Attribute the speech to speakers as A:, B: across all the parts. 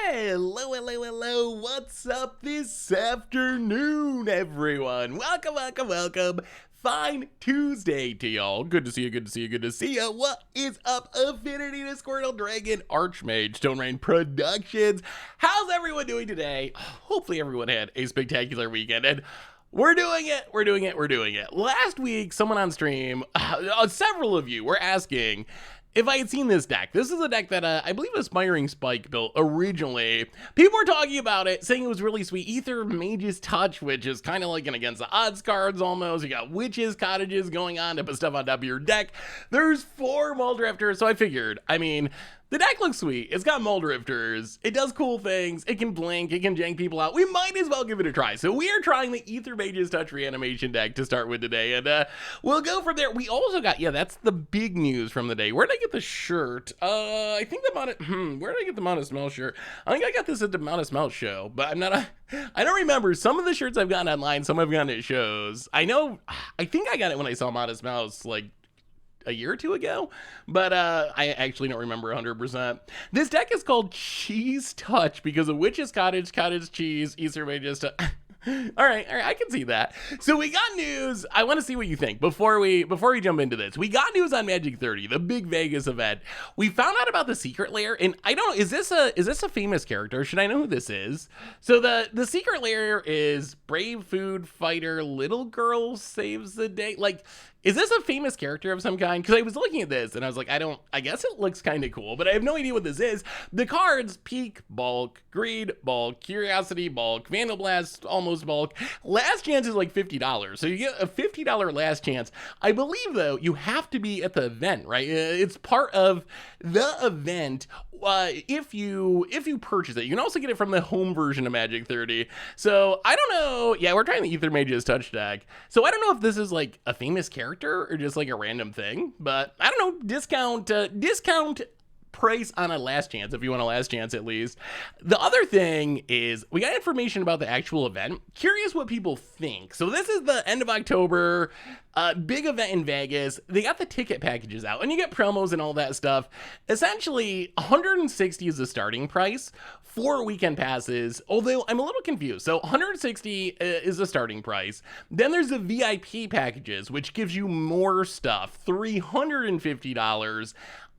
A: Hello, what's up this afternoon, everyone? Welcome. Fine Tuesday to y'all. Good to see you. What is up, Affinity to Squirtle Dragon Archmage Stone Rain Productions? How's everyone doing today? Hopefully everyone had a spectacular weekend, and we're doing it. Last week, someone on stream, several of you were asking if I had seen this deck. This is a deck that I believe Aspiring Spike built originally. People were talking about it, saying it was really sweet. Aethermage's Touch, which is kind of like an against the odds cards almost. You got Witches, Cottages going on to put stuff on top of your deck. There's 4 Muldrafters, so I figured, the deck looks sweet. It's got Muldrafters. It does cool things. It can blink. It can jank people out. We might as well give it a try. So we are trying the Aethermage's Touch Reanimation deck to start with today. And we'll go from there. We also got, that's the big news from the day. Where did I get the shirt? I think where did I get the Modest Mel shirt? I think I got this at the Modest Mel show, but I don't remember. Some of the shirts I've gotten online, some I've gotten at shows. I think I got it when I saw Modest Mouse, a year or two ago, but I actually don't remember 100%. This deck is called Cheese Touch because of Witch's Cottage Cheese, Aethermage's Touch. All right, I can see that. So we got news. I want to see what you think before we jump into this. We got news on Magic 30, the big Vegas event. We found out about the secret lair, and I don't know, is this a famous character? Should I know who this is? So the secret lair is Brave Food Fighter Little Girl Saves the Day. Is this a famous character of some kind? Because I was looking at this and I was like, I guess it looks kind of cool, but I have no idea what this is. The cards: Peak, Bulk, Greed, Bulk, Curiosity, Bulk, Vandal Blast, almost Bulk. Last chance is like $50. So you get a $50 last chance. I believe, though, you have to be at the event, right? It's part of the event. If you purchase it, you can also get it from the home version of Magic 30. So I don't know. Yeah, we're trying the Aethermage's Touch deck. So I don't know if this is like a famous character or just like a random thing, but I don't know. Discount price on a last chance if you want a last chance at least. The other thing is we got information about the actual event. Curious what people think. So this is the end of October, big event in Vegas. They got the ticket packages out and you get promos and all that stuff. Essentially $160 is the starting price for weekend passes, although I'm a little confused. So $160 is the starting price. Then there's the VIP packages, which gives you more stuff, $350.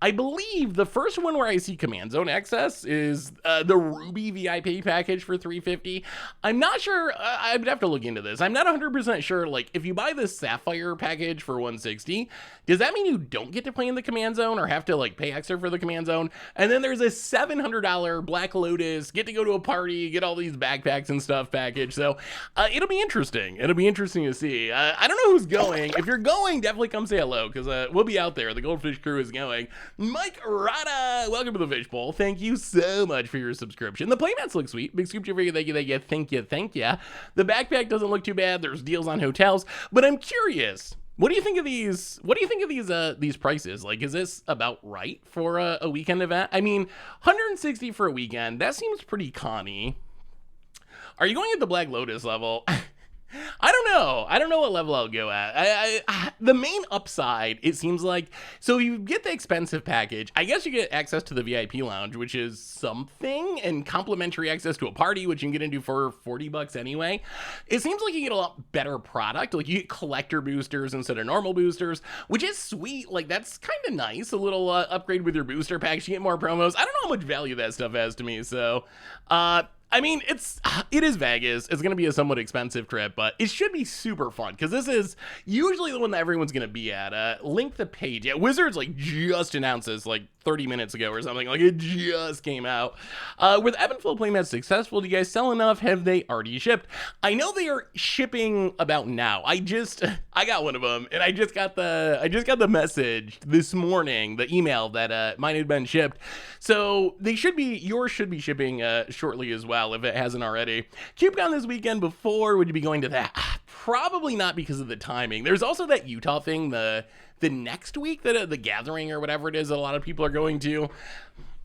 A: I believe the first one where I see Command Zone access is the Ruby VIP package for $350. I'm not sure. I would have to look into this. I'm not 100% sure. If you buy the Sapphire package for $160, does that mean you don't get to play in the Command Zone or have to pay extra for the Command Zone? And then there's a $700 Black Lotus, get to go to a party, get all these backpacks and stuff package. So it'll be interesting. It'll be interesting to see. I don't know who's going. If you're going, definitely come say hello because we'll be out there. The Goldfish crew is going. Mike Rada, welcome to the Fishbowl. Thank you so much for your subscription. The playmats look sweet. Big scoop for you. Thank you. Thank you. The backpack doesn't look too bad. There's deals on hotels, but I'm curious. What do you think of these? What do you think of these prices? Is this about right for a weekend event? $160 for a weekend. That seems pretty conny. Are you going at the Black Lotus level? I don't know what level I'll go at. The main upside, it seems like, so you get the expensive package. I guess you get access to the VIP lounge, which is something, and complimentary access to a party, which you can get into for $40 anyway. It seems like you get a lot better product. You get collector boosters instead of normal boosters, which is sweet. That's kind of nice. A little upgrade with your booster packs. You get more promos. I don't know how much value that stuff has to me. So, it is Vegas. It's going to be a somewhat expensive trip, but it should be super fun because this is usually the one that everyone's going to be at. Link the page. Yeah, Wizards just announced this 30 minutes ago or something. It just came out. Were the Ebb and Flow playmats successful? Do you guys sell enough? Have they already shipped? I know they are shipping about now. I got one of them, and I just got the message this morning, the email that mine had been shipped. So yours should be shipping shortly as well if it hasn't already. KubeCon this weekend before, would you be going to that? Probably not because of the timing. There's also that Utah thing, the next week, that the gathering or whatever it is that a lot of people are going to.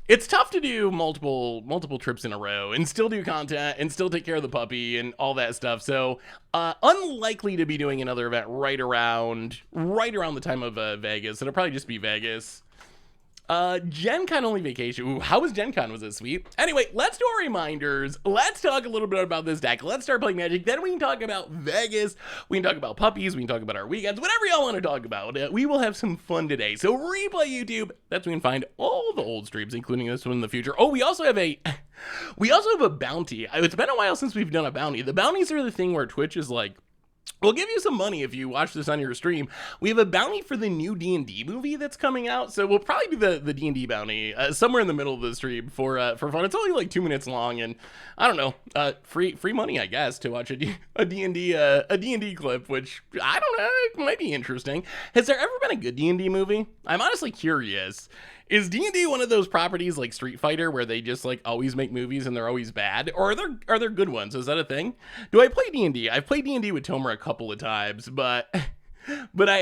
A: It's tough to do multiple trips in a row and still do content and still take care of the puppy and all that stuff. So unlikely to be doing another event right around the time of Vegas. It'll probably just be Vegas. Gen Con only vacation. Ooh, how was Gen Con? Was it sweet? Anyway, let's do our reminders. Let's talk a little bit about this deck. Let's start playing Magic. Then we can talk about Vegas. We can talk about puppies. We can talk about our weekends. Whatever y'all want to talk about. We will have some fun today. So replay YouTube. That's where you can find all the old streams, including this one in the future. Oh, we also have a bounty. It's been a while since we've done a bounty. The bounties are the thing where Twitch is like, we'll give you some money if you watch this on your stream. We have a bounty for the new D&D movie that's coming out, so we'll probably do the D&D bounty somewhere in the middle of the stream for fun. It's only like 2 minutes long, and I don't know, free money, I guess, to watch a D&D clip, which I don't know, it might be interesting. Has there ever been a good D&D movie? I'm honestly curious. Is D&D one of those properties like Street Fighter where they just like always make movies and they're always bad? Or are there good ones? Is that a thing? Do I play D&D? I've played D&D with Tomer a couple of times, but I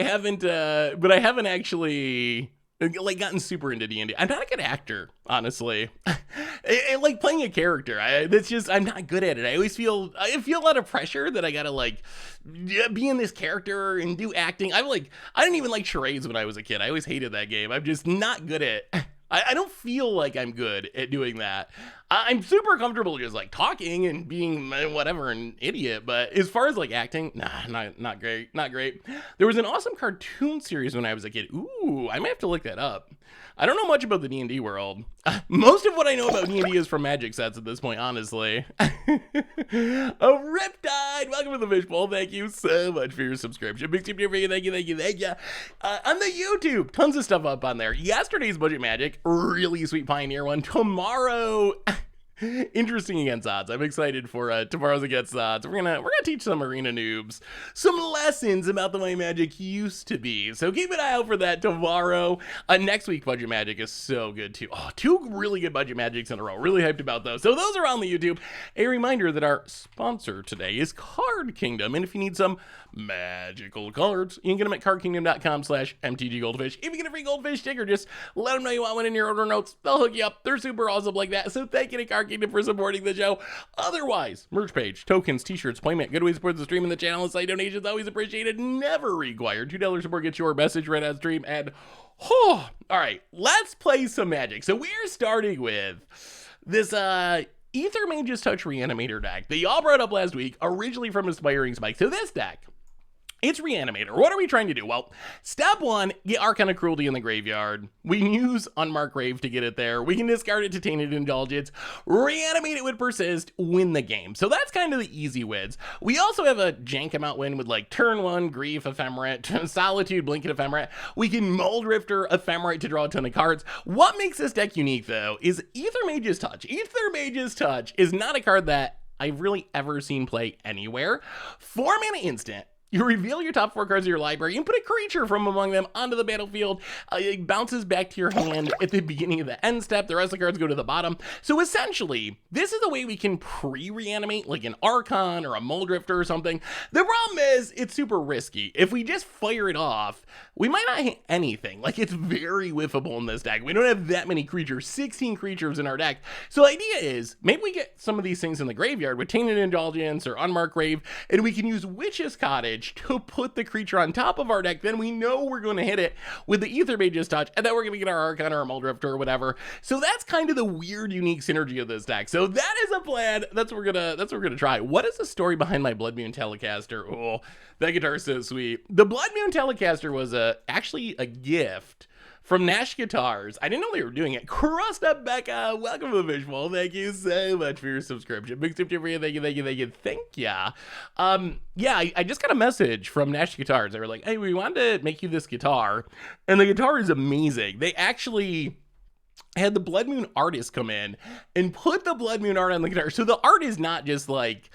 A: haven't actually like gotten super into D&D. I'm not a good actor, honestly. I like playing a character. I'm not good at it. I feel a lot of pressure that I gotta like be in this character and do acting. I didn't even like charades when I was a kid. I always hated that game. I'm just not good at I don't feel like I'm good at doing that. I'm super comfortable just like talking and being whatever an idiot, but as far as like acting, nah, not great. There was an awesome cartoon series when I was a kid. Ooh, I might have to look that up. I don't know much about the D&D world. Most of what I know about D&D is from Magic sets at this point, honestly. Riptide, welcome to the Fishbowl. Thank you so much for your subscription. Big tip for you, thank you. On the YouTube, tons of stuff up on there. Yesterday's Budget Magic, really sweet Pioneer one. Tomorrow, interesting against odds. I'm excited for tomorrow's against odds. We're gonna teach some arena noobs some lessons about the way Magic used to be. So keep an eye out for that tomorrow. Next week, Budget Magic is so good too. Oh, 2 really good Budget Magics in a row. Really hyped about those. So those are on the YouTube. A reminder that our sponsor today is Card Kingdom, and if you need some magical cards, you can get them at cardkingdom.com/mtggoldfish. If you get a free goldfish sticker, just let them know you want one in your order notes. They'll hook you up. They're super awesome like that. So thank you to Card Kingdom for supporting the show. Otherwise, merch page, tokens, t-shirts, playmat, good way to support the stream and the channel. Site donations always appreciated, never required. $2 support gets your message right on stream. And all right, let's play some Magic. So we're starting with this Aethermage's Touch Reanimator deck that y'all brought up last week, originally from Aspiring Spike. So this deck, it's Reanimator. What are we trying to do? Well, step 1, get Arcana Cruelty in the graveyard. We can use Unmarked Grave to get it there. We can discard it to Tainted Indulgence, reanimate it with Persist, win the game. So that's kind of the easy wins. We also have a jank amount win with like turn 1, Grief, Ephemerate, Solitude, Blinket, Ephemerate. We can Mold Rifter, Ephemerate to draw a ton of cards. What makes this deck unique though is Aethermage's Touch. Aethermage's Touch is not a card that I've really ever seen play anywhere. 4 mana instant. You reveal your top 4 cards of your library and put a creature from among them onto the battlefield. It bounces back to your hand at the beginning of the end step. The rest of the cards go to the bottom. So essentially, this is a way we can pre-reanimate like an Archon or a Mold Drifter or something. The problem is it's super risky. If we just fire it off, we might not hit anything. Like, it's very whiffable in this deck. We don't have that many creatures, 16 creatures in our deck. So the idea is maybe we get some of these things in the graveyard with Tainted Indulgence or Unmarked Grave, and we can use Witch's Cottage to put the creature on top of our deck. Then we know we're going to hit it with the Aethermage's Touch, and then we're going to get our Archon or a Mold Drifter or whatever. So that's kind of the weird, unique synergy of this deck. So that is a plan. That's what we're gonna try. What is the story behind my Blood Moon Telecaster? Oh, that guitar is so sweet. The Blood Moon Telecaster was actually a gift from Nash Guitars. I didn't know they were doing it. Crust Up Becca, welcome to the Fishbowl. Thank you so much for your subscription. Big tip for you. Thank ya. Yeah, I just got a message from Nash Guitars. They were like, hey, we wanted to make you this guitar. And the guitar is amazing. They actually had the Blood Moon artist come in and put the Blood Moon art on the guitar. So the art is not just like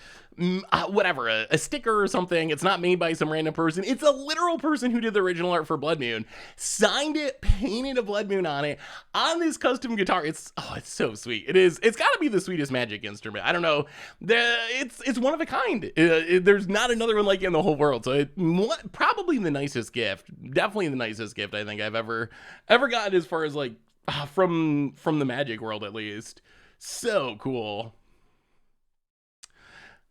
A: whatever, a sticker or something. It's not made by some random person. It's a literal person who did the original art for Blood Moon, signed it, painted a Blood Moon on it on this custom guitar. It's so sweet. It's got to be the sweetest Magic instrument. I don't know. It's one of a kind. There's not another one like it in the whole world. So probably the nicest gift. Definitely the nicest gift I think I've ever gotten, as far as like from the Magic world, at least. So cool.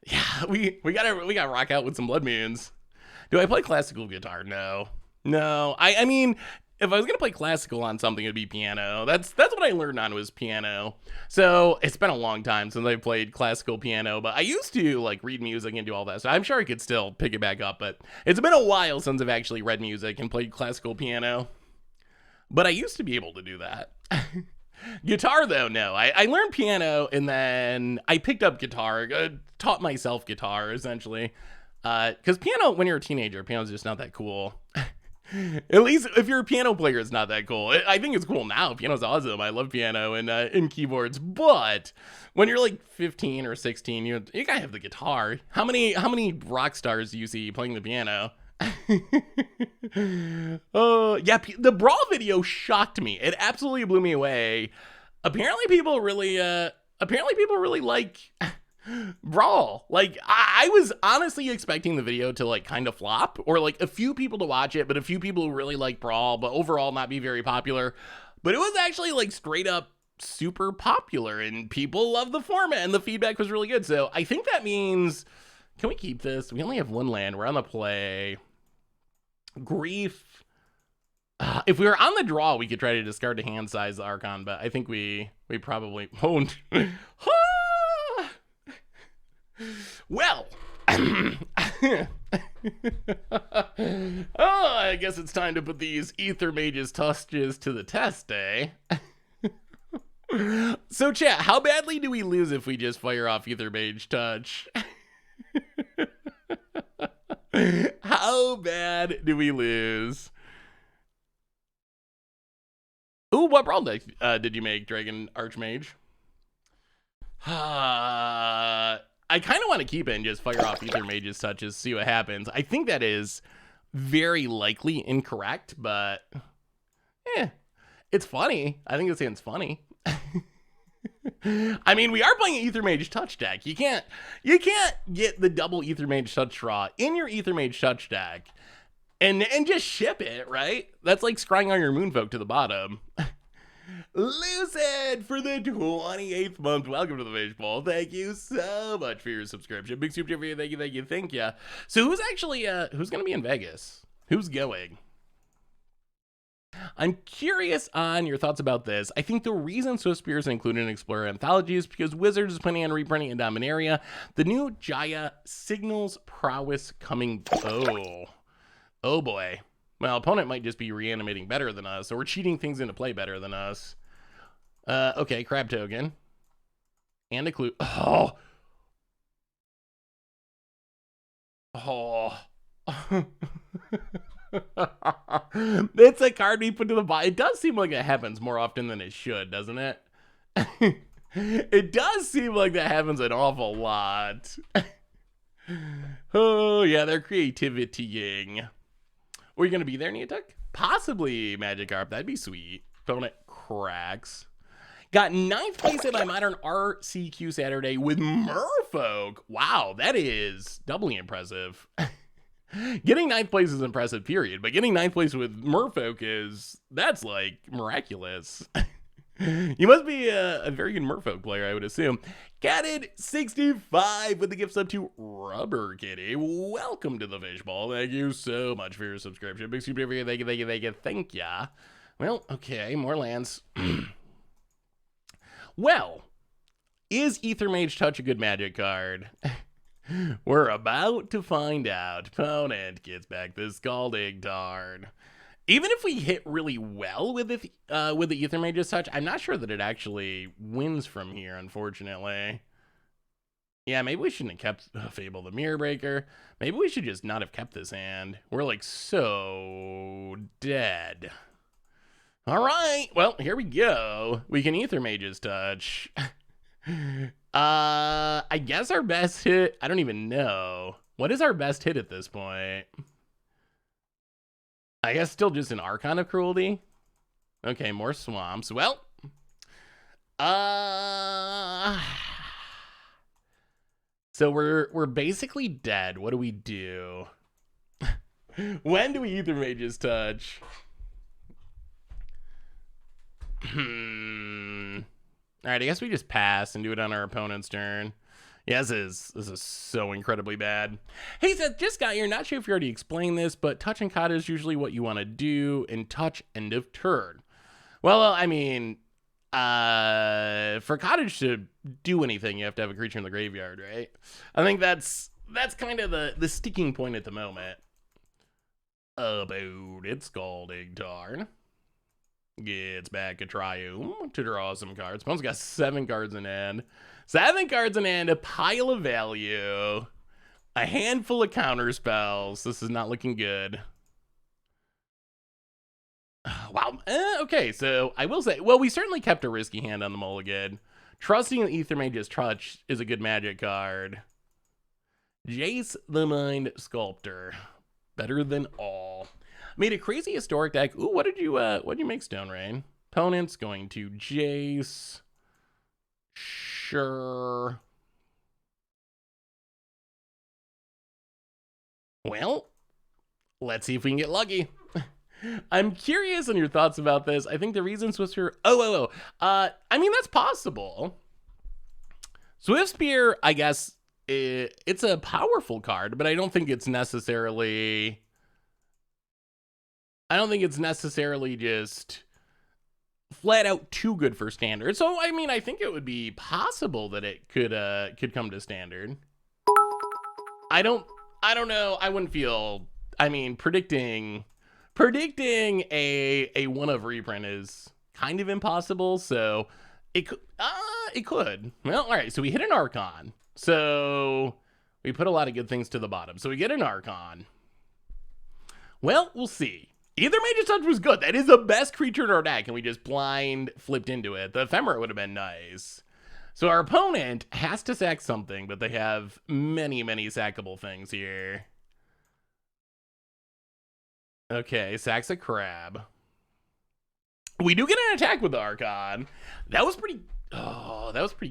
A: Yeah, we gotta rock out with some Blood Moons. Do I play classical guitar? No. I mean, if I was gonna play classical on something, it'd be piano. That's what I learned on was piano. So it's been a long time since I played classical piano, but I used to like read music and do all that. So I'm sure I could still pick it back up, but it's been a while since I've actually read music and played classical piano. But I used to be able to do that. Guitar, though, no. I learned piano, and then I picked up guitar, taught myself guitar, essentially. Because piano, when you're a teenager, piano's just not that cool. At least if you're a piano player, it's not that cool. I think it's cool now. Piano's awesome. I love piano and keyboards. But when you're like 15 or 16, you gotta have the guitar. How many rock stars do you see playing the piano? Oh yeah, the Brawl video shocked me. It absolutely blew me away. Apparently people really like Brawl. Like I was honestly expecting the video to like kind of flop, or like a few people to watch it, but a few people who really like Brawl, but overall not be very popular. But it was actually like straight up super popular, and people love the format, and the feedback was really good. So I think that means, can we keep this? We only have one land. We're on the play. Grief. If we were on the draw, we could try to discard to hand size the Archon, but I think we probably won't. Well, oh, I guess it's time to put these Aethermage's touches to the test, eh? So, chat, how badly do we lose if we just fire off Aethermage touch? How bad do we lose? Ooh, what brawl deck did you make, Dragon Archmage? I kind of want to keep it and just fire off Aethermage's touches, see what happens. I think that is very likely incorrect, but it's funny. I think it's funny. I mean, we are playing an Aethermage touch deck. You can't get the double Aethermage touch draw in your Aethermage touch deck and just ship it, right? That's like scrying on your Moonfolk to the bottom. Lucid for the 28th month. Welcome to the Fish Bowl. Thank you so much for your subscription. Big super for you. Thank you. So who's actually who's gonna be in Vegas? Who's going? I'm curious on your thoughts about this. I think the reason Swiftspear is included in Explorer Anthology is because Wizards is planning on reprinting in Dominaria the new Jaya Signals Prowess coming. Oh boy. Well, opponent might just be reanimating better than us, or we're cheating things into play better than us. Okay, crab token. And a clue. Oh. It's a card we put to the bottom. It does seem like it happens more often than it should, doesn't it? It does seem like that happens an awful lot. Oh, yeah, they're creativitying. Were you going to be there, Neotuk? Possibly, Magikarp. That'd be sweet. Opponent cracks. Got 9th place in my Modern RCQ Saturday with Merfolk. Wow, that is doubly impressive. Getting 9th place is impressive, period. But getting 9th place with Merfolk that's like miraculous. You must be a very good Merfolk player, I would assume. Catted65 with the gift sub to Rubber Kitty. Welcome to the Fishbowl. Thank you so much for your subscription. Big super, thank you. Thank ya. Well, okay, more lands. Well, is Aethermage Touch a good Magic card? We're about to find out. Opponent gets back the Scalding Tarn. Even if we hit really well with the Aethermage's Touch, I'm not sure that it actually wins from here, unfortunately. Yeah, maybe we shouldn't have kept Fable the Mirror Breaker. Maybe we should just not have kept this hand. We're like so dead. All right, well, here we go. We can Aethermage's Touch. I guess our best hit, I don't even know. What is our best hit at this point? I guess still just an Archon of Cruelty. Okay, more swamps. Well, so we're basically dead. What do we do? When do we Aethermage's Touch? All right, I guess we just pass and do it on our opponent's turn. Yeah, this is so incredibly bad. Hey Seth, just got here. Not sure if you already explained this, but touch and kata is usually what you want to do in touch end of turn. Well, I mean, for cottage to do anything, you have to have a creature in the graveyard, right? I think that's kind of the sticking point at the moment. About its Scalding Tarn. Gets back a Triume to draw some cards. Opponent's got 7 cards in hand. 7 cards in hand, a pile of value, a handful of counter spells. This is not looking good. Wow. Okay, so I will say, well, we certainly kept a risky hand on the mulligan. Trusting the Aethermage's Touch is a good magic card. Jace the Mind Sculptor. Better than all. Made a crazy historic deck. Ooh, what did you make, Stone Rain? Opponent's going to Jace. Sure. Well, let's see if we can get lucky. I'm curious on your thoughts about this. I think the reason Swiftspear... I mean, that's possible. Swiftspear, I guess, it's a powerful card, but I don't think it's necessarily... just flat out too good for standard. So, I mean, I think it would be possible that it could come to standard. I don't know. I wouldn't feel... I mean, predicting a one of reprint is kind of impossible, so it could. Well, all right, so we hit an Archon. So we put a lot of good things to the bottom. So we get an Archon. Well, we'll see. Aethermage's Touch was good. That is the best creature in our deck, and we just blind flipped into it. The Ephemera would have been nice. So our opponent has to sack something, but they have many, many sackable things here. Okay, sacks a crab. We do get an attack with the Archon. That was pretty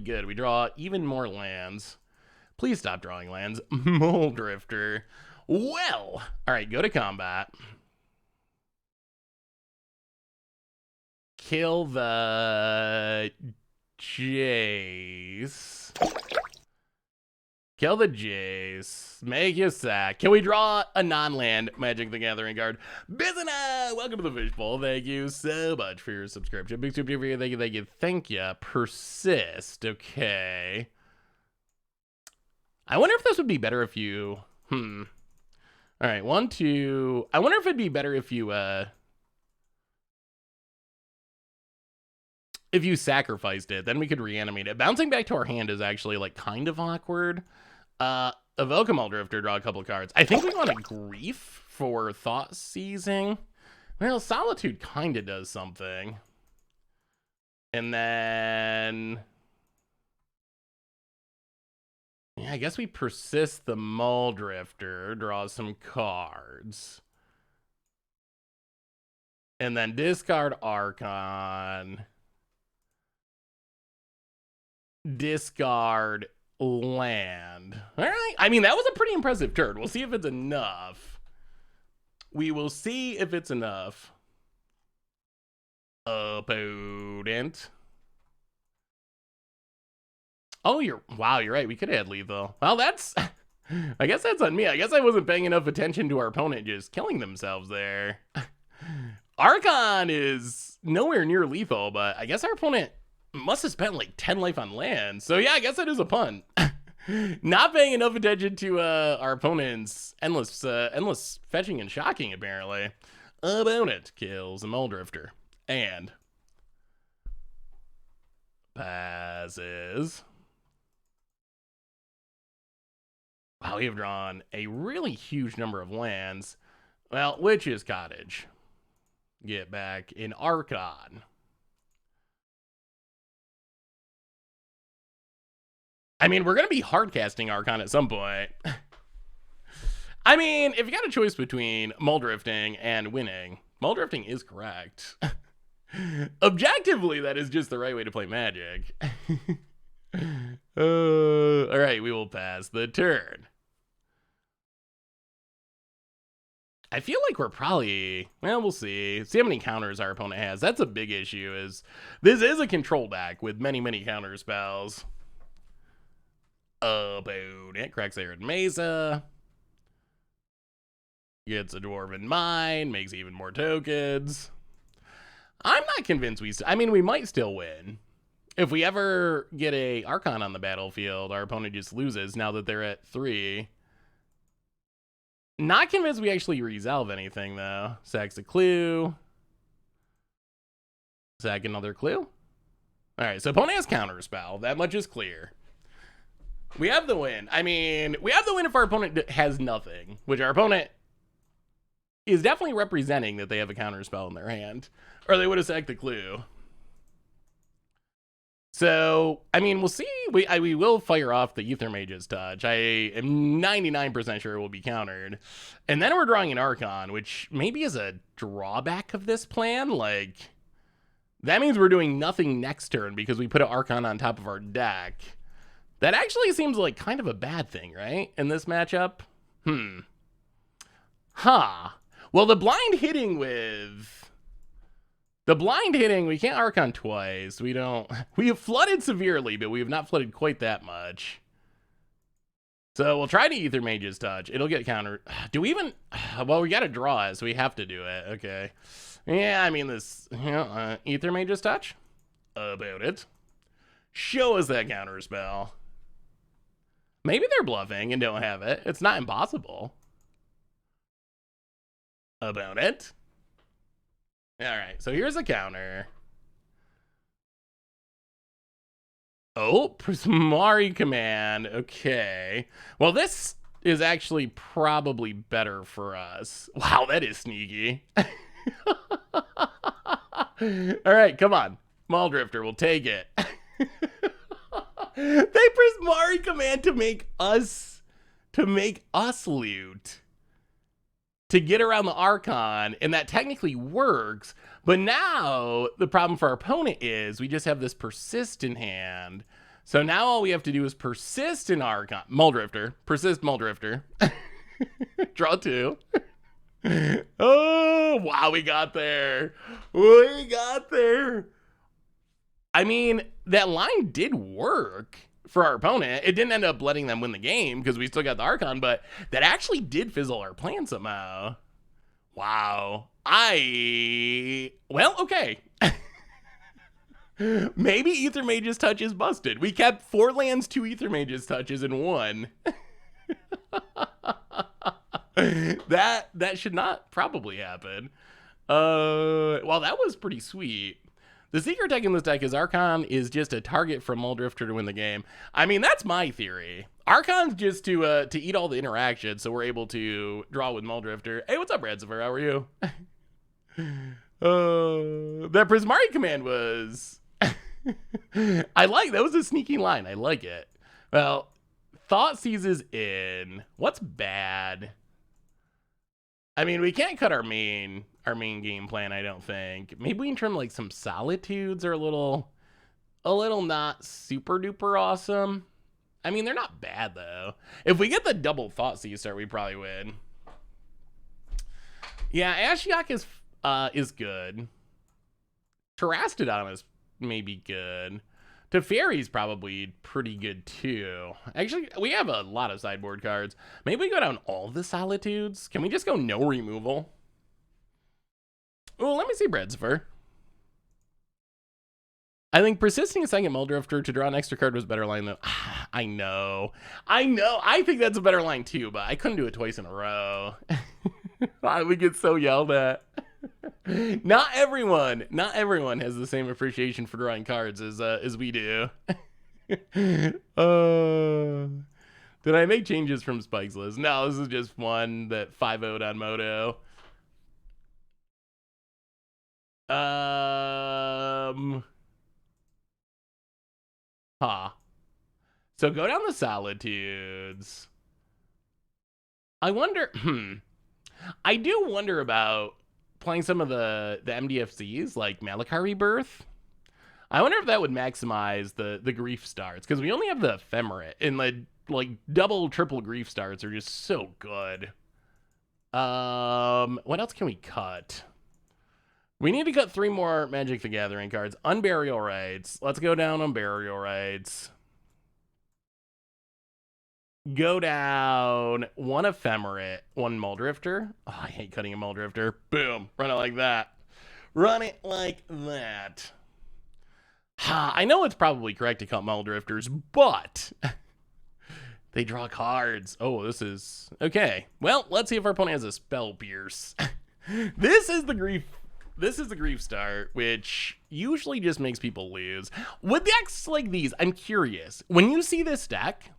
A: good. We draw even more lands. Please stop drawing lands. Mole Drifter. Well, all right, go to combat. Kill the Jace. Kill the Jace. Make you sack. Can we draw a non-land Magic the Gathering card? Bizina! Welcome to the Fishbowl. Thank you so much for your subscription. Big super duper. Thank you, thank you, thank you. Persist. Okay. I wonder if this would be better if you... All right, 1, 2... I wonder if it'd be better if you sacrificed it, then we could reanimate it. Bouncing back to our hand is actually, like, kind of awkward. Evoke a Mole Drifter, draw a couple cards. I think we want a Grief for Thought Seizing. Well, Solitude kind of does something. And then... yeah, I guess we persist the Mole Drifter, draw some cards. And then discard Archon. Discard land. All right. I mean, that was a pretty impressive turn. We'll see if it's enough. We will see if it's enough. Opponent. Oh, you're right. We could have had lethal. Well, that's... I guess that's on me. I guess I wasn't paying enough attention to our opponent just killing themselves there. Archon is nowhere near lethal, but I guess our opponent must have spent like 10 life on land. So yeah, I guess that is a pun. Not paying enough attention to our opponent's endless fetching and shocking, apparently. Opponent kills a Mole Drifter. And passes. Wow, we have drawn a really huge number of lands. Well, Witch's Cottage. Get back in Archon. I mean, we're going to be hardcasting Archon at some point. I mean, if you got a choice between Mole Drifting and winning, Mole Drifting is correct. Objectively, that is just the right way to play Magic. All right, we will pass the turn. I feel like we're probably, well, we'll see. See how many counters our opponent has. That's a big issue. Is this is a control deck with many, many counter spells. About it. Cracks Arid Mesa. Gets a Dwarven Mine. Makes even more tokens. I'm not convinced I mean, we might still win. If we ever get a Archon on the battlefield, our opponent just loses now that they're at 3. Not convinced we actually resolve anything, though. Sacks a clue. Sack another clue. Alright, so opponent has Counterspell. That much is clear. We have the win. I mean, we have the win if our opponent has nothing, which our opponent is definitely representing that they have a Counterspell in their hand, or they would have sacked the clue. So, I mean, we'll see. We will fire off the Aethermage's touch. I am 99% sure it will be countered. And then we're drawing an Archon, which maybe is a drawback of this plan. Like, that means we're doing nothing next turn because we put an Archon on top of our deck. That actually seems like kind of a bad thing, right? In this matchup? Well, the blind hitting, we can't Archon twice. We have flooded severely, but we have not flooded quite that much. So we'll try to Aethermage's touch. It'll get countered. Do we even, well, we got to draw it, so we have to do it. Okay. Yeah, I mean, this, Aethermage's touch? About it. Show us that counter spell. Maybe they're bluffing and don't have it. It's not impossible. About it. All right, so here's a counter. Oh, Prismari command. Okay. Well, this is actually probably better for us. Wow, that is sneaky. All right, come on. Maldrifter, we'll take it. They Prismari command to make us loot. To get around the Archon, and that technically works, but now the problem for our opponent is we just have this persist in hand. So now all we have to do is persist in Archon. Muldrifter. Persist Muldrifter. Draw 2. Oh, wow, we got there. We got there. I mean, that line did work for our opponent. It didn't end up letting them win the game because we still got the Archon, but that actually did fizzle our plan somehow. Wow. Well, okay. Maybe Aethermage's touch is busted. We kept 4 lands, 2 Aethermage's touches, and 1. That should not probably happen. Well, that was pretty sweet. The secret deck in this deck is Archon is just a target for Muldrifter to win the game. I mean, that's my theory. Archon's just to eat all the interactions, so we're able to draw with Muldrifter. Hey, what's up, Radzifer? How are you? That Prismari command was... that was a sneaky line. I like it. Well, Thought Seizes in. What's bad? I mean, we can't cut our main game plan, I don't think. Maybe we can turn like some Solitudes are a little not super duper awesome. I mean, they're not bad though. If we get the double Thought Seizure, we probably win. Yeah, Ashiok is good. Terastodon is maybe good. Teferi's probably pretty good too. Actually, we have a lot of sideboard cards. Maybe we go down all the Solitudes. Can we just go no removal? Oh, let me see Bredsfer. I think persisting a second Muldrifter to draw an extra card was a better line though. I know. I think that's a better line too, but I couldn't do it twice in a row. We get so yelled at. Not everyone has the same appreciation for drawing cards as we do. Did I make changes from Spike's list? No, this is just one that 5-0'd on Moto. So go down the Solitudes. I wonder, I do wonder about playing some of the MDFCs, like Malachar Rebirth. I wonder if that would maximize the grief starts, because we only have the Ephemerate, and the like double, triple grief starts are just so good. What else can we cut? We need to cut 3 more Magic the Gathering cards. Unburial Rites. Let's go down Unburial Rites. go down one Ephemerate, one Muldrifter. Oh, I hate cutting a Muldrifter. Boom. Run it like that. Run it like that. I know it's probably correct to cut Muldrifters, but they draw cards. Oh, this is... Okay. Well, let's see if our opponent has a Spell Pierce. This is the grief start, which usually just makes people lose. With decks like these, I'm curious. When you see this deck,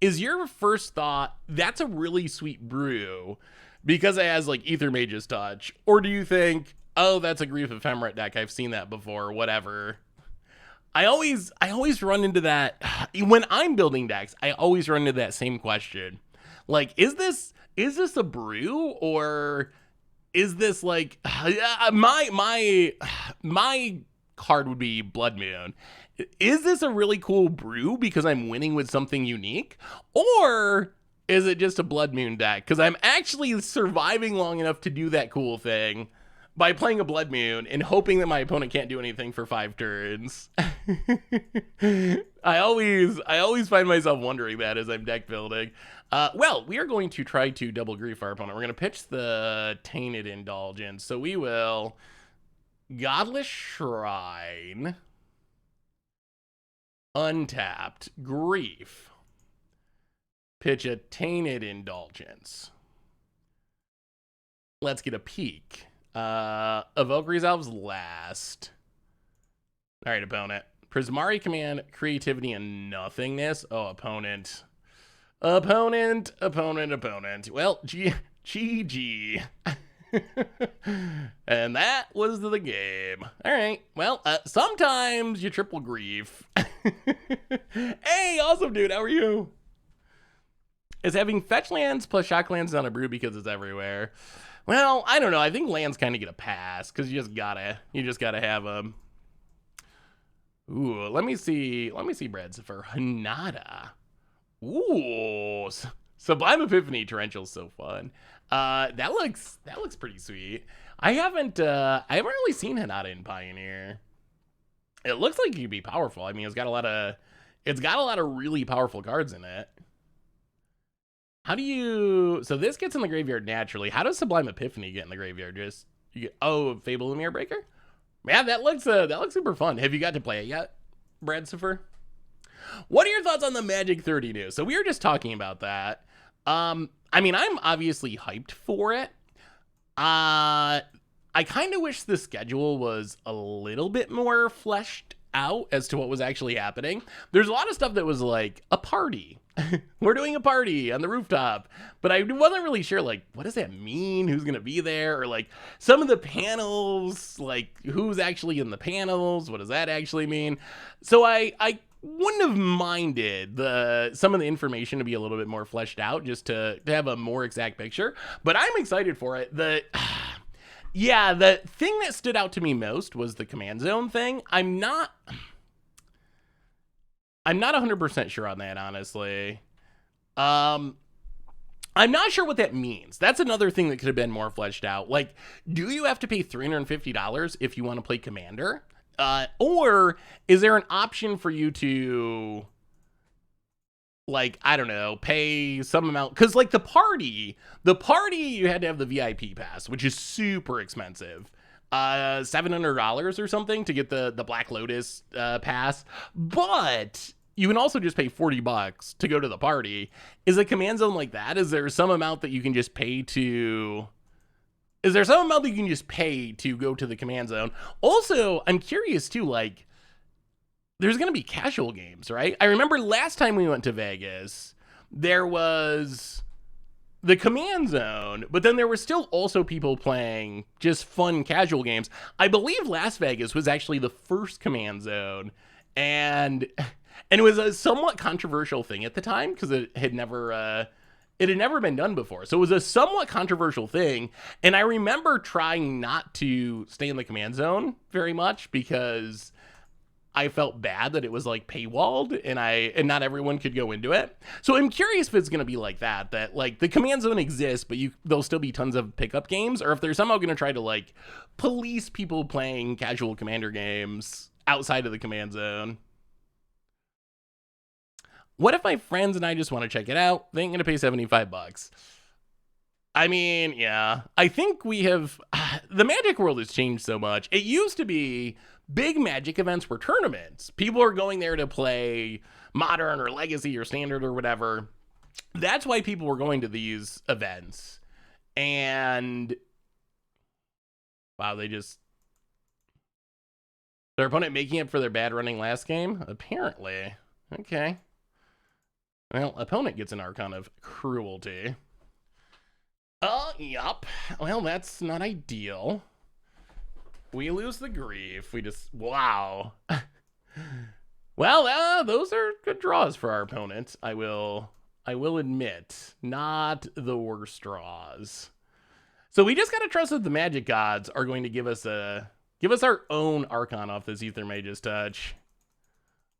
A: is your first thought, that's a really sweet brew because it has like Aethermage's touch? Or do you think, oh, that's a Grief Ephemerate deck, I've seen that before, whatever. I always run into that. When I'm building decks, I always run into that same question. Like, is this a brew, or is this like my card would be Blood Moon. Is this a really cool brew because I'm winning with something unique, or is it just a Blood Moon deck because I'm actually surviving long enough to do that cool thing by playing a Blood Moon and hoping that my opponent can't do anything for 5 turns? I always find myself wondering that as I'm deck building. Well, we are going to try to double grief our opponent. We're going to pitch the Tainted Indulgence. So we will Godless Shrine, untapped, grief, pitch a Tainted Indulgence. Let's get a peek. Evoke Resolves last. All right, opponent. Prismari command, creativity, and nothingness. Oh, opponent. Well, GG. And that was the game. All right. Well, sometimes you triple grief. Hey, awesome, dude. How are you? Is having fetch lands plus shock lands not a brew because it's everywhere? Well, I don't know. I think lands kind of get a pass because you just gotta have them. Ooh, let me see Breads for Hanada. Ooh, Sublime Epiphany Torrential's so fun. That looks pretty sweet. I haven't really seen Hanada in Pioneer. It looks like it could be powerful. I mean, it's got a lot of really powerful cards in it. How do you... So this gets in the graveyard naturally. How does Sublime Epiphany get in the graveyard? Just... Oh, Fable Lumiere Breaker? Yeah, that looks super fun. Have you got to play it yet, Bradsifer? What are your thoughts on the Magic 30 news? So we were just talking about that. I mean, I'm obviously hyped for it. I kind of wish the schedule was a little bit more fleshed out as to what was actually happening. There's a lot of stuff that was like a party. We're doing a party on the rooftop, but I wasn't really sure, like, what does that mean? Who's going to be there? Or like some of the panels, like who's actually in the panels? What does that actually mean? So I wouldn't have minded some of the information to be a little bit more fleshed out just to have a more exact picture, but I'm excited for it. Yeah, the thing that stood out to me most was the command zone thing. I'm not 100% sure on that, honestly. I'm not sure what that means. That's another thing that could have been more fleshed out. Like, do you have to pay $350 if you want to play Commander? Or is there an option for you to, like, I don't know, pay some amount? Because, like, the party, you had to have the VIP pass, which is super expensive. $700 or something to get the Black Lotus pass. But you can also just pay $40 to go to the party. Is a command zone like that? Is there some amount that you can just pay to... Is there some amount that you can just pay to go to the command zone? Also, I'm curious too, like, there's going to be casual games, right? I remember last time we went to Vegas, there was the command zone, but then there were still also people playing just fun casual games. I believe Las Vegas was actually the first command zone, and it was a somewhat controversial thing at the time because it had never been done before. So it was a somewhat controversial thing. And I remember trying not to stay in the command zone very much because I felt bad that it was like paywalled and not everyone could go into it. So I'm curious if it's going to be like that like the command zone exists, but there'll still be tons of pickup games, or if they're somehow going to try to like police people playing casual Commander games outside of the command zone. What if my friends and I just want to check it out? They ain't gonna pay 75 bucks. I mean, yeah. I think we have... The Magic world has changed so much. It used to be big Magic events were tournaments. People are going there to play Modern or Legacy or Standard or whatever. That's why people were going to these events. And... Wow, they just... Their opponent making up for their bad running last game? Apparently. Okay. Well, opponent gets an Archon of Cruelty. Yup. Well, that's not ideal. We lose the grief. We just... Wow. Well, those are good draws for our opponent. I will admit. Not the worst draws. So we just gotta trust that the Magic gods are going to give us our own Archon off this Aethermage's touch.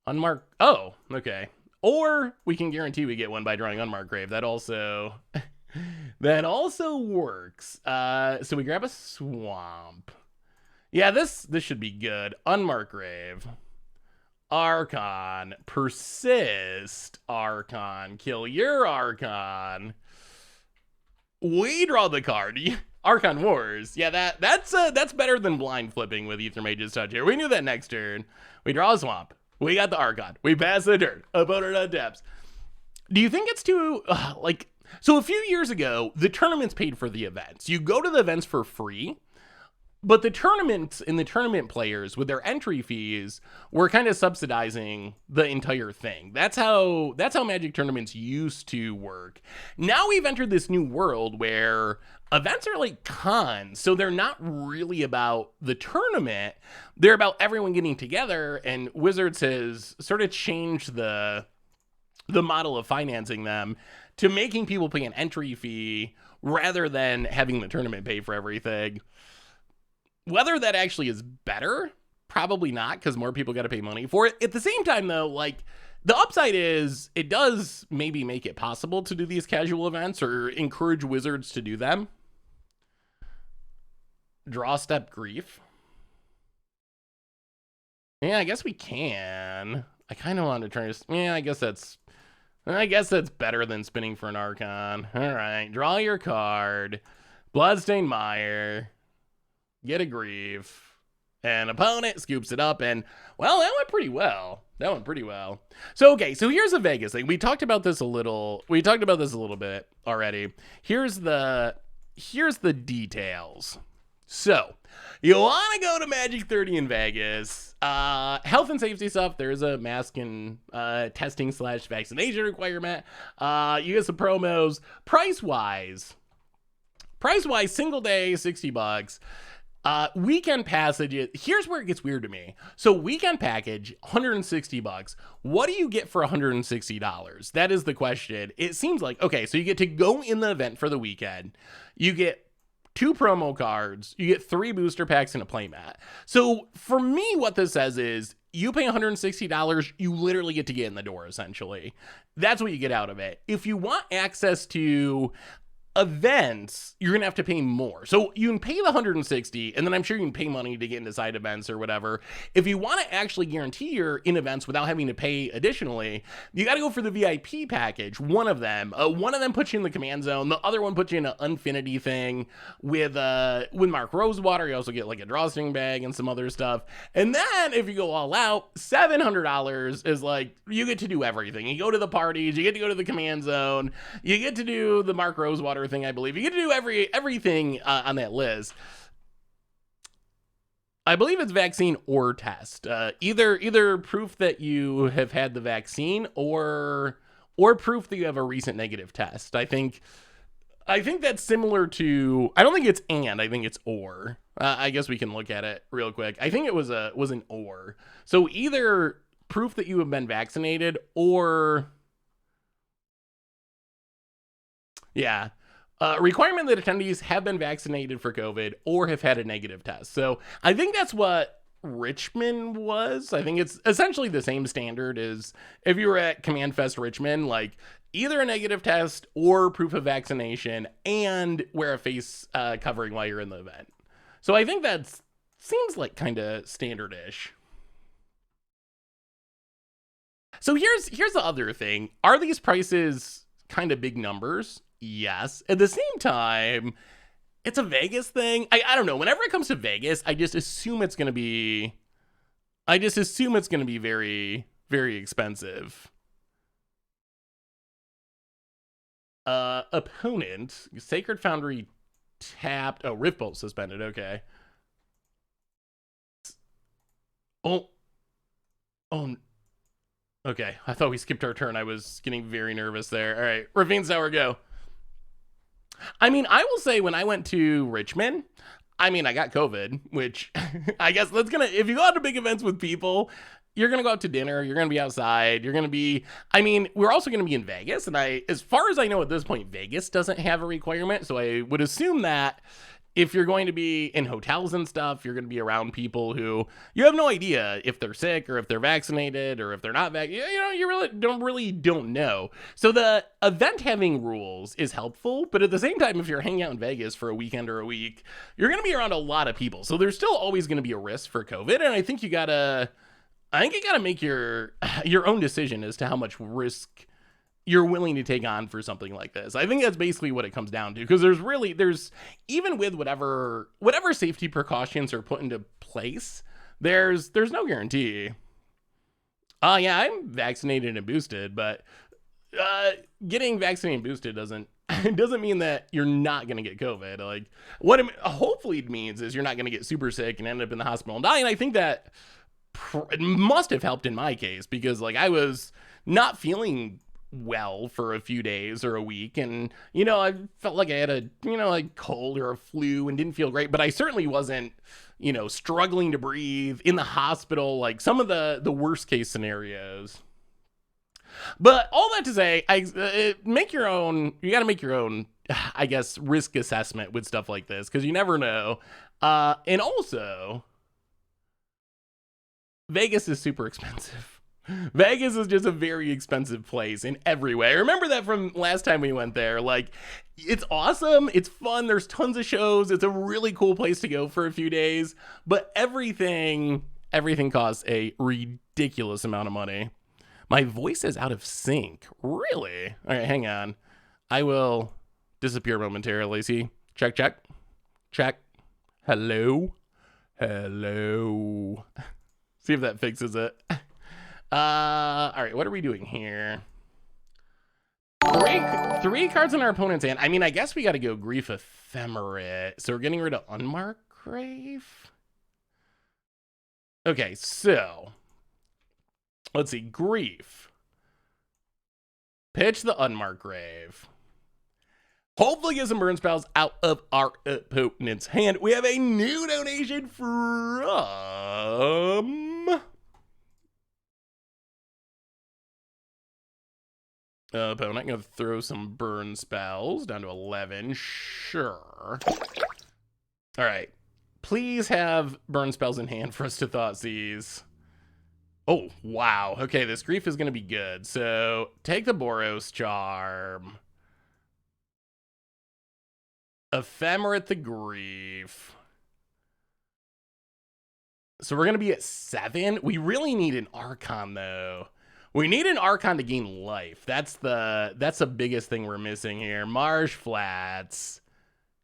A: Unmarked. Oh, okay. Or we can guarantee we get one by drawing Unmarked Grave. That also works. So we grab a Swamp. Yeah, this should be good. Unmarked Grave. Archon. Persist. Archon. Kill your Archon. We draw the card. Archon Wars. Yeah, that's better than blind flipping with Aethermage's touch here. We knew that next turn. We draw a Swamp. We got the Archon. We pass the turn. Opponent on taps. Do you think it's too, so a few years ago, the tournaments paid for the events. You go to the events for free, but the tournaments and the tournament players with their entry fees were kind of subsidizing the entire thing. That's how Magic tournaments used to work. Now we've entered this new world where events are like cons, so they're not really about the tournament. They're about everyone getting together, and Wizards has sort of changed the model of financing them to making people pay an entry fee rather than having the tournament pay for everything. Whether that actually is better, probably not, because more people got to pay money for it. At the same time, though, the upside is it does maybe make it possible to do these casual events or encourage Wizards to do them. Draw step grief. Yeah, I guess we can. I kind of want to try to... Yeah, I guess that's better than spinning for an Archon. All right, draw your card. Bloodstained Mire. Get a grief. And opponent scoops it up, and, well, that went pretty well. So, okay, so here's the Vegas thing. We talked about this a little bit already. Here's the details. So, you want to go to Magic 30 in Vegas. Health and safety stuff. There's a mask and testing / vaccination requirement. You get some promos. Price-wise, single day, 60 bucks. Weekend passage, here's where it gets weird to me. So weekend package, 160 bucks. What do you get for $160? That is the question. It seems like, okay, so you get to go in the event for the weekend. You get 2 promo cards. You get 3 booster packs and a playmat. So for me, what this says is you pay $160, you literally get to get in the door, essentially. That's what you get out of it. If you want access to events, you're gonna have to pay more. So you can pay the 160, and then I'm sure you can pay money to get into side events or whatever. If you want to actually guarantee you're in events without having to pay additionally, you got to go for the VIP package. One of them puts you in the command zone. The other one puts you in an Infinity thing with Mark Rosewater. You also get like a drawstring bag and some other stuff. And then if you go all out, $700 is like you get to do everything. You go to the parties, you get to go to the command zone, you get to do the Mark Rosewater thing, I believe. You get to do everything on that list. I believe it's vaccine or test. Either proof that you have had the vaccine or proof that you have a recent negative test. I think that's similar to, I don't think it's and, I think it's or. I guess we can look at it real quick. I think it was an or. So either proof that you have been vaccinated or, yeah. Requirement that attendees have been vaccinated for COVID or have had a negative test. So I think that's what Richmond was. I think it's essentially the same standard as if you were at Command Fest Richmond, like either a negative test or proof of vaccination and wear a face covering while you're in the event. So I think that seems like kind of standard-ish. So here's the other thing. Are these prices kind of big numbers? Yes. At the same time, it's a Vegas thing. I don't know. Whenever it comes to Vegas, I just assume it's going to be very, very expensive. Opponent, Sacred Foundry tapped. Oh, Rift Bolt suspended. Okay. Oh. Okay. I thought we skipped our turn. I was getting very nervous there. All right. Ravine Sour, go. I mean, I will say when I went to Richmond, I mean, I got COVID, which I guess if you go out to big events with people, you're going to go out to dinner, you're going to be outside, we're also going to be in Vegas. And as far as I know at this point, Vegas doesn't have a requirement. So I would assume that if you're going to be in hotels and stuff, you're going to be around people who you have no idea if they're sick or if they're vaccinated or if they're not vaccinated. You really don't know. So the event having rules is helpful, but at the same time, if you're hanging out in Vegas for a weekend or a week, you're going to be around a lot of people. So there's still always going to be a risk for COVID, and I think you gotta make your own decision as to how much risk you're willing to take on for something like this. I think that's basically what it comes down to, because there's even with whatever safety precautions are put into place, there's no guarantee. Yeah, I'm vaccinated and boosted, but getting vaccinated and boosted doesn't mean that you're not going to get COVID. Like, what it hopefully means is you're not going to get super sick and end up in the hospital and die. And I think that it must have helped in my case, because like I was not feeling well for a few days or a week, and I felt like I had a cold or a flu and didn't feel great, but I certainly wasn't struggling to breathe in the hospital like some of the worst case scenarios. But all that to say, you got to make your own, I guess, risk assessment with stuff like this, because you never know. And also, Vegas is super expensive. Vegas is just a very expensive place in every way. I remember that from last time we went there. Like, it's awesome. It's fun. There's tons of shows. It's a really cool place to go for a few days. But everything costs a ridiculous amount of money. My voice is out of sync. Really? All right, hang on. I will disappear momentarily. See? Check. Hello. See if that fixes it. All right, what are we doing here? Three cards in our opponent's hand. I mean, I guess we got to go Grief Ephemerate. So we're getting rid of Unmarked Grave. Okay, so let's see. Grief. Pitch the Unmarked Grave. Hopefully get some burn spells out of our opponent's hand. We have a new donation from opponent. Gonna throw some burn spells down to 11. Sure. All right. Please have burn spells in hand for us to Thoughtseize. Oh, wow. Okay, this grief is gonna be good. So take the Boros Charm. Ephemerate the grief. So we're gonna be at 7. We really need an Archon though. We need an Archon to gain life. That's the biggest thing we're missing here. Marsh Flats.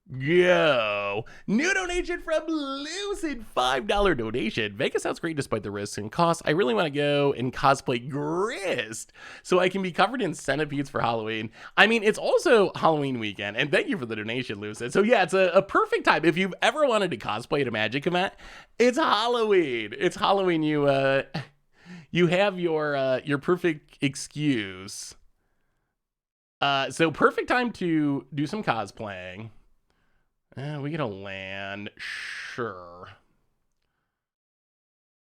A: Go. New donation from Lucid. $5 donation. Vegas sounds great despite the risks and costs. I really want to go and cosplay Grist so I can be covered in centipedes for Halloween. I mean, it's also Halloween weekend, and thank you for the donation, Lucid. So yeah, it's a perfect time. If you've ever wanted to cosplay at a Magic event, it's Halloween. It's Halloween. You have your perfect excuse. So perfect time to do some cosplaying. We get a land, sure.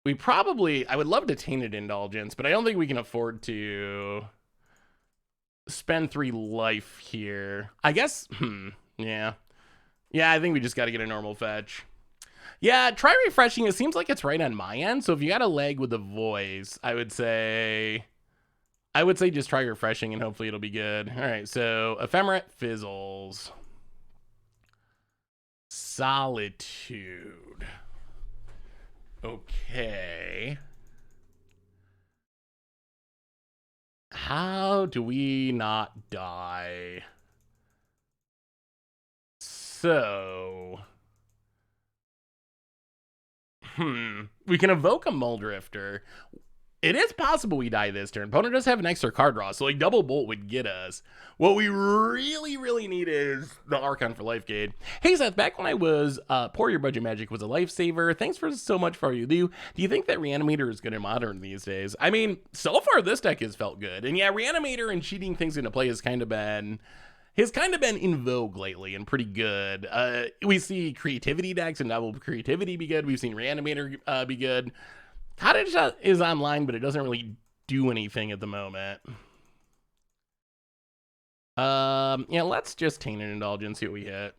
A: I would love to Tainted Indulgence, but I don't think we can afford to spend 3 life here. I guess, yeah. Yeah, I think we just got to get a normal fetch. Yeah, try refreshing. It seems like it's right on my end. So if you got a leg with the voice, I would say just try refreshing and hopefully it'll be good. All right, so Ephemerate fizzles. Solitude. Okay. How do we not die? So... we can evoke a Muldrifter. It is possible we die this turn. Opponent does have an extra card draw, so like double bolt would get us. What we really need is the Archon for Life Gate. Hey Seth, back when I was Pour Your Budget Magic was a lifesaver. Thanks for so much for all you do. Do you think that Reanimator is good in Modern these days? I mean, so far this deck has felt good. And yeah, Reanimator and cheating things into play has kind of been in vogue lately and pretty good. We see creativity decks and double creativity be good. We've seen Reanimator be good. Cottage is online, but it doesn't really do anything at the moment. Yeah, let's just Tainted Indulgence, see what we hit.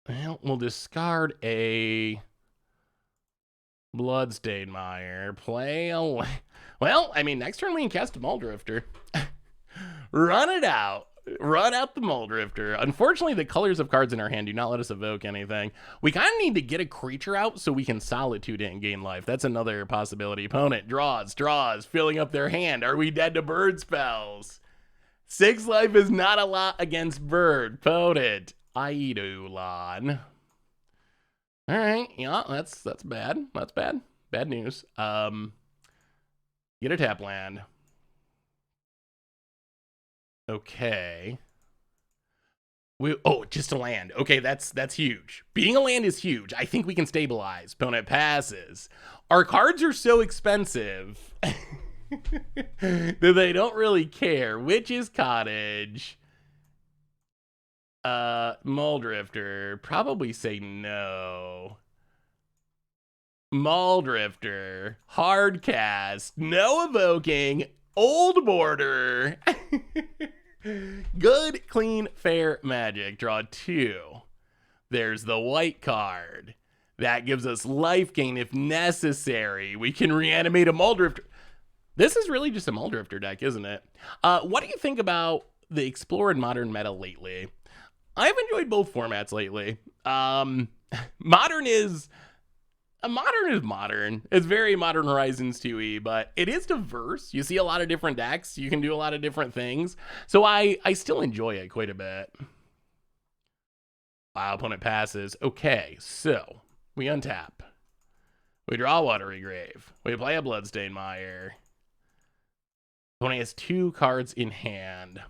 A: Well, we'll discard a Bloodstained Mire. Play a... Well, I mean, next turn we can cast a Muldrifter. Run it out. Run out the Muldrifter. Unfortunately, the colors of cards in our hand do not let us evoke anything. We kind of need to get a creature out so we can Solitude it and gain life. That's another possibility. Opponent draws, filling up their hand. Are we dead to bird spells? 6 life is not a lot against bird. Opponent, Eidolon. All right, yeah, that's bad. That's bad. Bad news. Get a tap land. Okay. Just a land. Okay, that's huge. Being a land is huge. I think we can stabilize. Opponent passes. Our cards are so expensive that they don't really care. Witch's Cottage. Muldrifter. Probably say no. Muldrifter. Hard cast. No evoking. Old border. Good, clean, fair magic. Draw 2. There's the white card. That gives us life gain if necessary. We can reanimate a Muldrifter. This is really just a Muldrifter deck, isn't it? What do you think about the Explore and Modern meta lately? I've enjoyed both formats lately. Modern is modern. It's very Modern Horizons 2e, but it is diverse. You see a lot of different decks. You can do a lot of different things. So I still enjoy it quite a bit. Wow, opponent passes. Okay, so we untap. We draw Watery Grave. We play a Bloodstained Mire. Opponent has 2 cards in hand.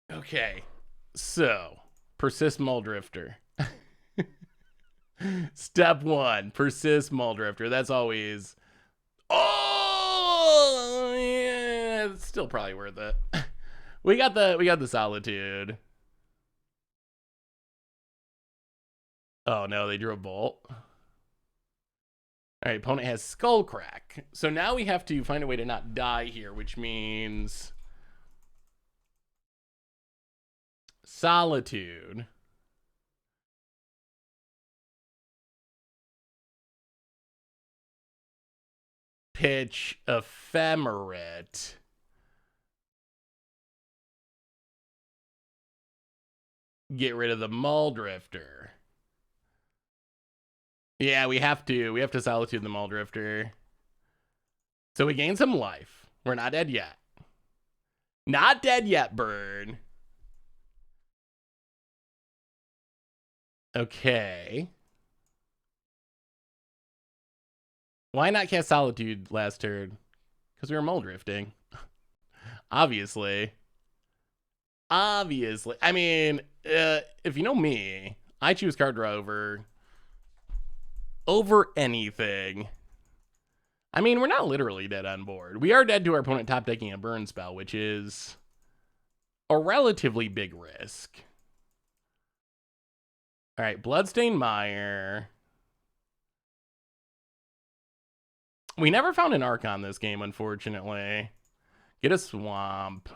A: Okay, so persist Muldrifter. Step 1, persist Muldrifter. That's always... Oh, yeah, it's still probably worth it. We got the Solitude. Oh no, they drew a Bolt. All right, opponent has Skullcrack. So now we have to find a way to not die here, which means Solitude. Pitch Ephemerate. Get rid of the Muldrifter. Yeah, we have to Solitude the Muldrifter. So we gain some life. We're not dead yet. Not dead yet, bird. Okay. Why not cast Solitude last turn? Because we were Muldrifting. Obviously. I mean, if you know me, I choose card draw over anything. I mean, we're not literally dead on board. We are dead to our opponent top decking a burn spell, which is a relatively big risk. All right, Bloodstained Mire. We never found an Archon this game, unfortunately. Get a Swamp.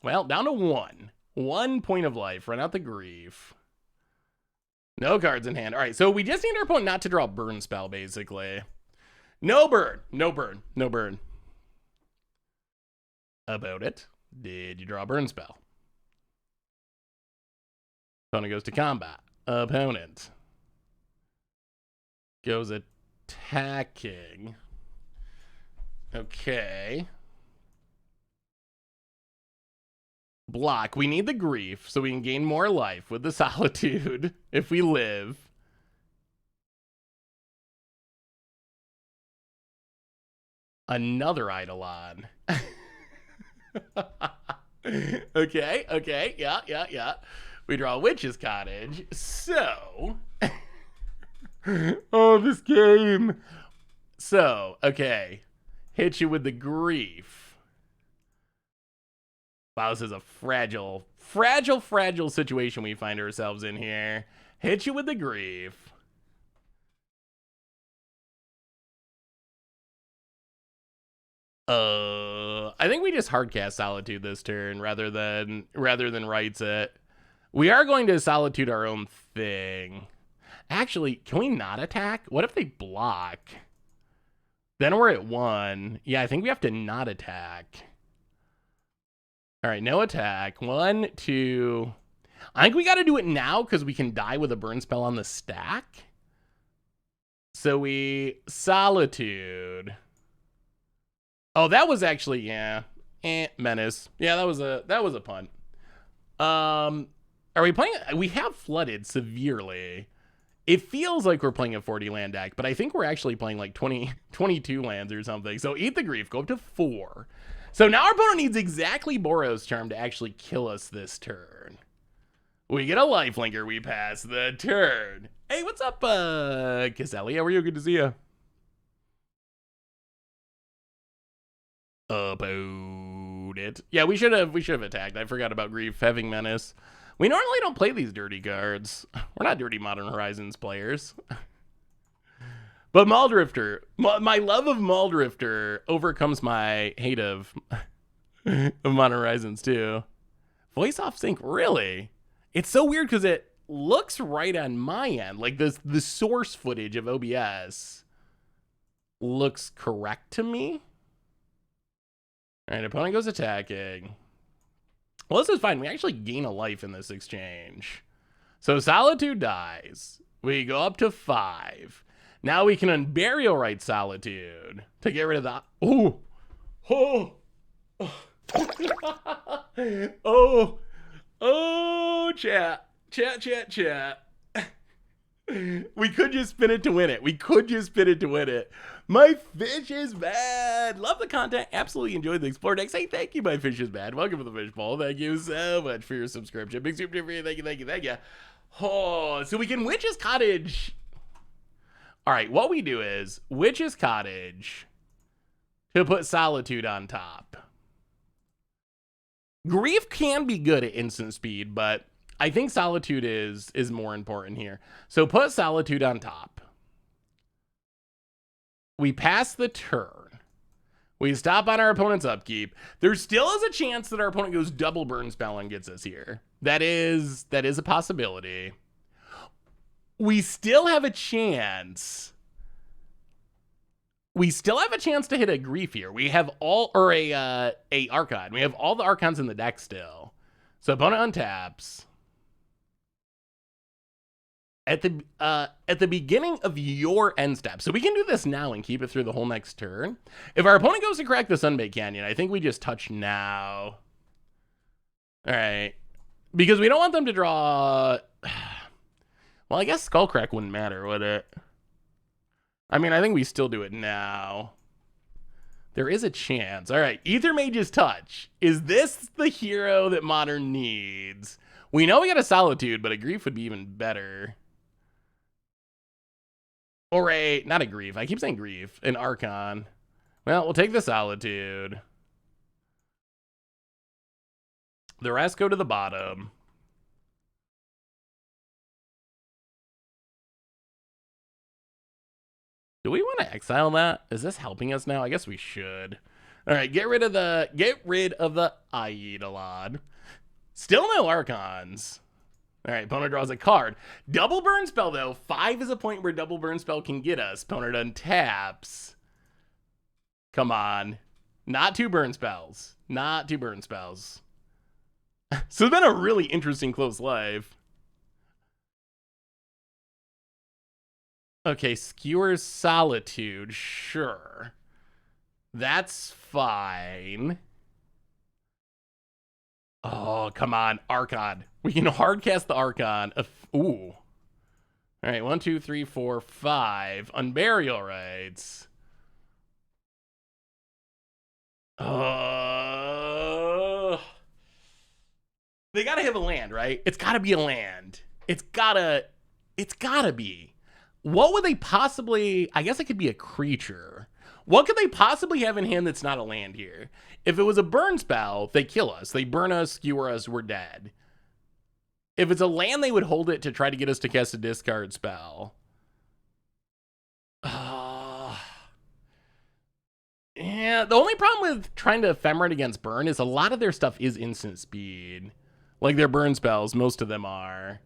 A: Well, down to 1. 1 point of life. Run out the Grief. No cards in hand. All right, so we just need our opponent not to draw a burn spell, basically. No burn. No burn. No burn. About it. Did you draw a burn spell? Opponent goes to combat. Opponent goes attacking. Okay. Block. We need the grief so we can gain more life with the solitude if we live. Another Eidolon. Okay. Yeah. We draw a Witch's Cottage. So. Oh, this game. So, okay. Hit you with the grief. Wow, this is a fragile situation we find ourselves in here. Hit you with the grief. I think we just hardcast Solitude this turn rather than writes it. We are going to Solitude our own thing. Actually, can we not attack? What if they block? Then we're at 1. Yeah, I think we have to not attack. All right, no attack. 1, 2. I think we got to do it now because we can die with a burn spell on the stack. So we Solitude. Oh, that was actually, yeah. Menace. Yeah, that was a punt. Are we playing? We have flooded severely. It feels like we're playing a 40 land deck, but I think we're actually playing like 22 lands or something. So eat the grief, go up to 4. So now our opponent needs exactly Boros Charm to actually kill us this turn. We get a lifelinker, we pass the turn. Hey, what's up, Caselli? How are you? Good to see you. About it. Yeah, we should have attacked. I forgot about grief, having menace. We normally don't play these dirty cards. We're not dirty Modern Horizons players. But Mauldrifter, my love of Mauldrifter overcomes my hate of Modern Horizons too. Voice off sync, really? It's so weird because it looks right on my end. Like the source footage of OBS looks correct to me. All right, opponent goes attacking. Well, this is fine. We actually gain a life in this exchange. So Solitude dies. We go up to 5. Now we can Unburial Rite Solitude to get rid of the... Oh, chat. We could just spin it to win it. My fish is bad. Love the content. Absolutely enjoyed the Explore deck. Say thank you, my fish is bad. Welcome to the Fishbowl. Thank you so much for your subscription. Big super for you. Thank you. Oh, so we can Witch's Cottage. All right, what we do is Witch's Cottage to put Solitude on top. Grief can be good at instant speed, but I think Solitude is more important here. So put Solitude on top. We pass the turn. We stop on our opponent's upkeep. There still is a chance that our opponent goes double burn spell and gets us here. That is a possibility. We still have a chance. To hit a grief here. We have all, or a Archon. We have all the Archons in the deck still. So opponent untaps. At the beginning of your end step. So we can do this now and keep it through the whole next turn. If our opponent goes to crack the Sunbaked Canyon, I think we just touch now. All right. Because we don't want them to draw... Well, I guess Skullcrack wouldn't matter, would it? I mean, I think we still do it now. There is a chance. All right, Aethermage's Touch. Is this the hero that Modern needs? We know we got a Solitude, but a Grief would be even better. Or not a Grief. I keep saying Grief. An Archon. Well, we'll take the Solitude. The rest go to the bottom. Do we want to exile that? Is this helping us now? I guess we should. All right, get rid of the Eidolon. Still no Archons. All right, opponent draws a card. Double burn spell though. 5 is a point where double burn spell can get us. Opponent untaps. Come on. Not 2 burn spells. So it's been a really interesting close life. Okay, Skewer's Solitude, sure. That's fine. Oh, come on, Archon. We can hardcast the Archon. Ooh. All right, 1, 2, 3, 4, 5. Unburial Rites. They gotta have a land, right? It's gotta be a land. It's gotta be. What would they possibly, I guess it could be a creature. What could they possibly have in hand that's not a land here? If it was a burn spell, they kill us. They burn us, skewer us, we're dead. If it's a land, they would hold it to try to get us to cast a discard spell. Yeah, the only problem with trying to ephemerate against burn is a lot of their stuff is instant speed. Like their burn spells, most of them are.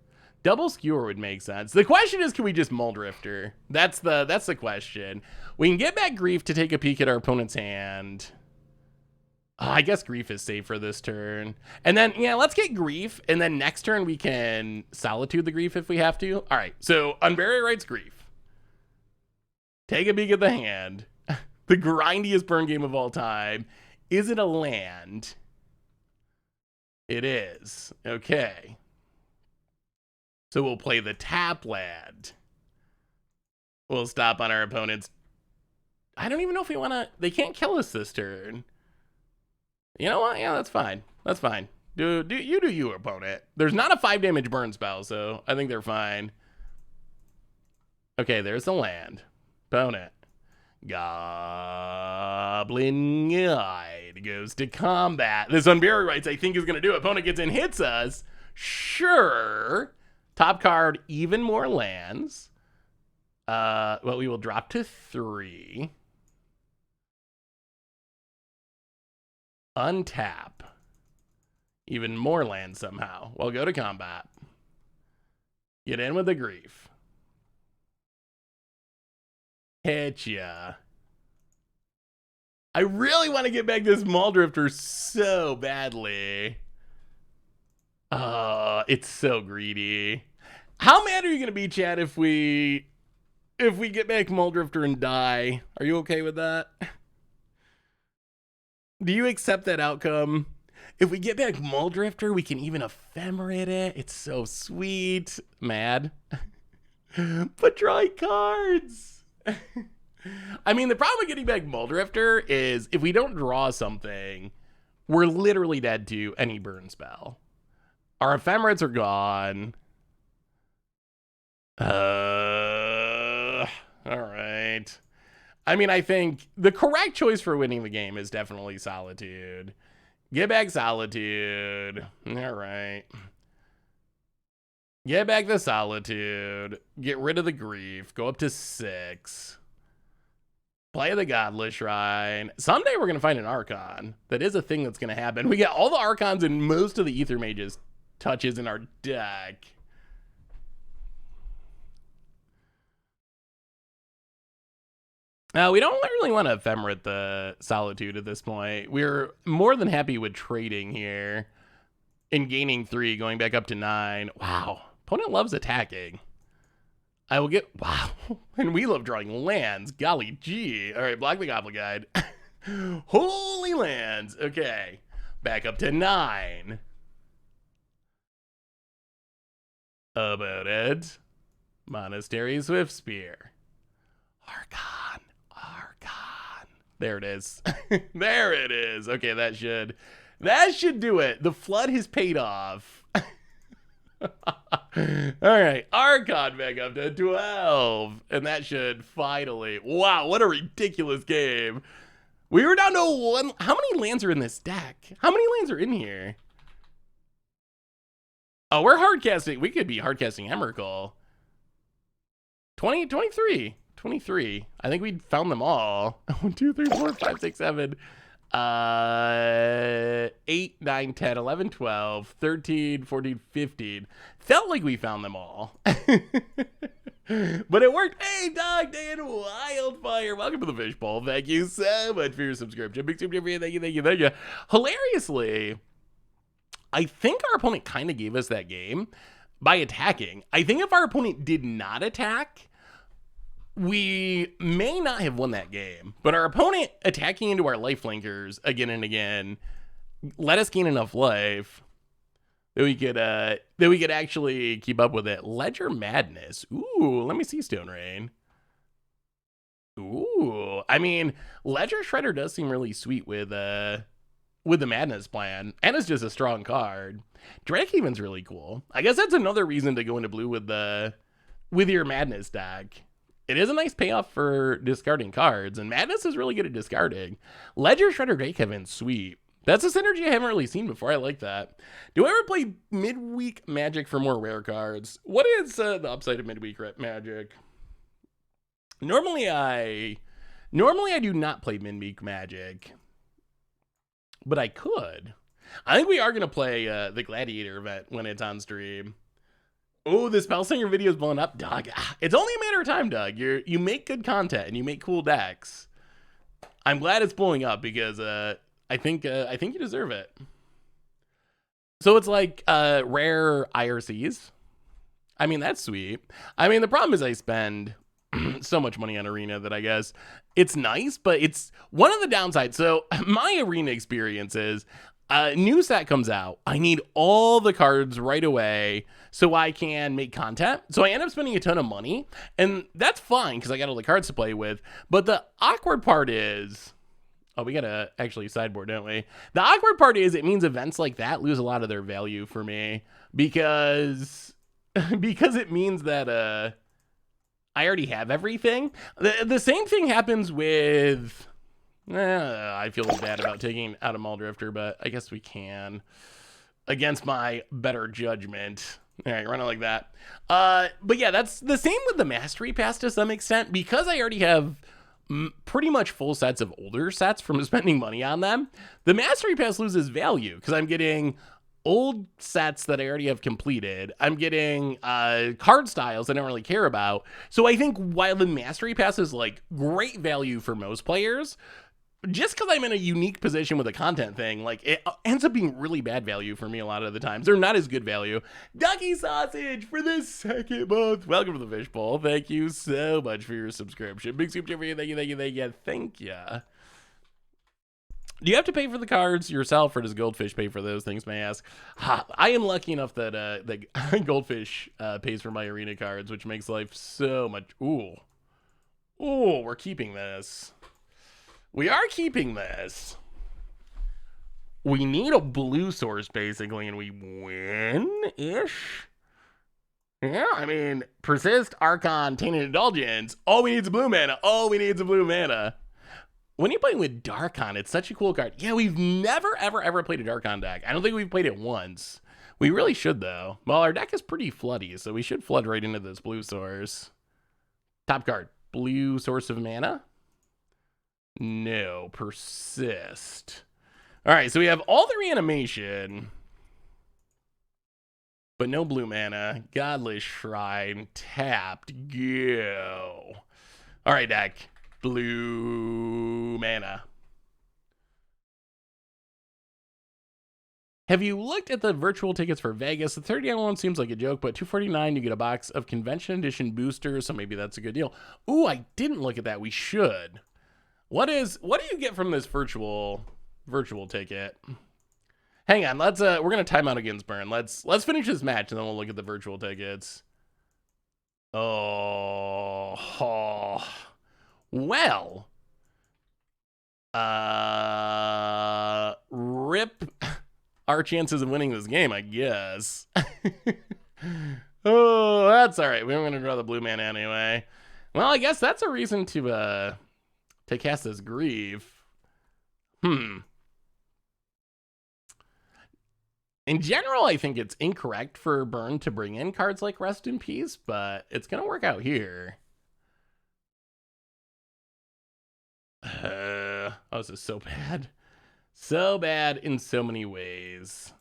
A: Double skewer would make sense. The question is, can we just Muldrifter? That's the question. We can get back Grief to take a peek at our opponent's hand. I guess Grief is safe for this turn. And then, yeah, let's get Grief. And then next turn we can Solitude the Grief if we have to. All right, so Unbury Rights Grief. Take a peek at the hand. The grindiest burn game of all time. Is it a land? It is. Okay. So we'll play the tap land. We'll stop on our opponent's. I don't even know if we want to. They can't kill us this turn. You know what? Yeah, that's fine. That's fine. Do you, opponent. There's not a 5 damage burn spell, so I think they're fine. Okay, there's the land. Opponent. Goblin Guide goes to combat. This Unbury Rights, I think, is going to do it. Opponent gets in, hits us. Sure. Top card, even more lands. Well, we will drop to 3. Untap. Even more lands somehow. We'll go to combat. Get in with the Grief. Hit ya. I really want to get back this Muldrifter so badly. It's so greedy. How mad are you gonna be, Chad, if we get back Muldrifter and die? Are you okay with that? Do you accept that outcome? If we get back Muldrifter, we can even ephemerate it. It's so sweet. Mad. But drawing cards. I mean, the problem with getting back Muldrifter is if we don't draw something, we're literally dead to any burn spell. Our ephemerates are gone. All right. I mean, I think the correct choice for winning the game is definitely Solitude. Get back Solitude. All right. Get back the Solitude. Get rid of the Grief. Go up to 6. Play the Godless Shrine. Someday we're going to find an Archon. That is a thing that's going to happen. We got all the Archons and most of the Aethermage's touches in our deck. We don't really want to ephemerate the Solitude at this point. We're more than happy with trading here and gaining 3, going back up to 9. Wow. Opponent loves attacking. I will get, wow. And we love drawing lands. Golly gee. All right, block the Goblin Guide. Holy lands. Okay. Back up to 9. About it. Monastery Swiftspear. Archon. There it is. There it is. Okay, that should do it. The flood has paid off. All right, Archon back up to 12. And that should finally, wow, what a ridiculous game. We were down to 1. How many lands are in this deck? How many lands are in here? Oh, we're hardcasting. We could be hardcasting Emrakul. 23. I think we found them all. 1, 2, 3, 4, 5, 6, 7. 8, 9, 10, 11, 12, 13, 14, 15. Felt like we found them all. But it worked. Hey, Dog Dan Wildfire. Welcome to the Fishbowl. Thank you so much for your subscription. Big super thank you. Hilariously, I think our opponent kind of gave us that game by attacking. I think if our opponent did not attack, we may not have won that game, but our opponent attacking into our lifelinkers again and again let us gain enough life that we could actually keep up with it. Ledger Madness. Ooh, let me see Stone Rain. Ooh, I mean, Ledger Shredder does seem really sweet with the Madness plan, and it's just a strong card. Drakehaven's really cool. I guess that's another reason to go into blue with your Madness deck. It is a nice payoff for discarding cards, and Madness is really good at discarding. Ledger Shredder Drakehaven's sweet. That's a synergy I haven't really seen before. I like that. Do I ever play midweek Magic for more rare cards? What is the upside of midweek Magic? Normally I do not play midweek Magic, but I could. I think we are going to play the Gladiator event when it's on stream. Oh, the Spellsinger video is blowing up, Doug. It's only a matter of time, Doug. You make good content and you make cool decks. I'm glad it's blowing up because I think you deserve it. So it's like rare IRCs. I mean, that's sweet. I mean, the problem is I spend so much money on Arena that I guess it's nice, but it's one of the downsides. So my Arena experience is a new set comes out. I need all the cards right away so I can make content. So I end up spending a ton of money, and that's fine because I got all the cards to play with. But the awkward part is, oh, we got to actually sideboard, don't we? The awkward part is it means events like that lose a lot of their value for me because it means that I already have everything. The same thing happens with... I feel bad about taking out a Muldrifter, but I guess we can. Against my better judgment. All right, run it like that. But yeah, that's the same with the Mastery Pass to some extent. Because I already have pretty much full sets of older sets from spending money on them, the Mastery Pass loses value because I'm getting old sets that I already have completed. I'm getting card styles I don't really care about. So I think while the Mastery Pass is like great value for most players, just because I'm in a unique position with a content thing, like it ends up being really bad value for me a lot of the times. They're not as good value. Ducky Sausage for the second month. Welcome to the Fishbowl. Thank you so much for your subscription. Big soup for you. Thank you. Thank you. Do you have to pay for the cards yourself, or does Goldfish pay for those things, may I ask? I am lucky enough that Goldfish pays for my Arena cards, which makes life so much... Ooh, we're keeping this. We are keeping this. We need a blue source, basically, and we win-ish. Yeah, I mean, Persist, Archon, Tainted Indulgence. All we need is a blue mana. When you're playing with Darkon, it's such a cool card. Yeah, we've never, ever played a Darkon deck. I don't think we've played it once. We really should, though. Well, our deck is pretty floody, so we should flood right into this blue source. Top card, blue source of mana. No, Persist. All right, so we have all the reanimation, but no blue mana. Godless Shrine, tapped, go. All right, deck, blue mana. Have you looked at the virtual tickets for Vegas? The $30 one seems like a joke, but $249, you get a box of Convention Edition boosters, so maybe that's a good deal. Ooh, I didn't look at that. We should. What do you get from this virtual ticket? Hang on, we're gonna time out against Burn. Let's finish this match and then we'll look at the virtual tickets. Oh, well. Rip our chances of winning this game, I guess. Oh, that's all right. We were gonna draw the blue mana anyway. Well, I guess that's a reason to cast this Grief. In general, I think it's incorrect for Burn to bring in cards like Rest in Peace, but it's going to work out here. Oh, this is so bad. So bad in so many ways.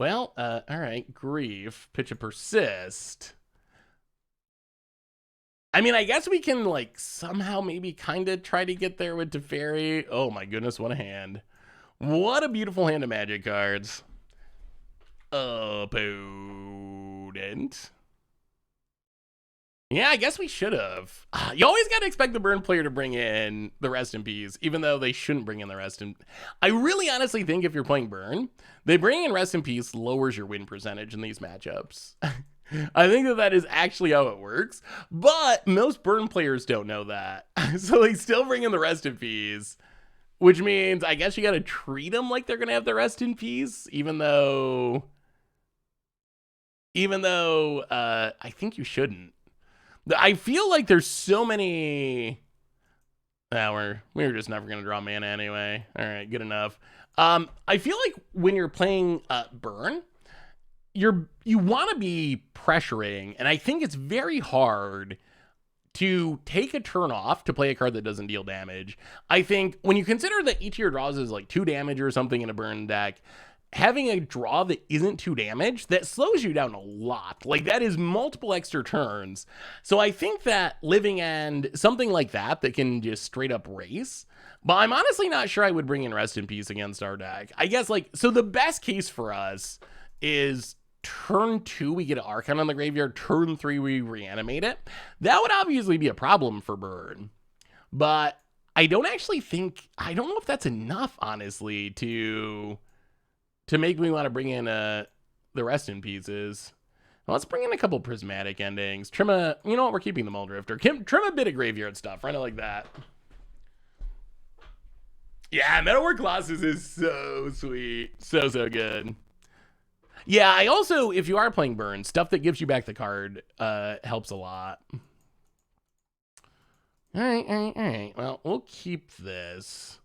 A: Well, all right, Grief, pitch a Persist. I mean, I guess we can, like, somehow maybe kind of try to get there with Teferi. Oh, my goodness, what a hand. What a beautiful hand of Magic cards. Opponent. Yeah, I guess we should have. You always got to expect the burn player to bring in the rest in peace, even though they shouldn't bring in the rest in. I really honestly think if you're playing burn, they bring in rest in peace lowers your win percentage in these matchups. I think that is actually how it works, but most burn players don't know that. So they still bring in the rest in peace, which means I guess you got to treat them like they're going to have the rest in peace, even though I think you shouldn't. I feel like there's so many. We're just never gonna draw mana anyway. All right, good enough. I feel like when you're playing burn, you want to be pressuring, and I think it's very hard to take a turn off to play a card that doesn't deal damage. I think when you consider that each of your draws is like 2 damage or something in a burn deck, having a draw that isn't 2 damage, that slows you down a lot. Like, that is multiple extra turns. So I think that Living End, something like that can just straight up race. But I'm honestly not sure I would bring in Rest in Peace against our deck. I guess, like, so the best case for us is turn 2, we get an Archon on the graveyard. Turn 3, we reanimate it. That would obviously be a problem for Burn. But I don't know if that's enough, honestly, to make me want to bring in the rest in pieces. Well, let's bring in a couple prismatic endings. Trim a, you know what, we're keeping the Muldrifter. Trim a bit of graveyard stuff, right? Like that. Yeah, Metalwork Colossus is so sweet. So good. Yeah, I also, if you are playing Burn, stuff that gives you back the card helps a lot. All right. Well, we'll keep this.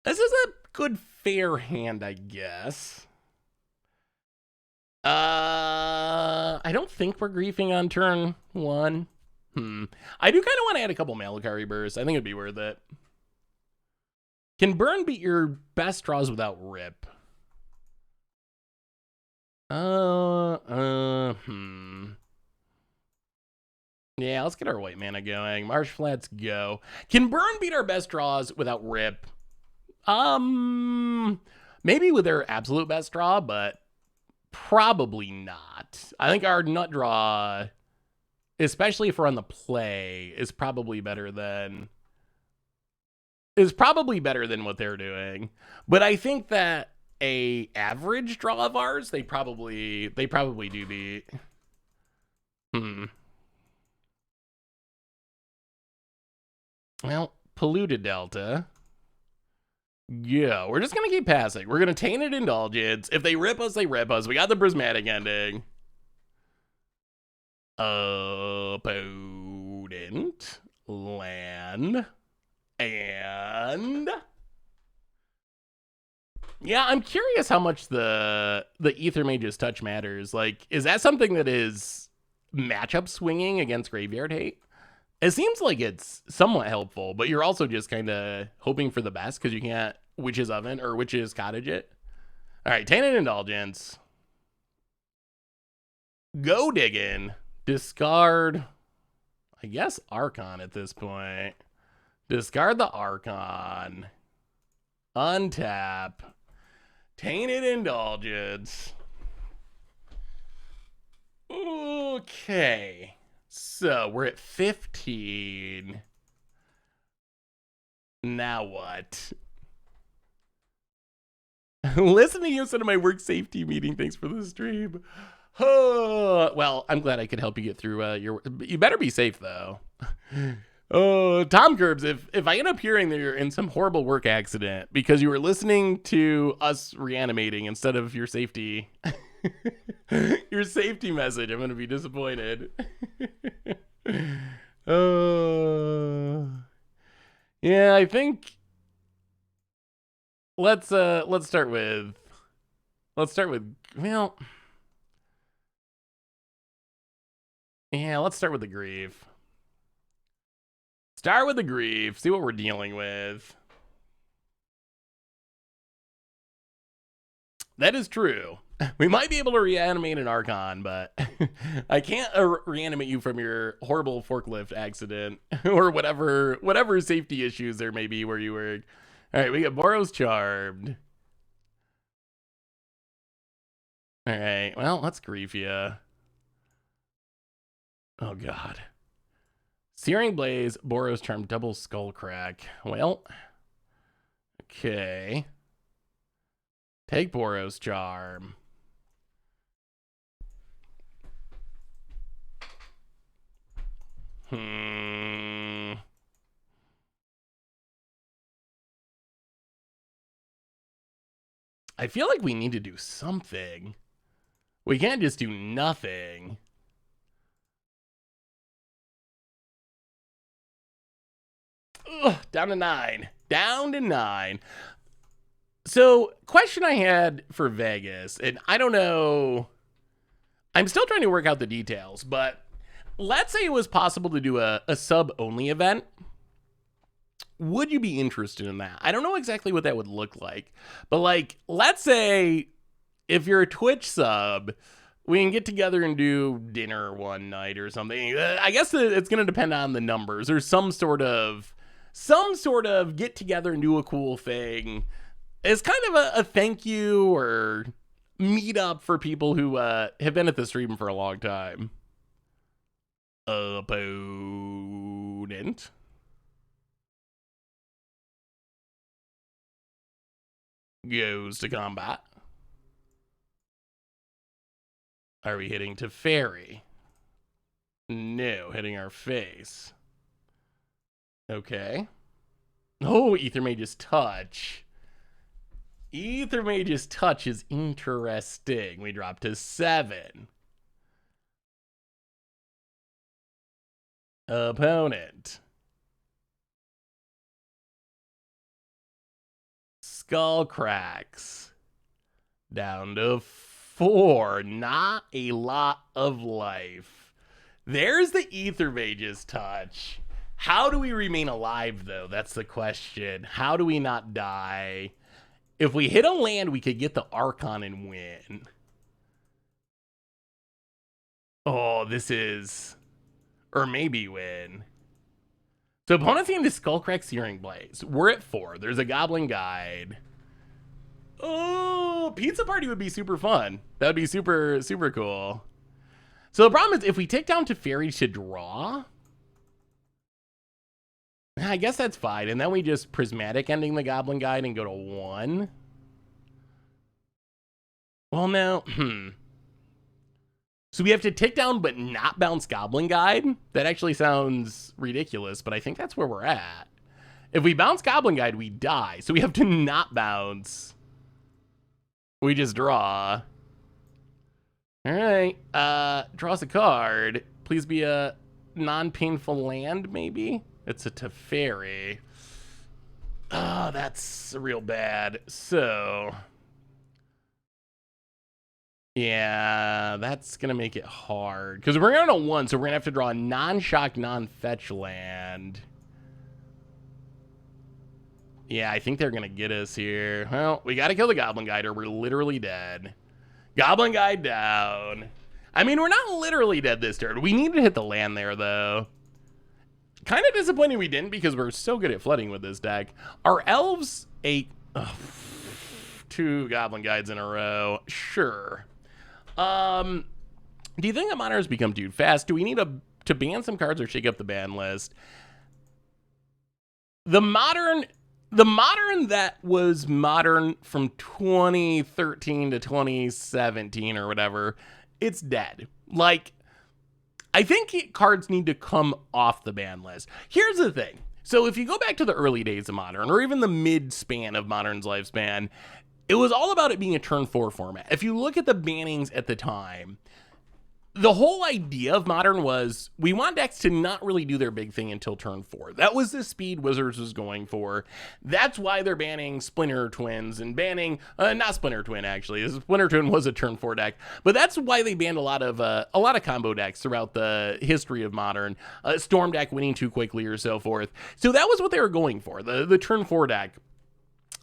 A: This is a good fair hand, I guess. I don't think we're griefing on turn 1. I do kind of want to add a couple Malakari bursts. I think it'd be worth it. Can Burn beat your best draws without Rip? Yeah, let's get our white mana going. Marsh Flats, go. Can Burn beat our best draws without Rip? Maybe with their absolute best draw, but probably not. I think our nut draw, especially if we're on the play, is probably better than what they're doing. But I think that a average draw of ours, they probably do beat. Well, Polluted Delta. Yeah, we're just gonna keep passing. We're gonna Tainted Indulgence. If they rip us, they rip us. We got the prismatic ending. Potent land. And yeah, I'm curious how much the Aethermage's touch matters. Like, is that something that is matchup swinging against Graveyard Hate? It seems like it's somewhat helpful, but you're also just kind of hoping for the best because you can't Witch's Oven or Witch's Cottage it. All right, Tainted Indulgence. Go digging. Discard, I guess, Archon at this point. Discard the Archon. Untap. Tainted Indulgence. Okay. So we're at 15. Now what? Listen to you instead of my work safety meeting. Thanks for the stream. Well, I'm glad I could help you get through your. You better be safe though. Tom Curbs, if I end up hearing that you're in some horrible work accident because you were listening to us reanimating instead of your safety your safety message, I'm gonna be disappointed. Yeah, I think let's start with well, yeah, let's start with the grief. Start with the grief, see what we're dealing with. That is true. We might be able to reanimate an Archon, but I can't reanimate you from your horrible forklift accident or whatever safety issues there may be where you work. All right, we got Boros Charmed. All right, well, let's grief you. Oh, God. Searing Blaze, Boros Charm, double Skullcrack. Well, okay. Take Boros Charm. I feel like we need to do something. We can't just do nothing. Ugh, down to 9. Down to 9. So, question I had for Vegas, and I don't know, I'm still trying to work out the details, but let's say it was possible to do a sub-only event. Would you be interested in that? I don't know exactly what that would look like, but like, let's say if you're a Twitch sub, we can get together and do dinner one night or something. I guess it's going to depend on the numbers or some sort of get together and do a cool thing. It's kind of a thank you or meet up for people who have been at the stream for a long time. Opponent. Goes to combat. Are we hitting to fairy? No, hitting our face. Okay. Oh, Aethermage's touch. Aethermage's touch is interesting. We drop to 7. Opponent. Skull cracks. Down to 4. Not a lot of life. There's the Aethermage's touch. How do we remain alive, though? That's the question. How do we not die? If we hit a land, we could get the Archon and win. Oh, this is... Or maybe win. So opponent's into Skullcrack Searing Blaze. We're at 4. There's a Goblin Guide. Oh, Pizza Party would be super fun. That would be super, super cool. So the problem is if we take down Teferi to draw... I guess that's fine. And then we just Prismatic ending the Goblin Guide and go to 1. Well, no. So we have to take down but not bounce Goblin Guide? That actually sounds ridiculous, but I think that's where we're at. If we bounce Goblin Guide, we die. So we have to not bounce. We just draw. All right. Draws a card. Please be a non-painful land, maybe? It's a Teferi. Oh, that's real bad. So... yeah, that's going to make it hard. Because we're going to 1, so we're going to have to draw a non-shock, non-fetch land. Yeah, I think they're going to get us here. Well, we got to kill the Goblin Guide or we're literally dead. Goblin Guide down. I mean, we're not literally dead this turn. We need to hit the land there, though. Kind of disappointing we didn't because we're so good at flooding with this deck. Our elves ate 2 Goblin Guides in a row. Sure. Do you think that Modern has become too fast? Do we need to ban some cards or shake up the ban list? The modern that was Modern from 2013 to 2017 or whatever, it's dead. Like, I think cards need to come off the ban list. Here's the thing. So if you go back to the early days of Modern, or even the mid-span of Modern's lifespan, it was all about it being a turn 4 format. If you look at the bannings at the time, the whole idea of Modern was we want decks to not really do their big thing until turn 4. That was the speed Wizards was going for. That's why they're banning Splinter Twins and banning, not Splinter Twin actually. Splinter Twin was a turn 4 deck, but that's why they banned a lot of combo decks throughout the history of Modern. Storm deck winning too quickly or so forth. So that was what they were going for, the turn 4 deck.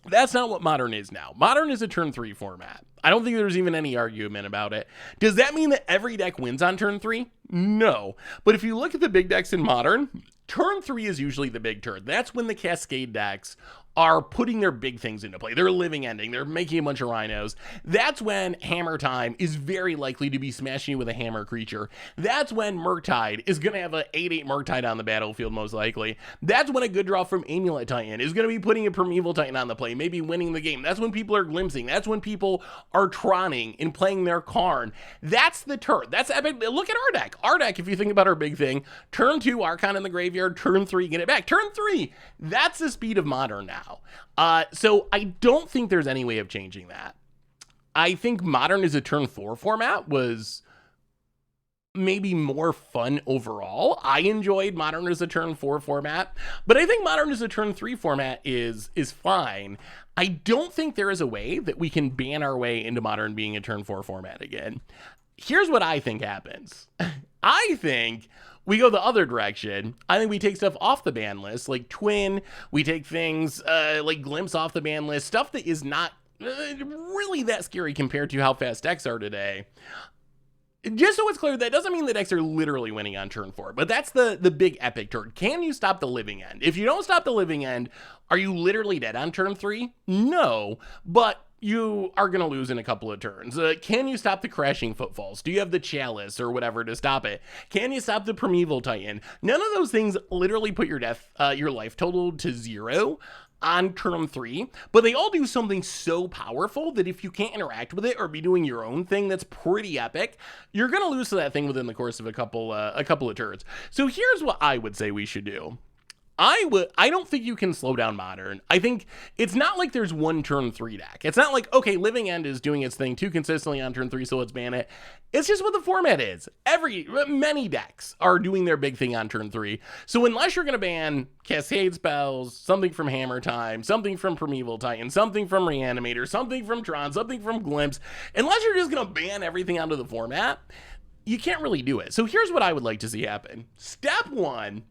A: That's not what Modern is now. Modern is a turn 3 format. I don't think there's even any argument about it. Does that mean that every deck wins on turn 3? No. But if you look at the big decks in Modern, turn 3 is usually the big turn. That's when the Cascade decks are putting their big things into play. They're living ending. They're making a bunch of rhinos. That's when Hammer Time is very likely to be smashing you with a hammer creature. That's when Murktide is going to have an 8/8 Murktide on the battlefield, most likely. That's when a good draw from Amulet Titan is going to be putting a Primeval Titan on the play, maybe winning the game. That's when people are glimpsing. That's when people are Tronning and playing their Karn. That's the turn. That's epic. Look at our deck. Our deck, if you think about our big thing, turn 2, Archon in the graveyard, turn 3, get it back. Turn 3, that's the speed of Modern now. So I don't think there's any way of changing that. I think Modern as a turn 4 format was maybe more fun overall. I enjoyed Modern as a turn 4 format, but I think Modern as a turn 3 format is fine. I don't think there is a way that we can ban our way into Modern being a turn 4 format again. Here's what I think happens. I think we go the other direction. I think we take stuff off the ban list, like Twin. We take things like Glimpse off the ban list, stuff that is not really that scary compared to how fast decks are today. Just so it's clear, that doesn't mean the decks are literally winning on turn 4, but that's the big epic turn. Can you stop the living end? If you don't stop the living end, are you literally dead on turn 3? No, but you are going to lose in a couple of turns. Can you stop the Crashing Footfalls? Do you have the Chalice or whatever to stop it? Can you stop the Primeval Titan? None of those things literally put your life total to 0 on turn 3, but they all do something so powerful that if you can't interact with it or be doing your own thing that's pretty epic, you're going to lose to that thing within the course of a couple of turns. So here's what I would say we should do. I don't think you can slow down Modern. I think it's not like there's one turn 3 deck. It's not like, okay, Living End is doing its thing too consistently on turn 3, so let's ban it. It's just what the format is. Many decks are doing their big thing on turn 3. So unless you're going to ban Cascade Spells, something from Hammer Time, something from Primeval Titan, something from Reanimator, something from Tron, something from Glimpse, unless you're just going to ban everything out of the format, you can't really do it. So here's what I would like to see happen. Step 1,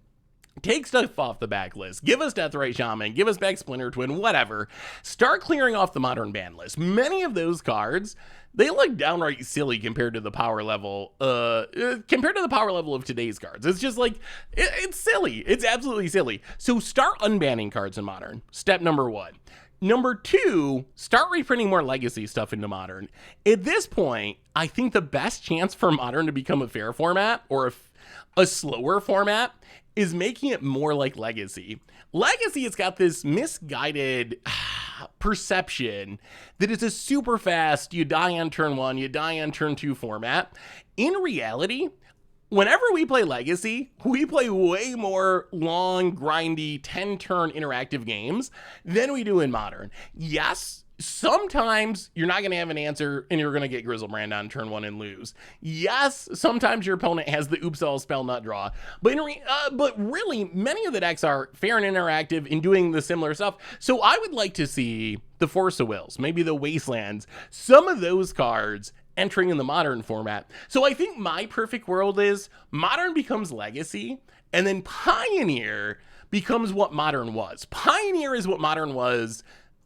A: take stuff off the backlist. Give us Deathrite Shaman. Give us back Splinter Twin, whatever. Start clearing off the Modern ban list. Many of those cards, they look downright silly compared to the power level. Compared to the power level of today's cards. It's just like, it's silly. It's absolutely silly. So start unbanning cards in Modern. Step number 1. Number 2, start reprinting more legacy stuff into Modern. At this point, I think the best chance for Modern to become a fair format or a slower format is making it more like Legacy. Legacy has got this misguided perception that it's a super fast, you die on turn 1, you die on turn 2 format. In reality, whenever we play Legacy, we play way more long, grindy, 10-turn interactive games than we do in Modern. Yes, sometimes you're not going to have an answer and you're going to get Grizzlebrand on turn 1 and lose. Yes, sometimes your opponent has the Oops All Spell Nut draw. But really, many of the decks are fair and interactive in doing the similar stuff. So I would like to see the Force of Wills, maybe the Wastelands, some of those cards entering in the Modern format. So I think my perfect world is Modern becomes Legacy, and then Pioneer becomes what Modern was. Pioneer is what Modern was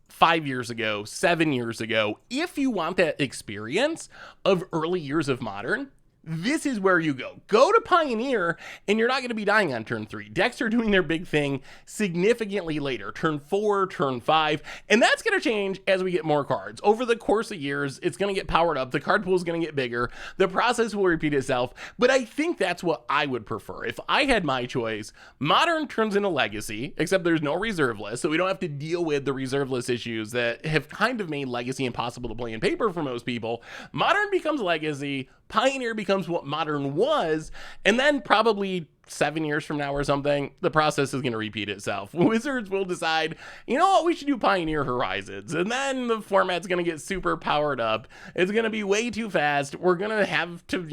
A: 5 years ago, 7 years ago. If you want that experience of early years of Modern, this is where you go. Go to Pioneer, and you're not going to be dying on turn 3. Decks are doing their big thing significantly later, turn 4, turn 5, and that's going to change as we get more cards. Over the course of years, it's going to get powered up. The card pool is going to get bigger. The process will repeat itself, but I think that's what I would prefer. If I had my choice, Modern turns into Legacy, except there's no reserve list, so we don't have to deal with the reserve list issues that have kind of made Legacy impossible to play in paper for most people. Modern becomes Legacy, Pioneer becomes what Modern was, and then probably 7 years from now or something, the process is going to repeat itself. Wizards will decide, you know what, we should do Pioneer Horizons, and then the format's going to get super powered up. It's going to be way too fast. We're going to have to,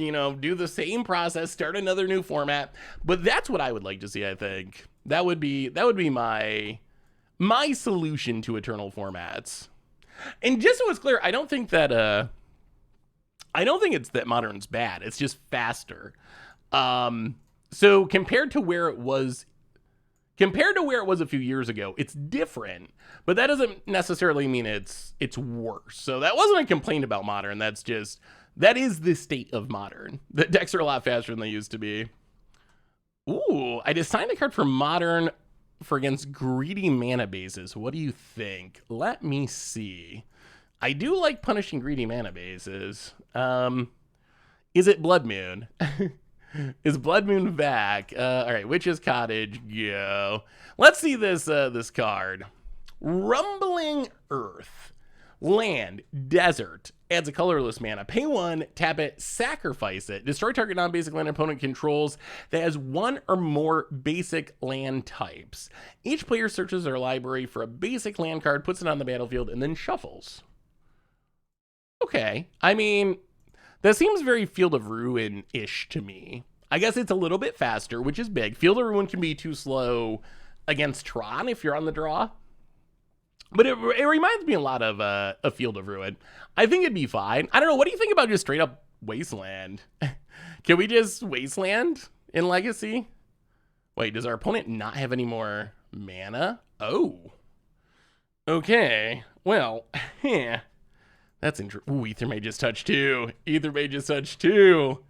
A: do the same process, start another new format. But that's what I would like to see, I think. That would be my solution to Eternal formats. And just so it's clear, I don't think it's that Modern's bad. It's just faster. So compared to where it was a few years ago, it's different, but that doesn't necessarily mean it's worse. So that wasn't a complaint about Modern. That is the state of Modern. The decks are a lot faster than they used to be. Ooh, I just signed a card for Modern for against greedy mana bases. What do you think? Let me see. I do like punishing greedy mana bases. Is it Blood Moon? Is Blood Moon back? All right, Witch's Cottage, go. Let's see this card. Rumbling Earth. Land, desert, adds a colorless mana. Pay 1, tap it, sacrifice it. Destroy target non-basic land opponent controls that has 1 or more basic land types. Each player searches their library for a basic land card, puts it on the battlefield, and then shuffles. Okay, I mean, that seems very Field of Ruin-ish to me. I guess it's a little bit faster, which is big. Field of Ruin can be too slow against Tron if you're on the draw. But it reminds me a lot of a Field of Ruin. I think it'd be fine. I don't know. What do you think about just straight up Wasteland? Can we just Wasteland in Legacy? Wait, does our opponent not have any more mana? Oh. Okay. Well, yeah. That's interesting. Ooh, Aethermage is touch 2. Aethermage is touch 2.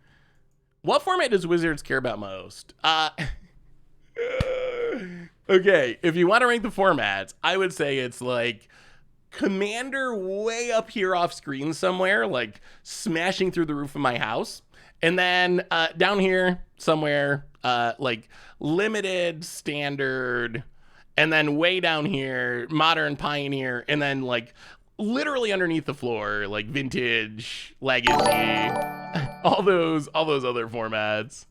A: What format does Wizards care about most? Okay, if you want to rank the formats, I would say it's like Commander way up here off screen somewhere, like smashing through the roof of my house. And then down here somewhere, like Limited, Standard, and then way down here, Modern, Pioneer, and then like literally underneath the floor, like Vintage, Legacy, all those other formats.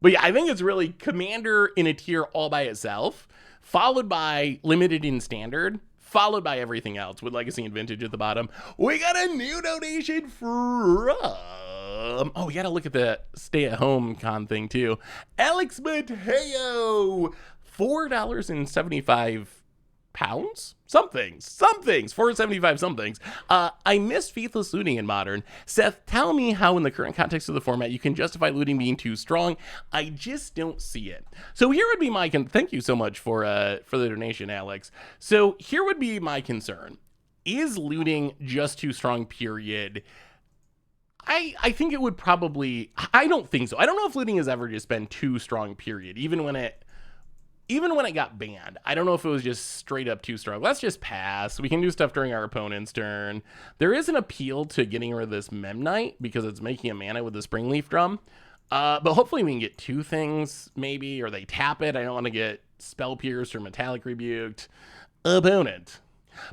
A: But yeah, I think it's really Commander in a tier all by itself, followed by Limited and Standard, followed by everything else with Legacy and Vintage at the bottom. We got a new donation from... Oh, we got to look at the stay-at-home con thing, too. Alex Mateo, $4.75. Somethings, $4.75 somethings. I missed Faithless looting in Modern. Seth, tell me how in the current context of the format you can justify looting being too strong. I just don't see it. So here would be my thank you so much for the donation, Alex. So here would be my concern. Is looting just too strong, period? I think it would probably, I don't think so. I don't know if looting has ever just been too strong, period. Even when it got banned, I don't know if it was just straight up too strong. Let's just pass. We can do stuff during our opponent's turn. There is an appeal to getting rid of this Memnite because it's making a mana with the Springleaf Drum. But hopefully we can get 2 things maybe, or they tap it. I don't want to get Spell Pierced or Metallic Rebuked. Opponent.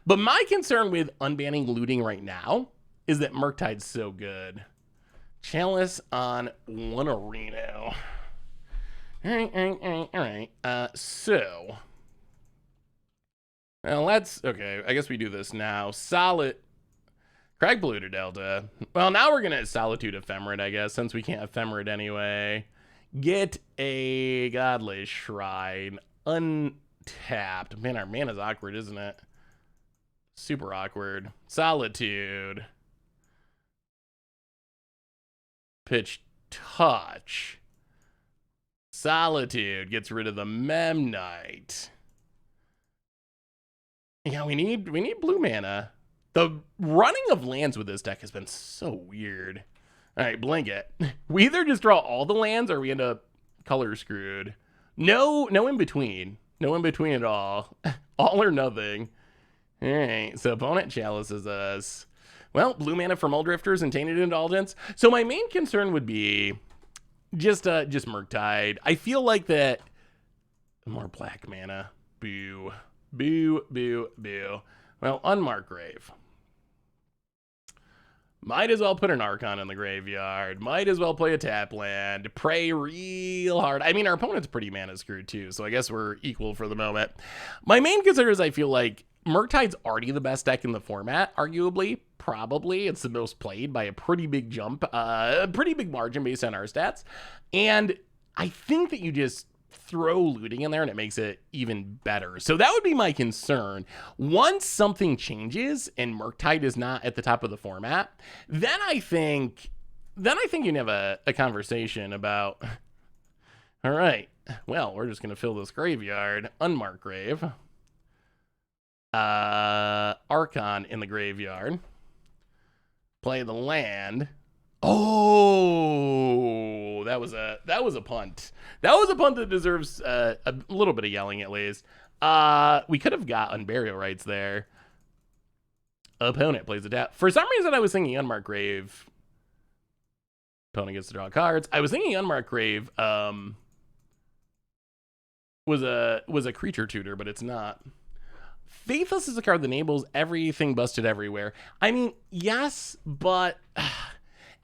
A: But my concern with unbanning looting right now is that Murktide's so good. Chalice on 1 Arena. All right. So, well, okay, I guess we do this now. Solid, Crag Polluted Delta. Well, now we're gonna Solitude Ephemerate, I guess, since we can't Ephemerate anyway. Get a Godless Shrine, untapped. Man, our mana's awkward, isn't it? Super awkward. Solitude. Pitch Touch. Solitude gets rid of the Memnite. Yeah, we need blue mana. The running of lands with this deck has been so weird. All right, Blanket. We either just draw all the lands or we end up color screwed. No in between. No in between at all. All or nothing. All right, so opponent chalices us. Well, blue mana for Mulldrifters and Tainted Indulgence. So my main concern would be just Murktide. I feel like that more black mana. Boo. Boo, boo, boo. Well, unmarked grave. Might as well put an Archon in the graveyard. Might as well play a tap land. Pray real hard. I mean, our opponent's pretty mana screwed too, so I guess we're equal for the moment. My main concern is I feel like Murktide's already the best deck in the format, arguably. Probably. It's the most played by a pretty big jump, a pretty big margin based on our stats. And I think that you just throw looting in there and it makes it even better. So that would be my concern. Once something changes and Murktide is not at the top of the format, then I think you can have a conversation about, all right, well, we're just going to fill this graveyard. Unmarked grave. Archon in the graveyard. Play the land. Oh, that was a punt. That was a punt that deserves a little bit of yelling at least. We could have got Unburial Rights there. Opponent plays a tap. For some reason, I was thinking Unmarked Grave. Opponent gets to draw cards. I was thinking Unmarked Grave was a creature tutor, but it's not. Faithless is a card that enables everything busted everywhere. I mean, yes, but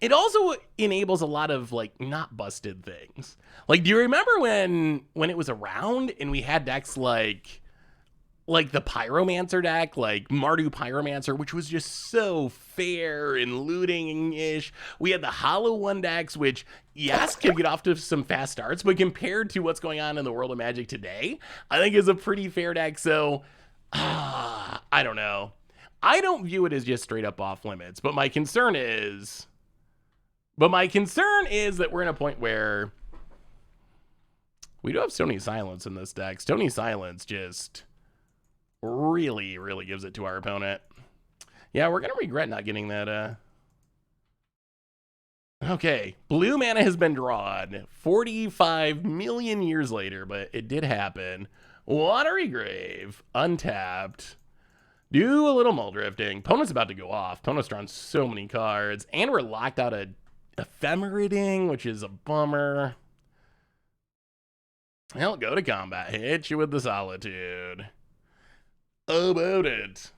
A: it also enables a lot of like not busted things. Like, do you remember when it was around and we had decks like the Pyromancer deck, like Mardu Pyromancer, which was just so fair and looting-ish. We had the Hollow One decks, which, yes, could get off to some fast starts, but compared to what's going on in the world of Magic today, I think is a pretty fair deck. So, I don't know. I don't view it as just straight up off limits, but my concern is that we're in a point where we do have Stony Silence in this deck. Stony Silence just really, really gives it to our opponent. Yeah, we're gonna regret not getting that. Okay, blue mana has been drawn 45 million years later, but it did happen. Watery Grave, untapped. Do a little mull drifting. Opponent's about to go off. Opponent's drawn so many cards, and we're locked out of Ephemeriding, which is a bummer. Well, go to combat. Hit you with the Solitude. About it.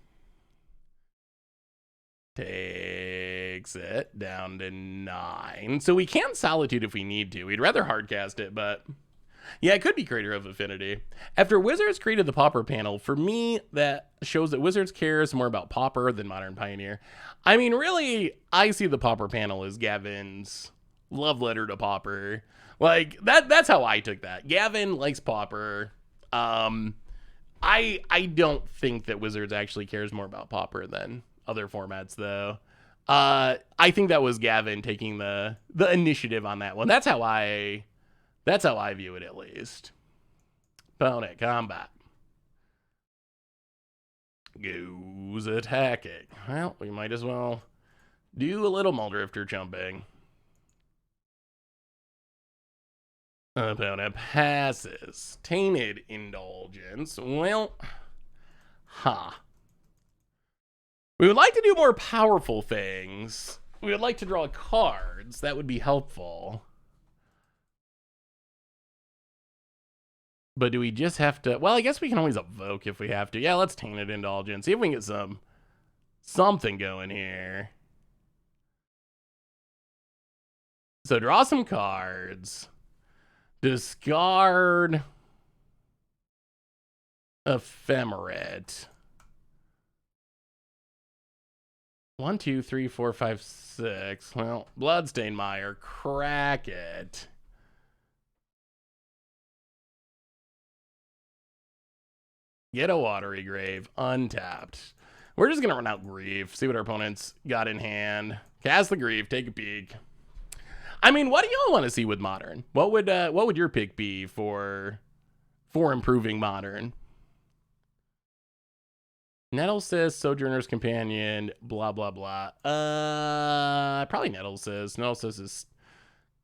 A: Takes it down to 9. So we can Solitude if we need to. We'd rather hardcast it, but yeah, it could be Crater of Affinity. After Wizards created the Pauper panel, for me, that shows that Wizards cares more about Pauper than Modern Pioneer. I mean, really, I see the Pauper panel as Gavin's love letter to Pauper. Like, that's how I took that. Gavin likes Pauper. I don't think that Wizards actually cares more about Pauper than other formats, though. I think that was Gavin taking the initiative on that one. That's how I view it, at least. Opponent combat goes attacking. Well, we might as well do a little Muldrifter jumping. Opponent passes. Tainted Indulgence. Well, we would like to do more powerful things. We would like to draw cards. That would be helpful. But do we just have to... Well, I guess we can always evoke if we have to. Yeah, let's Tainted Indulgence. See if we can get something going here. So draw some cards. Discard Ephemerate. 1, 2, 3, 4, 5, 6. Well, Bloodstained Mire. Crack it. Get a Watery Grave. Untapped. We're just going to run out Grief. See what our opponent's got in hand. Cast the Grief. Take a peek. I mean, what do y'all want to see with Modern? What would your pick be for improving Modern? Nettlecyst, Sojourner's Companion, blah, blah, blah. Probably Nettlecyst. Nettlecyst is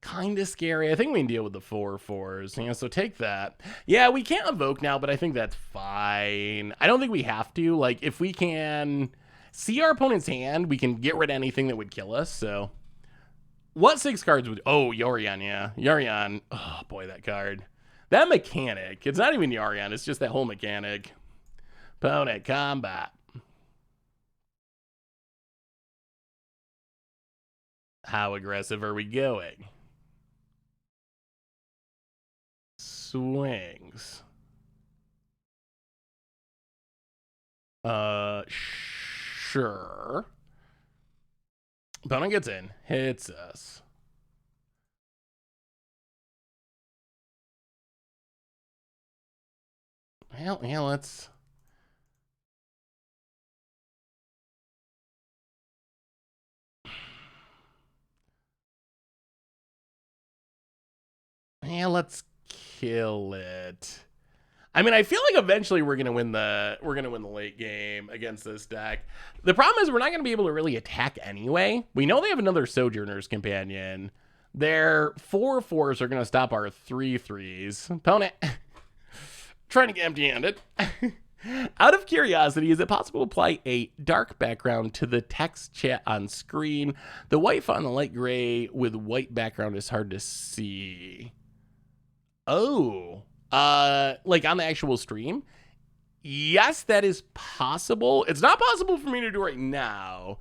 A: kind of scary. I think we can deal with the 4/4s. Yeah, so take that. Yeah, we can't evoke now, but I think that's fine. I don't think we have to. Like, if we can see our opponent's hand, we can get rid of anything that would kill us, so... What 6 cards would... Oh, Yorion, yeah. Yorion. Oh, boy, that card. That mechanic. It's not even Yorion. It's just that whole mechanic. Opponent combat. How aggressive are we going? Swings. Sure. Opponent gets in, hits us. Well, yeah, let's... Yeah, let's kill it. I mean, I feel like eventually we're gonna win the late game against this deck. The problem is we're not gonna be able to really attack anyway. We know they have another Sojourner's Companion. Their 4/4s are going to stop our 3/3s. Opponent, trying to get empty-handed. Out of curiosity, is it possible to apply a dark background to the text chat on screen? The white font and the light gray with white background is hard to see. Oh, like on the actual stream? Yes, that is possible. It's not possible for me to do right now,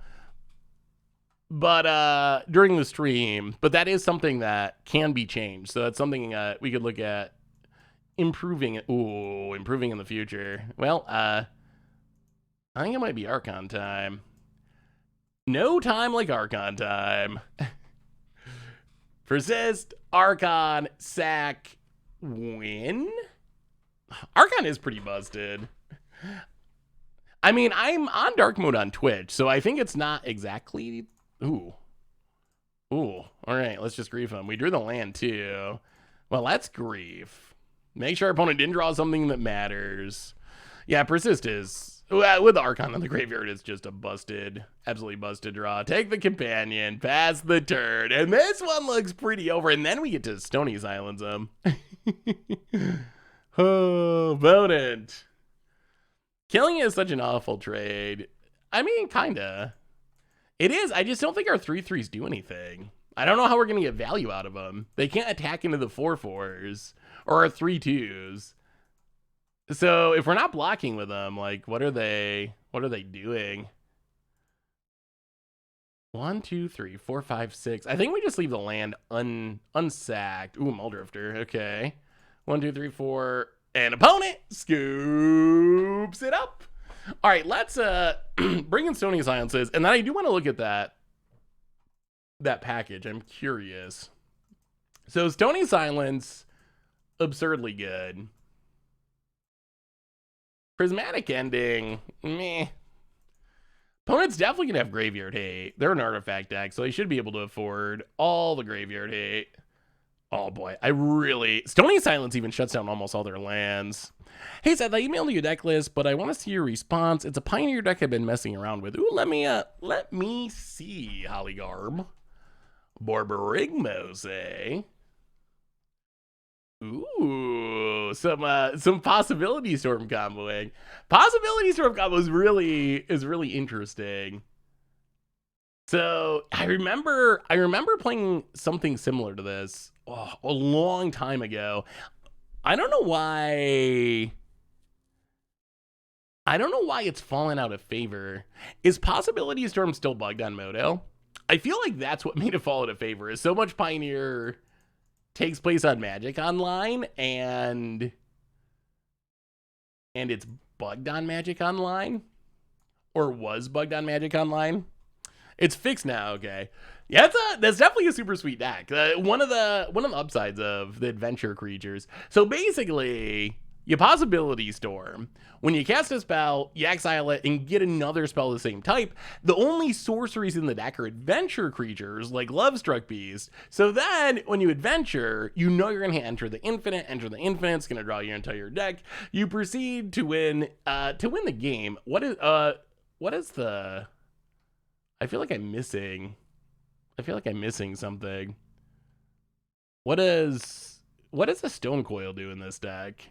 A: but during the stream. But that is something that can be changed. So that's something we could look at improving. Ooh, improving in the future. Well, I think it might be Archon time. No time like Archon time. Persist, Archon, sack, win. Archon is pretty busted. I mean, I'm on dark mode on Twitch, so I think it's not exactly... Ooh. All right, let's just grief him. We drew the land, too. Well, let's grief. Make sure our opponent didn't draw something that matters. Yeah, Persist is... With the Archon in the graveyard, it's just a busted, absolutely busted draw. Take the companion, pass the turn, and this one looks pretty over, and then we get to Stony Silence him. Oh, opponent. Killing is such an awful trade. I mean, kinda. It is. I just don't think our 3/3s do anything. I don't know how we're gonna get value out of them. They can't attack into the 4/4s or our 3/2s. So if we're not blocking with them, like, what are they doing? 1, 2, 3, 4, 5, 6. I think we just leave the land unsacked. Ooh, Muldrifter. Okay. 1, 2, 3, 4, and opponent scoops it up. All right, let's bring in Stony Silences, and then I do want to look at that package. I'm curious. So Stony Silence, absurdly good. Prismatic Ending, meh. Opponent's definitely gonna have Graveyard Hate. They're an artifact deck, so they should be able to afford all the Graveyard Hate. Oh boy, Stony Silence even shuts down almost all their lands. Hey Seth, I emailed you a deck list, but I want to see your response. It's a Pioneer deck I've been messing around with. Ooh, let me see, Hollygarb. Borborygmos, eh? Ooh, some Possibility Storm comboing. Possibility Storm combo is really interesting. So I remember playing something similar to this a long time ago. I don't know why it's fallen out of favor. Is Possibility Storm still bugged on Moto? I feel like that's what made it fall out of favor. Is so much Pioneer takes place on Magic Online and it's bugged on Magic Online, or was bugged on Magic Online. It's fixed now. Okay, yeah, that's definitely a super sweet deck. One of the upsides of the adventure creatures. So basically, you Possibility Storm. When you cast a spell, you exile it and get another spell of the same type. The only sorceries in the deck are adventure creatures like Lovestruck Beast. So then, when you adventure, you know you're going to enter the infinite. Enter the infinite's going to draw your entire deck. You proceed to win the game. What is the... I feel like I'm missing something. What does the Stone Coil do in this deck?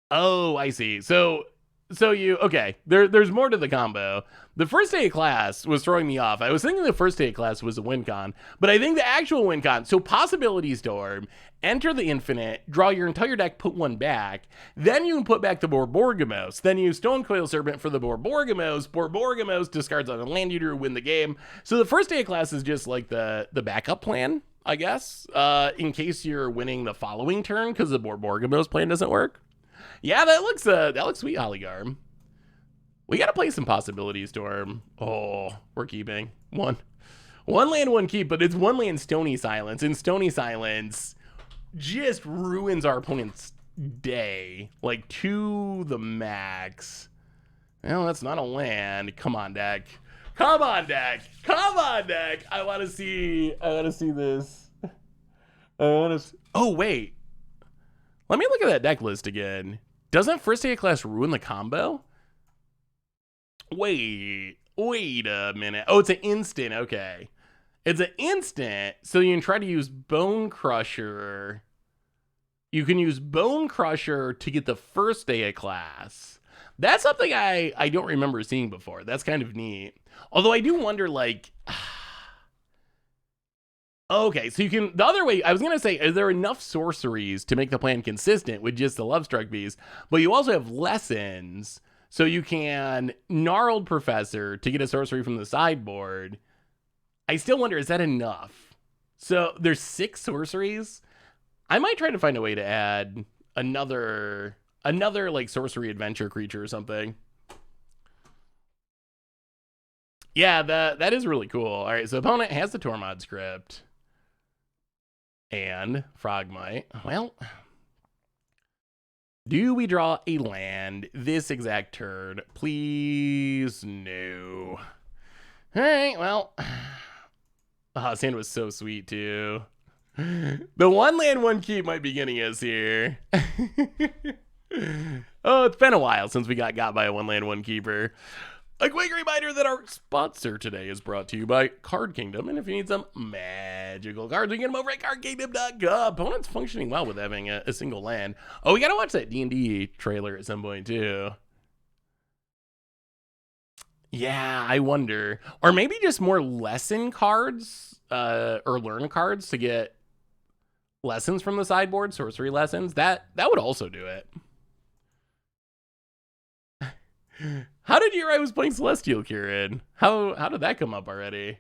A: Oh, I see. So there's more to the combo. The first day of class was throwing me off. I was thinking the first day of class was a win con, but I think the actual win con. So Possibility Storm, enter the infinite, draw your entire deck, put one back. Then you can put back the Borborygmos. Then you Stone Coil Serpent for the Borborygmos. Borborygmos discards on a land you drew, win the game. So the first day of class is just like the backup plan, I guess, in case you're winning the following turn because the Borborygmos plan doesn't work. Yeah, that looks sweet, Hollygarb. We gotta play some Possibility Storm. Oh, we're keeping one land, one keep, but it's one land Stony Silence, and Stony Silence just ruins our opponent's day, like to the max. Well, that's not a land. Come on, deck. I want to see this. Oh wait. Let me look at that deck list again. Doesn't first day of class ruin the combo? Wait a minute. Oh, it's an instant. Okay. It's an instant, so you can try to use Bone Crusher. You can use Bone Crusher to get the first day of class. That's something I don't remember seeing before. That's kind of neat. Although I do wonder, like... Okay, so you can... The other way, I was going to say, is there enough sorceries to make the plan consistent with just the Lovestruck Beast? But you also have lessons, so you can Gnarled Professor to get a sorcery from the sideboard. I still wonder, is that enough? So there's 6 sorceries. I might try to find a way to add another like sorcery adventure creature or something. Yeah, that is really cool. All right, so opponent has the Tormod script and Frogmite. Well, do we draw a land this exact turn? Please, no. All right, well, this hand was so sweet too. The 1 land 1 keep might be getting us here. Oh, it's been a while since we got by a 1 land 1 keeper. A quick reminder that our sponsor today is brought to you by Card Kingdom, and if you need some magical cards, you can get them over at cardkingdom.com. Opponent's functioning well with having a single land. Oh, we gotta watch that D&D trailer at some point too. Yeah, I wonder. Or maybe just more lesson cards, or learn cards to get lessons from the sideboard, sorcery lessons. That would also do it. How did I was playing Celestial Kirin? How did that come up already?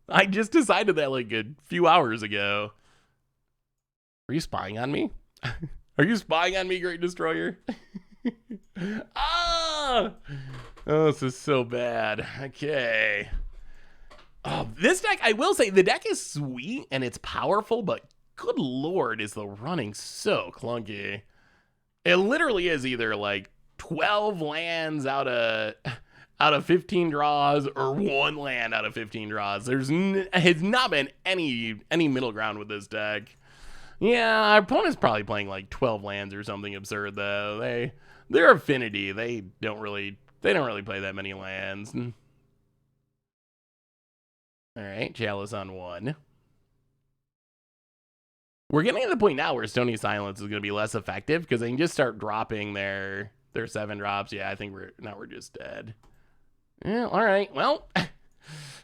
A: I just decided that like a few hours ago. Are you spying on me? Are you spying on me, Great Destroyer? Ah! Oh, this is so bad. Okay. Oh, this deck, I will say, the deck is sweet and it's powerful, but good lord, is the running so clunky. It literally is either like 12 lands out of 15 draws or 1 land out of 15 draws. Has not been any middle ground with this deck. Yeah, our opponent's probably playing like 12 lands or something absurd though. Their affinity, they don't really play that many lands. All right, Chalice on 1. We're getting to the point now where Stony Silence is going to be less effective because they can just start dropping their 7 drops. Yeah, I think we're just dead. Yeah, all right. Well,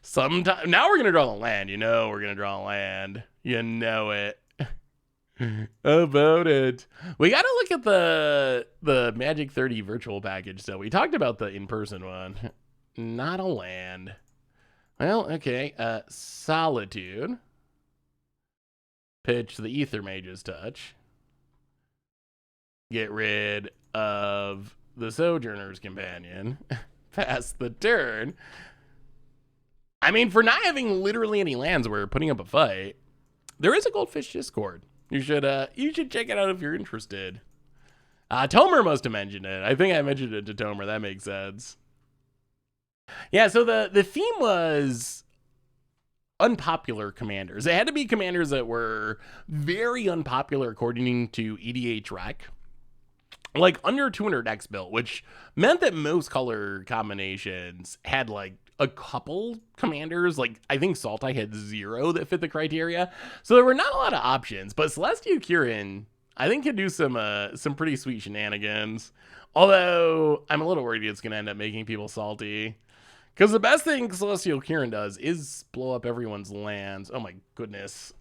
A: sometime now we're going to draw the land. You know we're going to draw a land. You know it. About it. We got to look at the Magic 30 virtual package. So we talked about the in-person one. Not a land. Well, okay. Solitude. Pitch the Aethermage's Touch. Get rid of the Sojourner's Companion. Pass the turn. I mean, for not having literally any lands, we're putting up a fight. There is a Goldfish Discord. You should check it out if you're interested. Tomer must have mentioned it. I think I mentioned it to Tomer. That makes sense. Yeah, so the theme was unpopular commanders. It had to be commanders that were very unpopular according to EDH Rec. Like under 200 X built, which meant that most color combinations had like a couple commanders. Like I think Sultai had 0 that fit the criteria. So there were not a lot of options, but Celestial Kirin, I think, could do some pretty sweet shenanigans. Although I'm a little worried it's going to end up making people salty. Because the best thing Celestial Kirin does is blow up everyone's lands. Oh my goodness.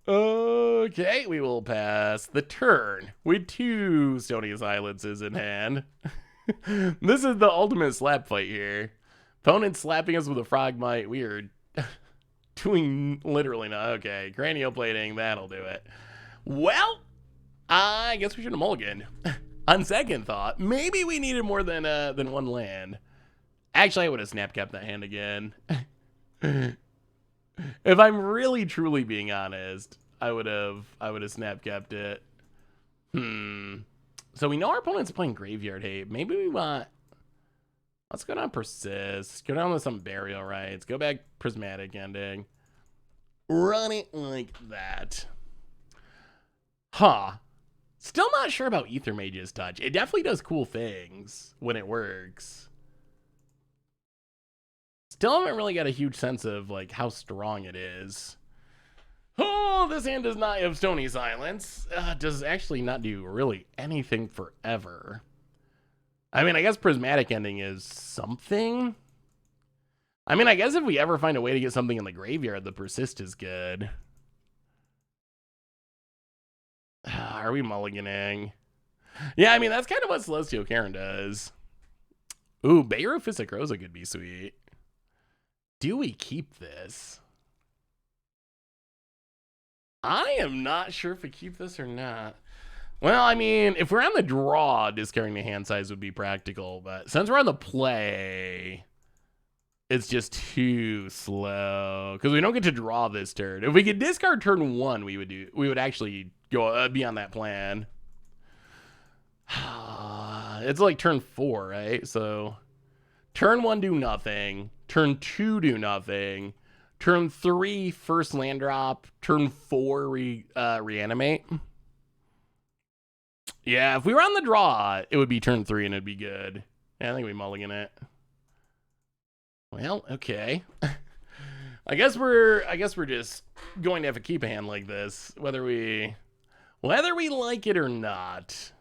A: Okay, we will pass the turn with 2 Stony Silences in hand. This is the ultimate slap fight here. Opponent slapping us with a Frogmite. We are doing literally not. Okay, cranial plating, that'll do it. Well, I guess we should have mulliganed. On second thought, maybe we needed more than 1 land. Actually, I would have snap kept that hand again. If I'm really truly being honest, I would have snap kept it. So we know our opponent's playing Graveyard Hate. Maybe we want... Let's go down Persist. Go down with some Burial Rites. Go back Prismatic Ending. Run it like that. Huh. Still not sure about Aethermage's Touch. It definitely does cool things when it works. still haven't really got a huge sense of like how strong it is. Oh, this hand does not have Stony Silence. Does actually not do really anything forever. I mean, I guess Prismatic Ending is something. I mean, I guess if we ever find a way to get something in the graveyard, the Persist is good. Are we mulliganing? Yeah, I mean, that's kind of what Celestial Karen does. Ooh, Bayro Physic-Rosa could be sweet. Do we keep this? I am not sure if we keep this or not. Well, I mean, if we're on the draw, discarding the hand size would be practical. But since we're on the play, it's just too slow. Because we don't get to draw this turn. If we could discard turn 1, we would actually go be on that plan. It's like turn 4, right? So turn 1 do nothing. Turn 2 do nothing. Turn 3 first land drop. Turn 4 reanimate. Yeah, if we were on the draw, it would be turn 3 and it'd be good. Yeah, I think we mulligan it. Well, okay. I guess we're just going to have to keep a hand like this, whether we like it or not.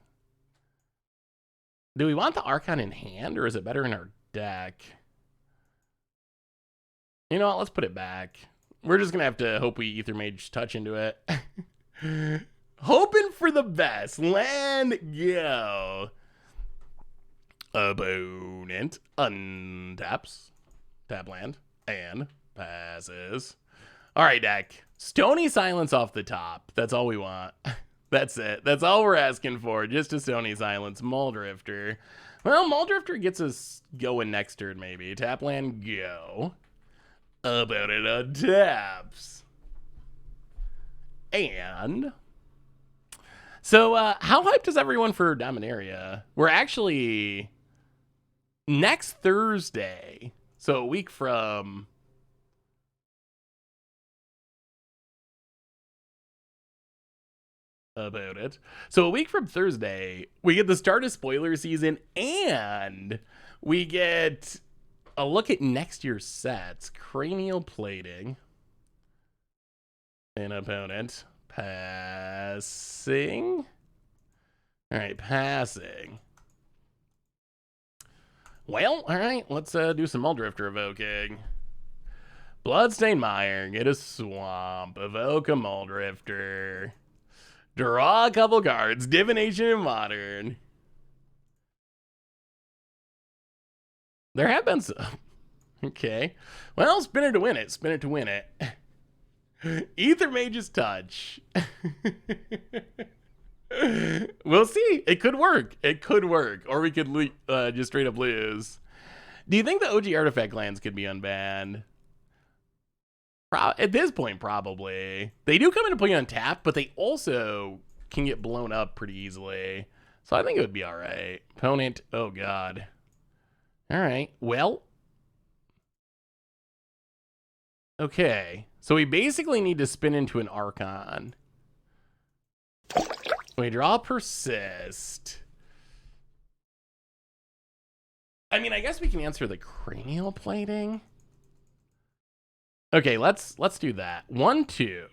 A: Do we want the Archon in hand, or is it better in our deck? You know what? Let's put it back. We're just gonna have to hope we Aethermage touch into it. Hoping for the best. Land go. Opponent untaps. Tap land. And passes. Alright, deck. Stony Silence off the top. That's all we want. That's it. That's all we're asking for. Just a Stony Silence. Muldrifter. Well, Muldrifter gets us going next turn, maybe. Tap land, go. Opponent untaps. And so, how hyped is everyone for Dominaria? We're actually next Thursday, so a week from about it. So a week from Thursday, we get the start of spoiler season, and we get a look at next year's sets. Cranial Plating. An opponent. Passing. All right, passing. Well, all right, let's do some Muldrifter evoking. Bloodstained Mire, get a swamp, evoke a Muldrifter. Draw a couple cards, Divination in Modern. There have been some. Okay. Well, spin it to win it. Spin it to win it. Aethermage's Touch. We'll see. It could work. It could work. Or we could just straight up lose. Do you think the OG artifact lands could be unbanned? At this point, probably. They do come into play on tap, but they also can get blown up pretty easily. So I think it would be all right. Opponent. Oh, God. All right. Well. Okay. So we basically need to spin into an Archon. We draw Persist. I mean, I guess we can answer the Cranial Plating. Okay, let's do that. 1, 2.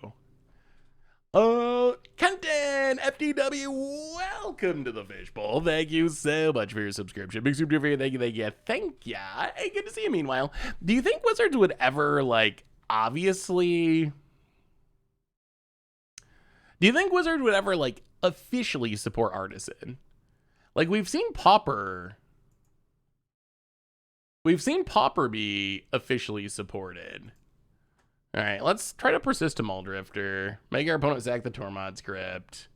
A: Oh, Kenton, FTW, welcome to the Fishbowl. Thank you so much for your subscription. Big super duper, thank you. Thank ya. Hey, good to see you. Meanwhile, do you think Wizards would ever, like, obviously... Do you think Wizards would ever, like, officially support Artisan? Like, we've seen Pauper be officially supported. All right, let's try to persist a Muldrifter. Make our opponent sack the Tormod script.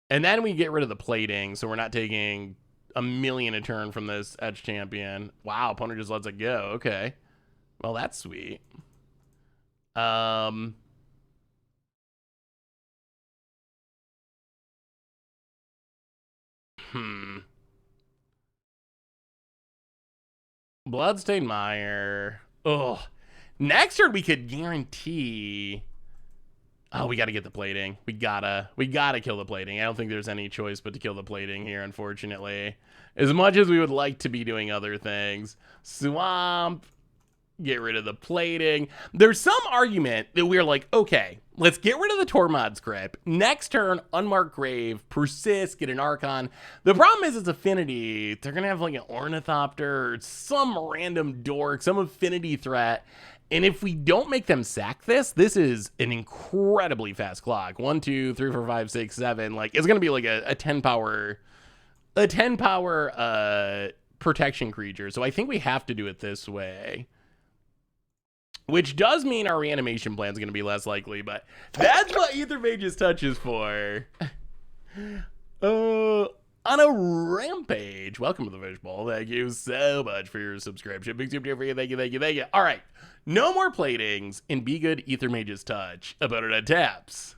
A: And then we get rid of the plating, so we're not taking a million a turn from this Edge Champion. Wow, opponent just lets it go. Okay. Well, that's sweet. Bloodstained Mire. Ugh. Next turn we could guarantee. Oh, we gotta get the plating. We gotta kill the plating. I don't think there's any choice but to kill the plating here, unfortunately. As much as we would like to be doing other things. Swamp. get rid of the plating. There's some argument that we're like, okay, let's get rid of the Tormod script. Next turn, Unmarked Grave, persist, get an Archon. The problem is it's affinity. They're going to have like an Ornithopter, or some random dork, some affinity threat. And if we don't make them sack this is an incredibly fast clock. 1, 2, 3, 4, 5, 6, 7. Like, it's going to be like a 10 power, protection creature. So I think we have to do it this way. Which does mean our reanimation plan is going to be less likely, but that's what Aethermage's touch is for. On a rampage. Welcome to the Fishbowl. Thank you so much for your subscription. Big super for you. Thank you, thank you, thank you. All right. No more platings and be good Aethermage's touch. Opponent taps.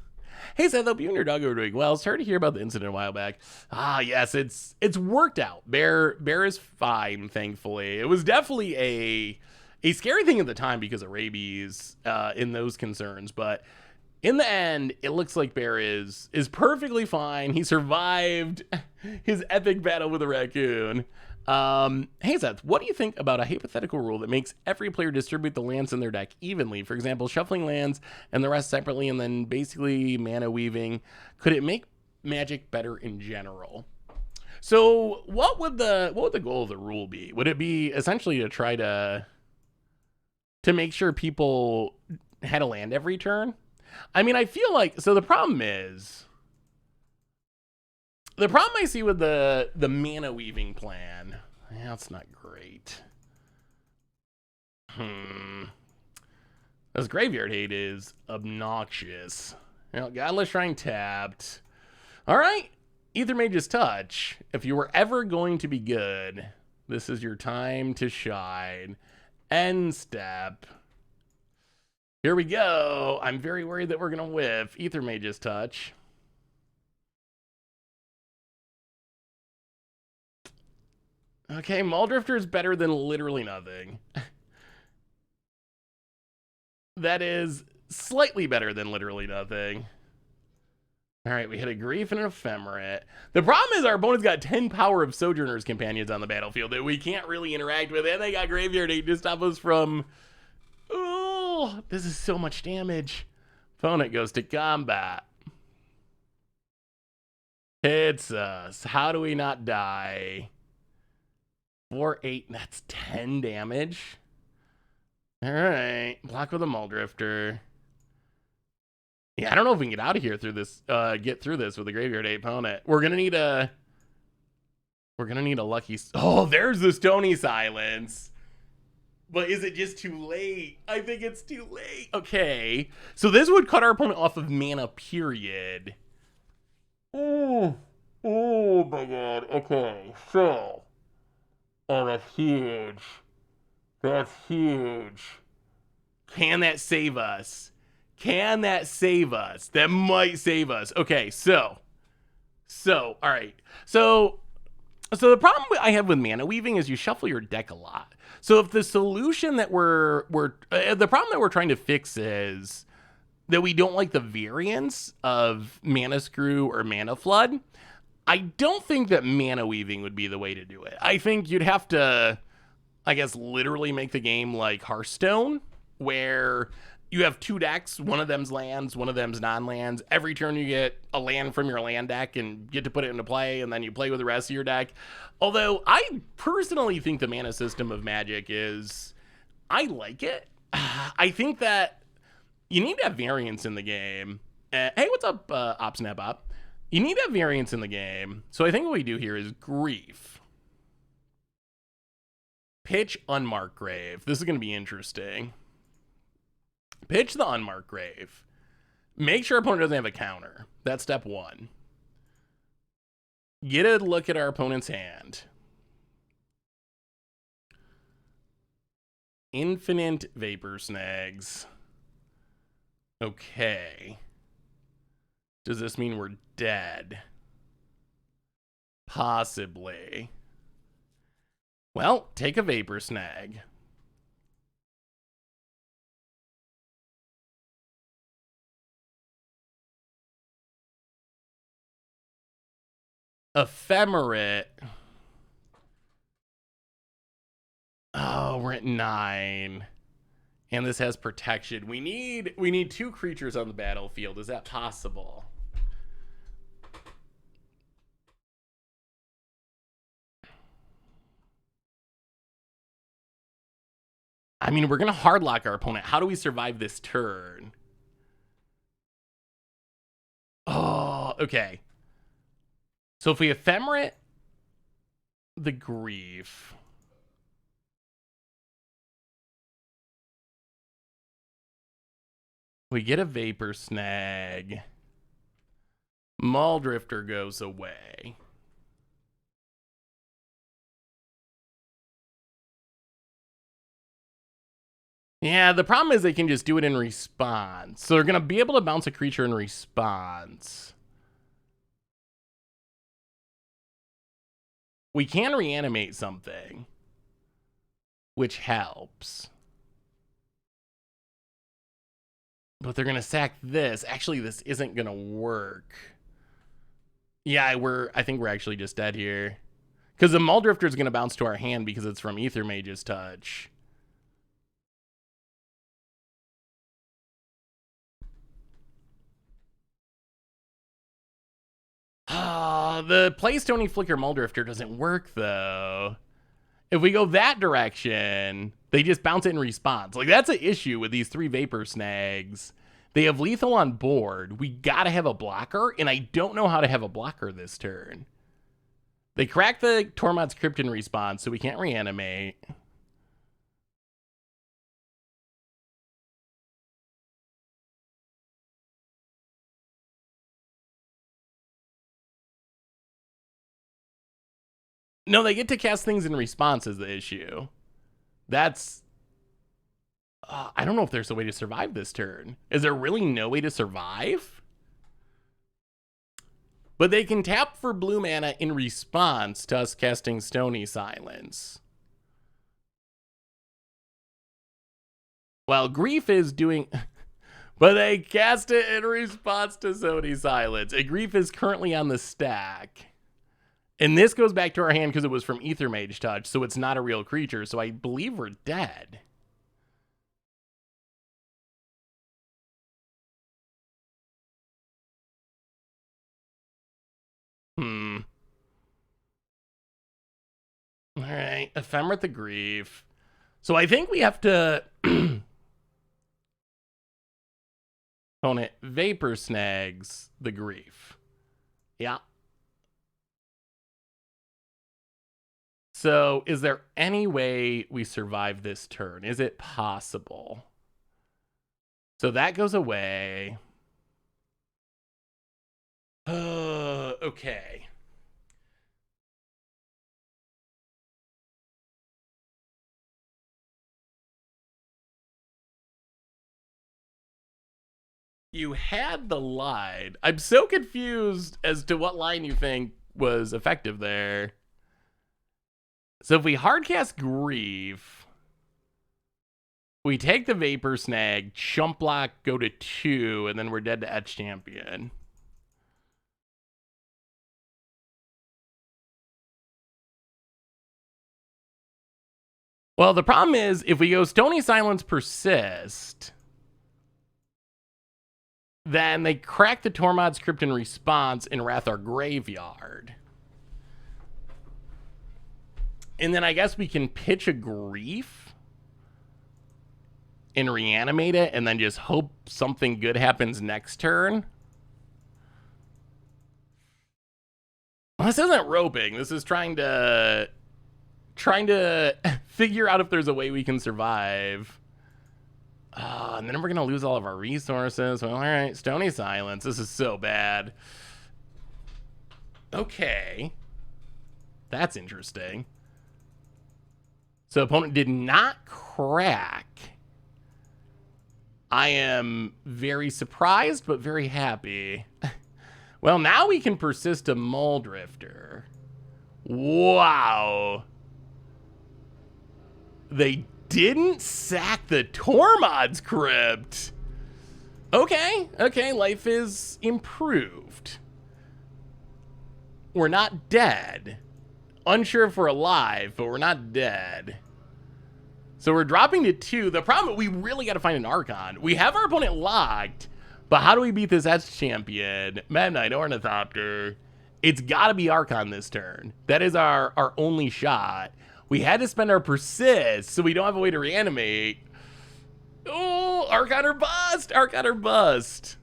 A: Hey Seth, hope you and your dog are doing well. Sorry to hear about the incident a while back. Ah, yes, it's worked out. Bear is fine, thankfully. It was definitely a scary thing at the time because of rabies in those concerns, but in the end, it looks like Bear is perfectly fine. He survived his epic battle with a raccoon. Hey Seth, what do you think about a hypothetical rule that makes every player distribute the lands in their deck evenly? For example, shuffling lands and the rest separately and then basically mana weaving. Could it make Magic better in general? So what would the goal of the rule be? Would it be essentially to try to make sure people had a land every turn? I mean, I feel like, so the problem I see with the mana weaving plan, yeah, it's not great. This Graveyard Hate is obnoxious. You know, Godless Shrine tapped. All right, Aethermage's touch. If you were ever going to be good, this is your time to shine. End step. Here we go. I'm very worried that we're going to whiff. Aethermage's touch. Okay, Muldrifter is better than literally nothing. That is slightly better than literally nothing. All right, we hit a Grief and an Ephemerate. The problem is our opponent's got 10 power of Sojourner's Companions on the battlefield that we can't really interact with, and they got Graveyard Hate to stop us from... Oh, this is so much damage. Opponent goes to combat. Hits us. How do we not die? 4, 8, that's 10 damage. All right, block with a Muldrifter. Yeah, I don't know if we can get out of here through this, get through this with a Graveyard Hate opponent. We're gonna need a lucky. Oh, there's the Stony Silence. But is it just too late? I think it's too late. Okay, so this would cut our opponent off of mana, period. Oh my god. Okay, so. Oh, that's huge. That's huge. Can that save us? Can that save us? That might save us. Okay, so, all right. So the problem I have with mana weaving is you shuffle your deck a lot. So if the solution that the problem that we're trying to fix is that we don't like the variance of Mana Screw or Mana Flood, I don't think that mana weaving would be the way to do it. I think you'd have to, I guess, literally make the game like Hearthstone, where you have 2 decks, one of them's lands, one of them's non-lands. Every turn you get a land from your land deck and get to put it into play, and then you play with the rest of your deck. Although I personally think the mana system of Magic is, I like it. I think that you need to have variance in the game. Hey, what's up, OpSnap Op? You need to have variance in the game. So I think what we do here is Grief. Pitch Unmarked Grave. This is going to be interesting. Pitch the Unmarked Grave. Make sure our opponent doesn't have a counter. That's step 1. Get a look at our opponent's hand. Infinite Vapor Snags. Okay. Does this mean we're dead? Possibly. Well, take a Vapor Snag. Ephemerate. Oh, we're at 9. And this has protection. We need 2 creatures on the battlefield. Is that possible? I mean, we're going to hardlock our opponent. How do we survive this turn? Oh, okay. So if we ephemerate the Grief, we get a Vapor Snag. Muldrifter goes away. Yeah, the problem is they can just do it in response. So they're going to be able to bounce a creature in response. We can reanimate something, which helps. But they're going to sack this. Actually, this isn't going to work. Yeah, I think we're actually just dead here. Because the Muldrifter is going to bounce to our hand because it's from Aethermage's touch. The Play Stony Flicker Muldrifter doesn't work, though. If we go that direction, they just bounce it in response. Like, that's an issue with these 3 Vapor Snags. They have lethal on board. We gotta have a blocker, and I don't know how to have a blocker this turn. They crack the Tormod's Crypt in response, so we can't reanimate. No, they get to cast things in response is the issue. That's... I don't know if there's a way to survive this turn. Is there really no way to survive? But they can tap for blue mana in response to us casting Stony Silence. Well, Grief is doing... But they cast it in response to Stony Silence. And Grief is currently on the stack. And this goes back to our hand because it was from Aethermage touch, so it's not a real creature, so I believe we're dead. Alright, Ephemerate the Grief. So I think we have to... Opponent Vapor Snags the Grief. Yeah. So is there any way we survive this turn? Is it possible? So that goes away. Okay. You had the line. I'm so confused as to what line you think was effective there. So if we hardcast Grief, we take the Vapor Snag, chump block, go to 2, and then we're dead to Etch Champion. Well, the problem is, if we go Stony Silence Persist, then they crack the Tormod's Crypt in response in Wrathar Graveyard. And then I guess we can pitch a Grief and reanimate it and then just hope something good happens next turn. Well, this isn't roping. This is trying to figure out if there's a way we can survive. And then we're going to lose all of our resources. Well, all right, Stony Silence. This is so bad. Okay. That's interesting. So opponent did not crack. I am very surprised, but very happy. Well, now we can persist a Muldrifter. Wow. They didn't sack the Tormod's Crypt. Okay, life is improved. We're not dead. Unsure if we're alive, but we're not dead. So we're dropping to 2. The problem, we really got to find an Archon. We have our opponent locked, but how do we beat this S champion? Meta Knight, Ornithopter. It's got to be Archon this turn. That is our only shot. We had to spend our Persist, so we don't have a way to reanimate. Oh, Archon or bust! Archon or bust.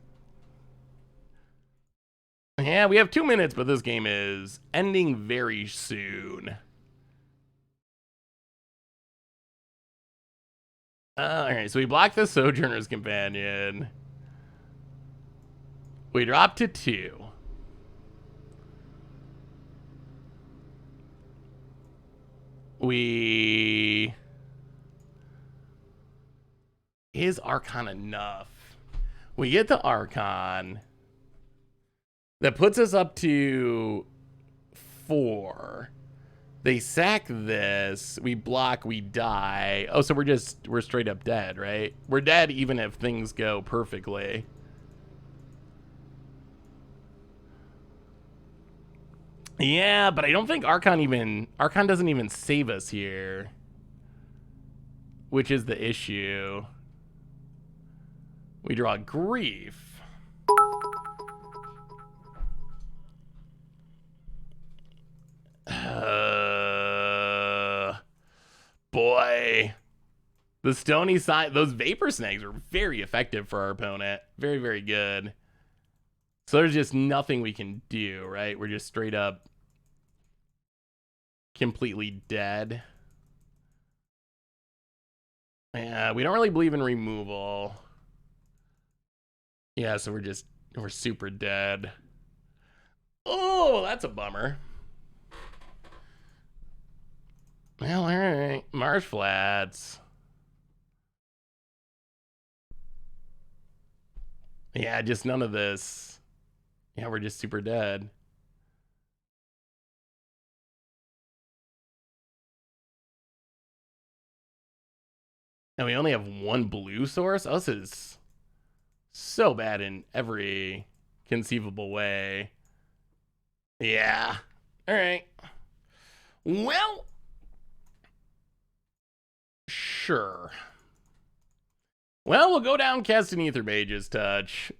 A: Yeah, we have 2 minutes, but this game is ending very soon. Alright, so we block the Sojourner's Companion. We drop to 2. Is Archon enough? We get the Archon. That puts us up to 4. They sack this. We block, we die. Oh, so we're straight up dead, right? We're dead even if things go perfectly. Yeah, but I don't think Archon doesn't even save us here. Which is the issue. We draw Grief. Boy. The Stony Side, those Vapor Snags were very effective for our opponent. Very, very good. So there's just nothing we can do, right? We're just straight up completely dead. Yeah, we don't really believe in removal. Yeah, so we're super dead. Oh, that's a bummer. Well, all right. Marsh Flats. Yeah, just none of this. Yeah, we're just super dead. And we only have 1 blue source? Oh, this is so bad in every conceivable way. Yeah. All right. Well, sure. Well, we'll go down casting Aethermage's Touch.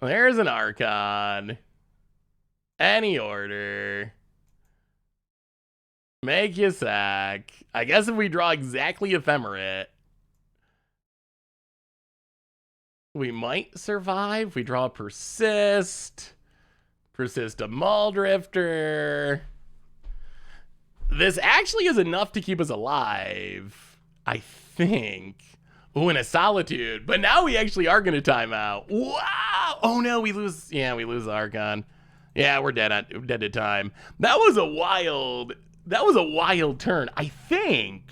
A: There's an Archon. Any order. Make you sack. I guess if we draw exactly Ephemerate, we might survive. We draw Persist. Persist a Muldrifter. This actually is enough to keep us alive, I think. Oh, and a Solitude. But now we actually are going to time out. Wow! Oh no, we lose. Yeah, we lose the Archon. Yeah, we're dead to time. That was a wild turn, I think.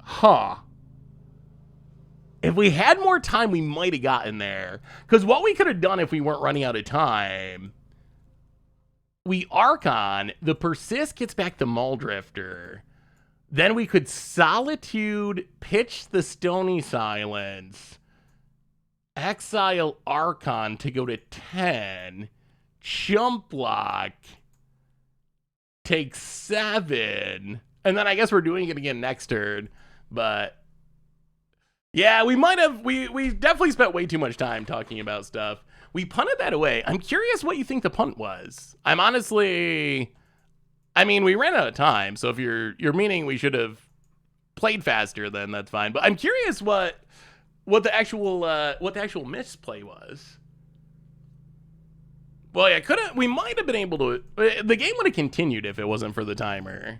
A: Huh. If we had more time, we might have gotten there. Because what we could have done if we weren't running out of time, we Archon, the Persist gets back the Muldrifter. Then we could Solitude, pitch the Stony Silence, exile Archon to go to 10, chump block, take 7, and then I guess we're doing it again next turn. But yeah, we definitely spent way too much time talking about stuff. We punted that away. I'm curious what you think the punt was. I'm honestly, I mean, we ran out of time, so if you're meaning we should have played faster, then that's fine. But I'm curious what the actual misplay was. Well, yeah, we might have been able to. The game would have continued if it wasn't for the timer.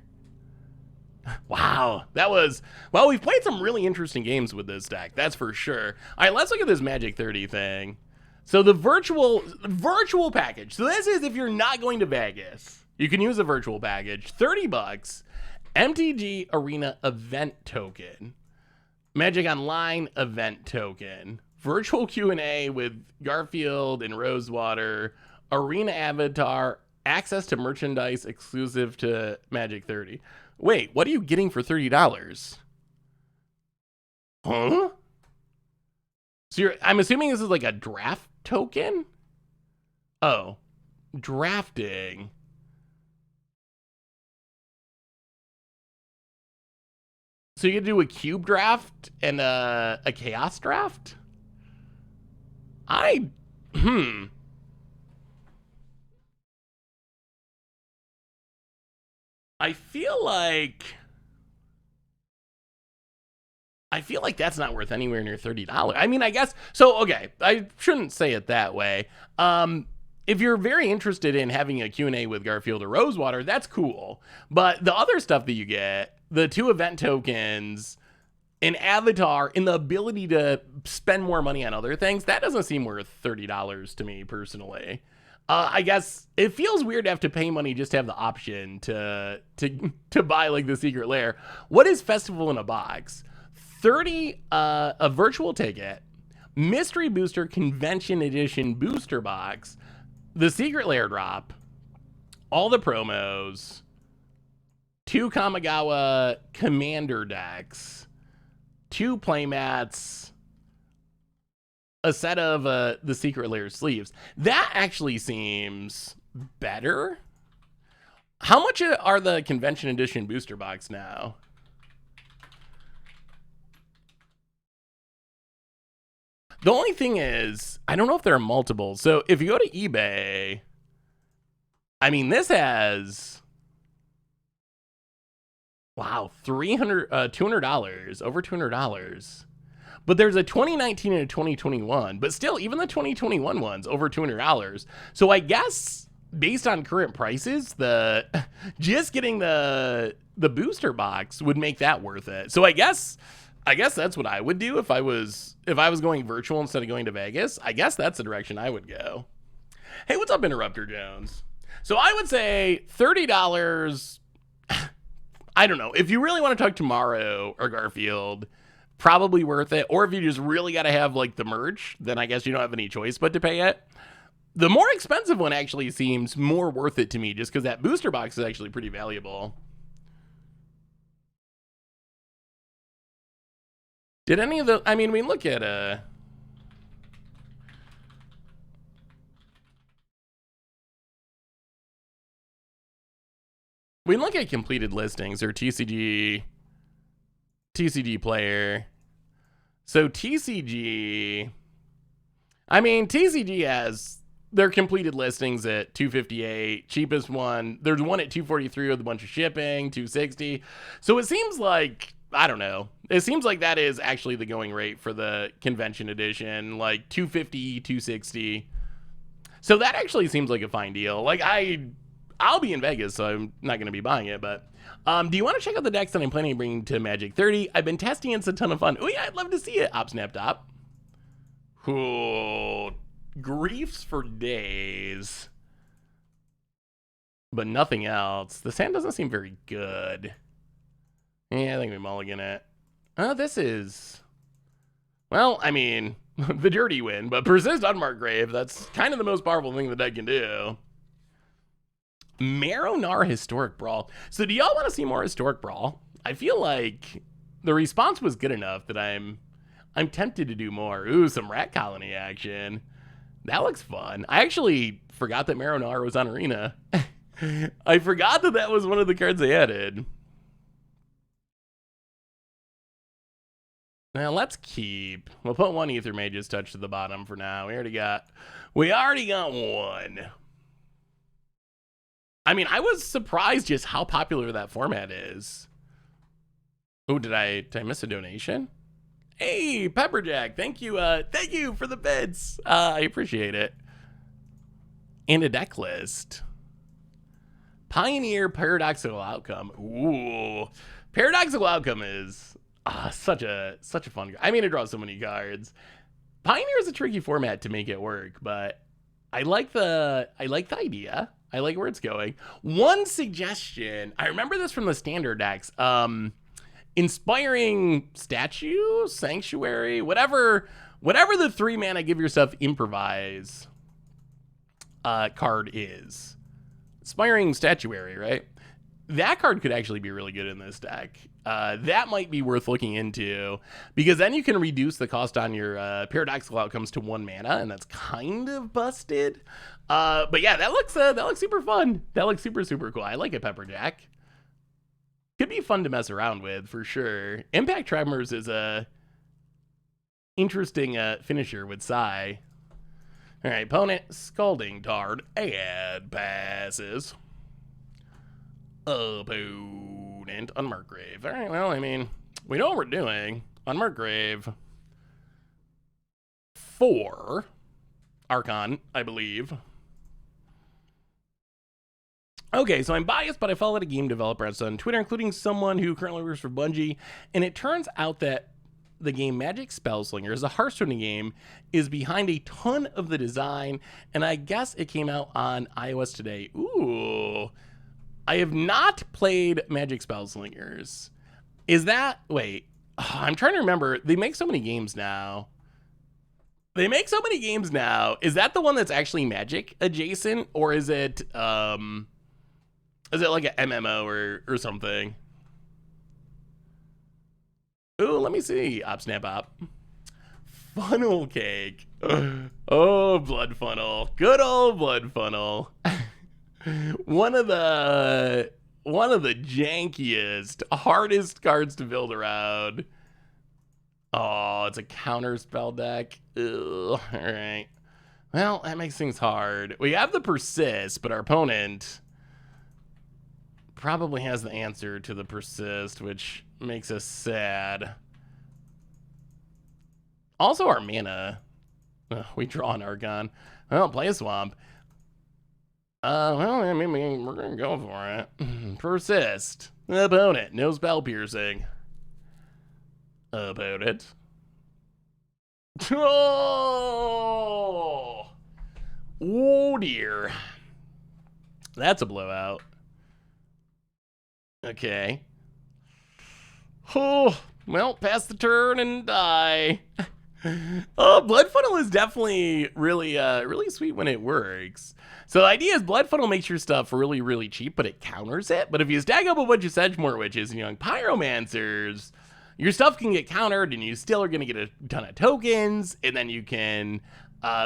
A: Wow, well, we've played some really interesting games with this deck, that's for sure. All right, let's look at this Magic 30 thing. So the virtual package. So this is if you're not going to Vegas, you can use a virtual package. $30. MTG Arena event token. Magic Online event token. Virtual Q&A with Garfield and Rosewater. Arena avatar. Access to merchandise exclusive to Magic 30. Wait, what are you getting for $30? Huh? So I'm assuming this is like a draft token? Oh, drafting. So you could do a cube draft and a chaos draft? I feel like that's not worth anywhere near $30. I mean, I guess so. Okay, I shouldn't say it that way. If you're very interested in having a Q&A with Garfield or Rosewater, that's cool. But the other stuff that you get, the 2 event tokens, an avatar, and the ability to spend more money on other things, that doesn't seem worth $30 to me personally. I guess it feels weird to have to pay money just to have the option to buy like the secret lair. What is Festival in a Box? 30 a virtual ticket, mystery booster convention edition booster box, the secret lair drop, all the promos, 2 Kamigawa commander decks, 2 playmats, a set of the secret lair sleeves. That actually seems better. How much are the convention edition booster box now? The only thing is, I don't know if there are multiples. So if you go to eBay, I mean, this has, wow, $200, over $200. But there's a 2019 and a 2021, but still, even the 2021 one's over $200. So I guess based on current prices, just getting the booster box would make that worth it. So I guess that's what I would do if I was going virtual instead of going to Vegas. I guess that's the direction I would go. Hey, what's up, Interrupter Jones? So I would say $30. I don't know. If you really want to talk Tomorrow or Garfield, probably worth it. Or if you just really got to have like the merch, then I guess you don't have any choice but to pay it. The more expensive one actually seems more worth it to me just because that booster box is actually pretty valuable. Did any of the, I mean, we look at we look at completed listings or TCG player. So TCG, I mean, TCG has their completed listings at $258, cheapest one. There's one at $243 with a bunch of shipping, $260. So it seems like, I don't know. It seems like that is actually the going rate for the convention edition, like $250, $260. So that actually seems like a fine deal. Like I'll be in Vegas, so I'm not going to be buying it, but do you want to check out the decks that I'm planning on bringing to Magic 30? I've been testing it. It's a ton of fun. Oh yeah, I'd love to see it. OpSnapTop. Cool. Griefs for days. But nothing else. The sand doesn't seem very good. Yeah, I think we mulligan it. This is, well, I mean, the dirty win, but Persist Unmarked Grave, that's kind of the most powerful thing the deck can do. Marrow-Gnar Historic Brawl. So do y'all want to see more Historic Brawl? I feel like the response was good enough that I'm tempted to do more. Ooh, some Rat Colony action. That looks fun. I actually forgot that Marrow-Gnar was on Arena. I forgot that was one of the cards they added. Now let's keep. We'll put 1 Aethermage's Touch to the bottom for now. We already got one. I mean, I was surprised just how popular that format is. Oh, did I miss a donation? Hey, Pepperjack, thank you for the bits. I appreciate it. And a deck list. Pioneer Paradoxical Outcome. Ooh, Paradoxical Outcome is such a fun. I mean, it draws so many cards. Pioneer is a tricky format to make it work, but I like the idea. I like where it's going. One suggestion, I remember this from the standard decks. Inspiring Statue, Sanctuary, whatever the 3 mana give yourself improvise card is. Inspiring Statuary, right? That card could actually be really good in this deck. That might be worth looking into because then you can reduce the cost on your Paradoxical Outcomes to 1 mana, and that's kind of busted. But yeah, that looks super fun. That looks super cool. I like it, Pepperjack. Could be fun to mess around with, for sure. Impact Tremors is a interesting finisher with Psy. Alright, opponent, Scalding Dart, and passes. Opponent, Unmarked Grave. Alright, well, I mean, we know what we're doing. Unmarked Grave. 4 Archon, I believe. Okay, so I'm biased, but I followed a game developer on Twitter, including someone who currently works for Bungie, and it turns out that the game Magic Spellslingers, a Hearthstone game, is behind a ton of the design, and I guess it came out on iOS today. Ooh. I have not played Magic Spellslingers. Is that... Wait. I'm trying to remember. They make so many games now. Is that the one that's actually Magic adjacent, or is it like an MMO or something? Ooh, let me see. Op Snap Op. Funnel Cake. Oh, Blood Funnel. Good old Blood Funnel. One of the jankiest, hardest cards to build around. Oh, it's a counter spell deck. Ugh, all right. Well, that makes things hard. We have the Persist, but our opponent probably has the answer to the Persist, which makes us sad. Also, our mana. Ugh, we draw an Archon. Well, play a Swamp. Well, I mean, we're gonna go for it. Persist. Opponent, no spell piercing. Opponent. Oh! Oh dear. That's a blowout. Okay. Oh, well, pass the turn and die. Oh, Blood Funnel is definitely really sweet when it works. So the idea is Blood Funnel makes your stuff really, really cheap, but it counters it. But if you stack up a bunch of Sedgemoor Witches and young Pyromancers, your stuff can get countered and you still are going to get a ton of tokens, and then you can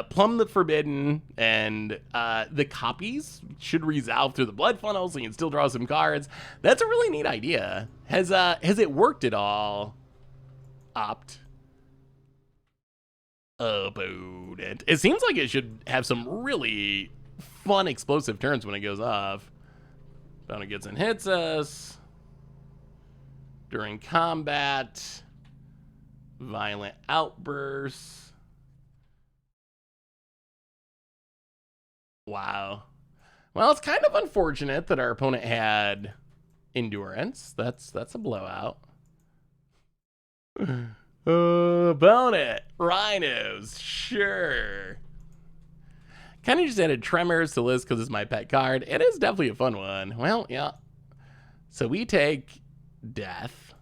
A: plumb the Forbidden, and the copies should resolve through the Blood Funnel, so you can still draw some cards. That's a really neat idea. Has it worked at all? Opt. Opponent. It seems like it should have some really fun explosive turns when it goes off. Opponent gets and hits us. During combat. Violent outbursts. Wow. Well, it's kind of unfortunate that our opponent had endurance. That's a blowout. Opponent. Rhinos. Sure. Kind of just added Tremors to the list because it's my pet card. It is definitely a fun one. Well, yeah. So we take Death.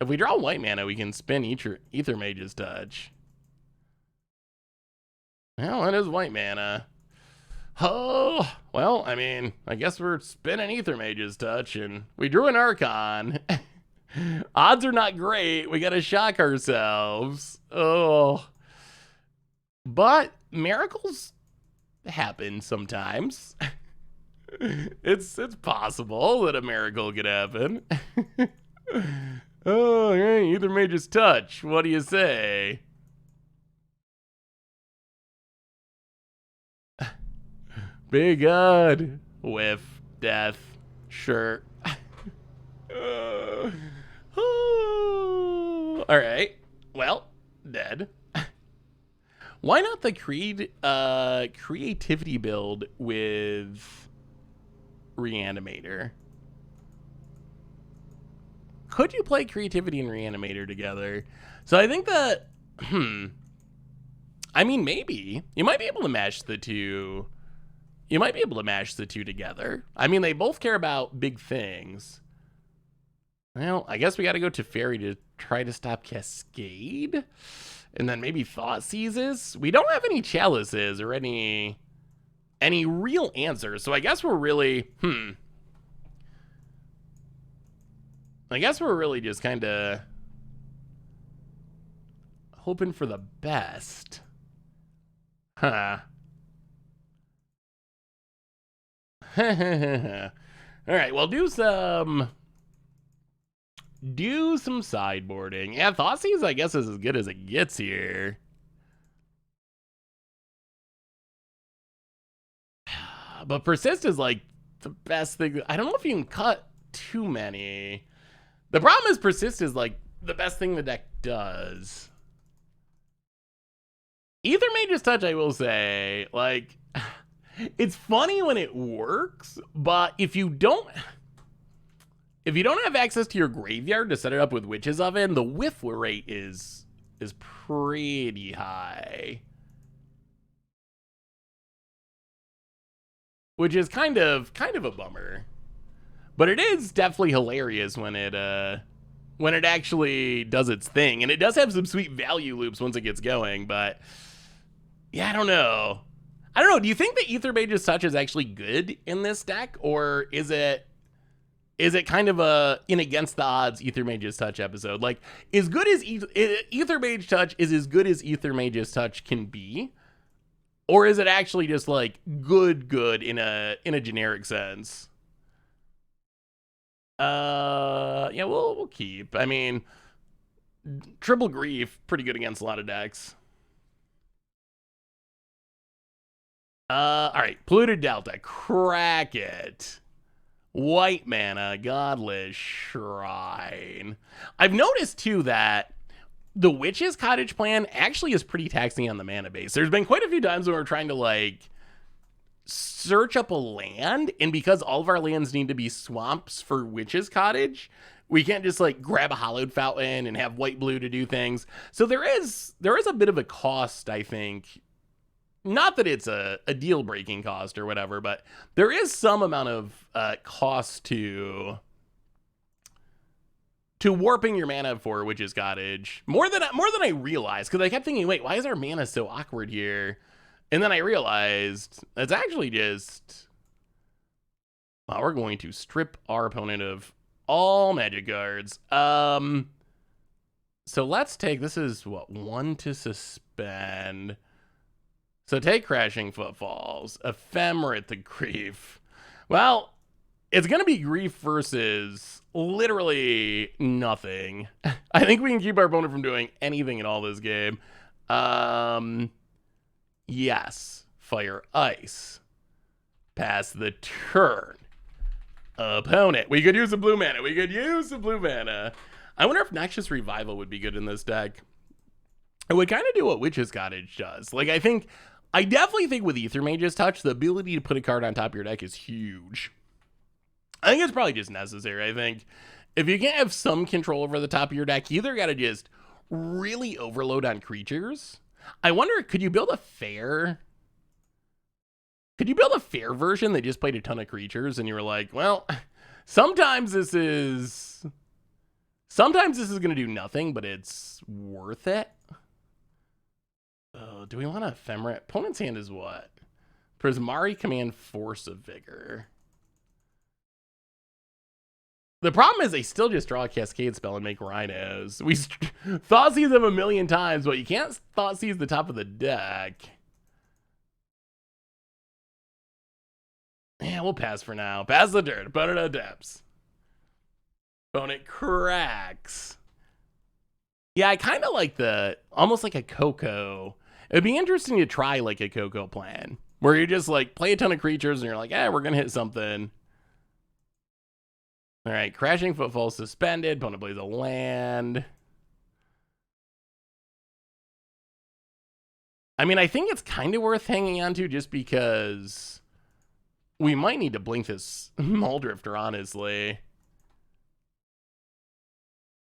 A: If we draw white mana, we can spin Aethermage's Touch. Well, it is white mana. Oh, well, I mean, I guess we're spinning Aethermage's Touch, and we drew an Archon. Odds are not great. We gotta shock ourselves. Oh. But miracles happen sometimes. It's possible that a miracle could happen. Oh, yeah, Aethermage's Touch. What do you say? Big God. Whiff. Death. Sure. All right. Well, dead. Why not the creativity build with Reanimator? Could you play creativity and Reanimator together? So I think that, I mean, maybe. You might be able to mash the two. You might be able to mash the two together. I mean, they both care about big things. Well, I guess we got to go to Fairy to try to stop Cascade. And then maybe Thought Seizes. We don't have any Chalices or any real answers. So I guess we're really, I guess we're really just kind of hoping for the best. Huh. All right, we'll do some do some sideboarding. Yeah, Thoughtseize, I guess, is as good as it gets here. But Persist is like the best thing. I don't know if you can cut too many. The problem is Persist is like the best thing the deck does. Aethermage's Touch, I will say, like, it's funny when it works, but if you don't have access to your graveyard to set it up with Witch's Oven, the whiff rate is pretty high. Which is kind of a bummer. But it is definitely hilarious when it actually does its thing. And it does have some sweet value loops once it gets going, but yeah, I don't know. Do you think the Aethermage's Touch is actually good in this deck, or is it kind of an against the odds Aethermage's Touch episode? Like, as good as Aethermage Touch is as good as Aethermage's Touch can be, or is it actually just like good in a generic sense? Yeah, we'll keep. I mean, Triple Grief, pretty good against a lot of decks. All right, Polluted Delta, crack it. White mana, Godless Shrine. I've noticed too that the Witch's Cottage plan actually is pretty taxing on the mana base. There's been quite a few times when we're trying to like search up a land, and because all of our lands need to be swamps for Witch's Cottage, we can't just like grab a Hallowed Fountain and have white blue to do things. So there is a bit of a cost, I think. Not that it's a deal breaking cost or whatever, but there is some amount of cost to warping your mana for Witch's Cottage. More than I realized, because I kept thinking, wait, why is our mana so awkward here? And then I realized it's actually just, well, we're going to strip our opponent of all magic cards. So let's take, this is what, 1 to suspend. So take Crashing Footfalls, Ephemerate to Grief. Well, it's going to be Grief versus literally nothing. I think we can keep our opponent from doing anything at all this game. Yes. Fire Ice. Pass the turn. Opponent. We could use some blue mana. I wonder if Noxious Revival would be good in this deck. It would kind of do what Witch's Cottage does. Like, I definitely think with Aethermage's Touch, the ability to put a card on top of your deck is huge. I think it's probably just necessary. I think if you can't have some control over the top of your deck, you either got to just really overload on creatures. I wonder, could you build a fair version that just played a ton of creatures and you were like, well, sometimes this is going to do nothing, but it's worth it. Oh, do we want to Ephemerate? Opponent's hand is what? Prismari, Command, Force of Vigor. The problem is they still just draw a Cascade spell and make Rhinos. We Thoughtseize them a million times, but you can't Thoughtseize the top of the deck. Yeah, we'll pass for now. Pass the dirt. Opponent adapts. Opponent cracks. Yeah, I kind of like almost like a Coco. It'd be interesting to try like a Coco plan, where you just like play a ton of creatures and you're like, we're going to hit something. All right, Crashing Footfall suspended. Opponent plays a land. I mean, I think it's kind of worth hanging on to just because we might need to blink this Muldrifter, honestly.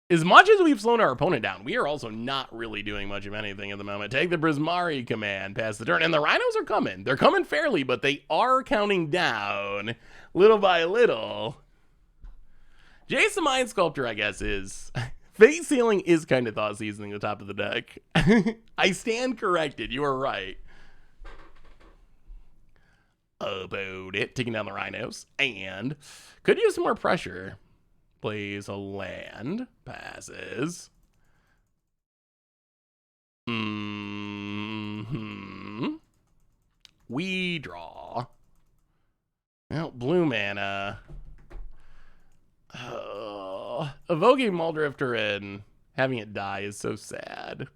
A: As much as we've slowed our opponent down, we are also not really doing much of anything at the moment. Take the Prismari command, pass the turn, and the Rhinos are coming. They're coming fairly, but they are counting down little by little. Jace the Mind Sculptor, I guess, is... Fate Sealing is kind of Thoughtseizing the top of the deck. I stand corrected. You are right. About it. Taking down the Rhinos. And could use some more pressure. Plays a land. Passes. We draw. Well, blue mana. evoking Muldrifter and having it die is so sad.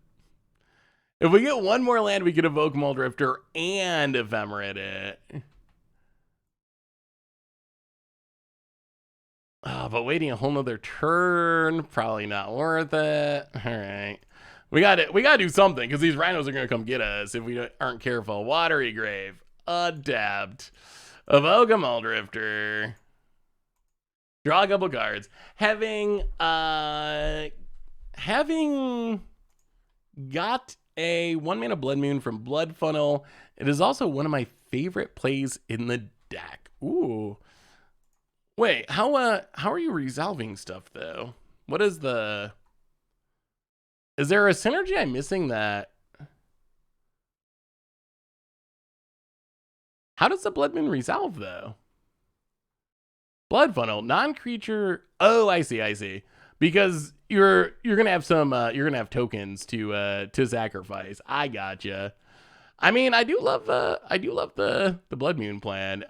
A: If we get one more land, we could evoke Muldrifter and Ephemerate it. But waiting a whole nother turn, probably not worth it. All right. We gotta do something, because these rhinos are gonna come get us if we aren't careful. Watery Grave. Adapt. Evoke a Muldrifter. Draw a couple cards. Having got a 1-mana Blood Moon from Blood Funnel, it is also one of my favorite plays in the deck. Ooh. Wait, how are you resolving stuff though? What is the... Is there a synergy I'm missing that... How does the Blood Moon resolve though? Blood Funnel, non-creature... Oh, I see. Because you're gonna have some you're gonna have tokens to sacrifice. I gotcha. I mean, I do love the Blood Moon plan,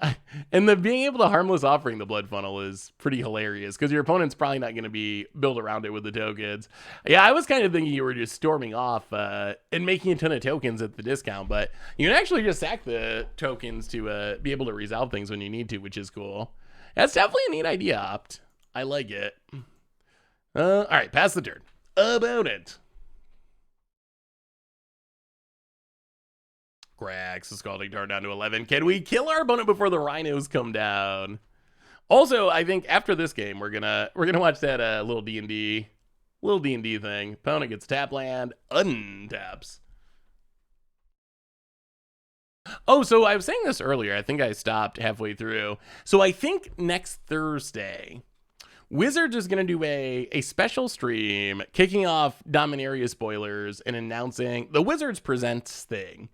A: and the being able to harmless offering the Blood Funnel is pretty hilarious because your opponent's probably not going to be built around it with the tokens. Yeah, I was kind of thinking you were just storming off and making a ton of tokens at the discount, but you can actually just sack the tokens to be able to resolve things when you need to, which is cool. That's definitely a neat idea, Opt. I like it. All right, pass the turn. About it. Grax, the Scalding Dart down to 11. Can we kill our opponent before the rhinos come down? Also, I think after this game, we're gonna watch that little D&D thing. Opponent gets tap land, untaps. Oh, so I was saying this earlier. I think I stopped halfway through. So I think next Thursday, Wizards is going to do a special stream kicking off Dominaria spoilers and announcing the Wizards Presents thing.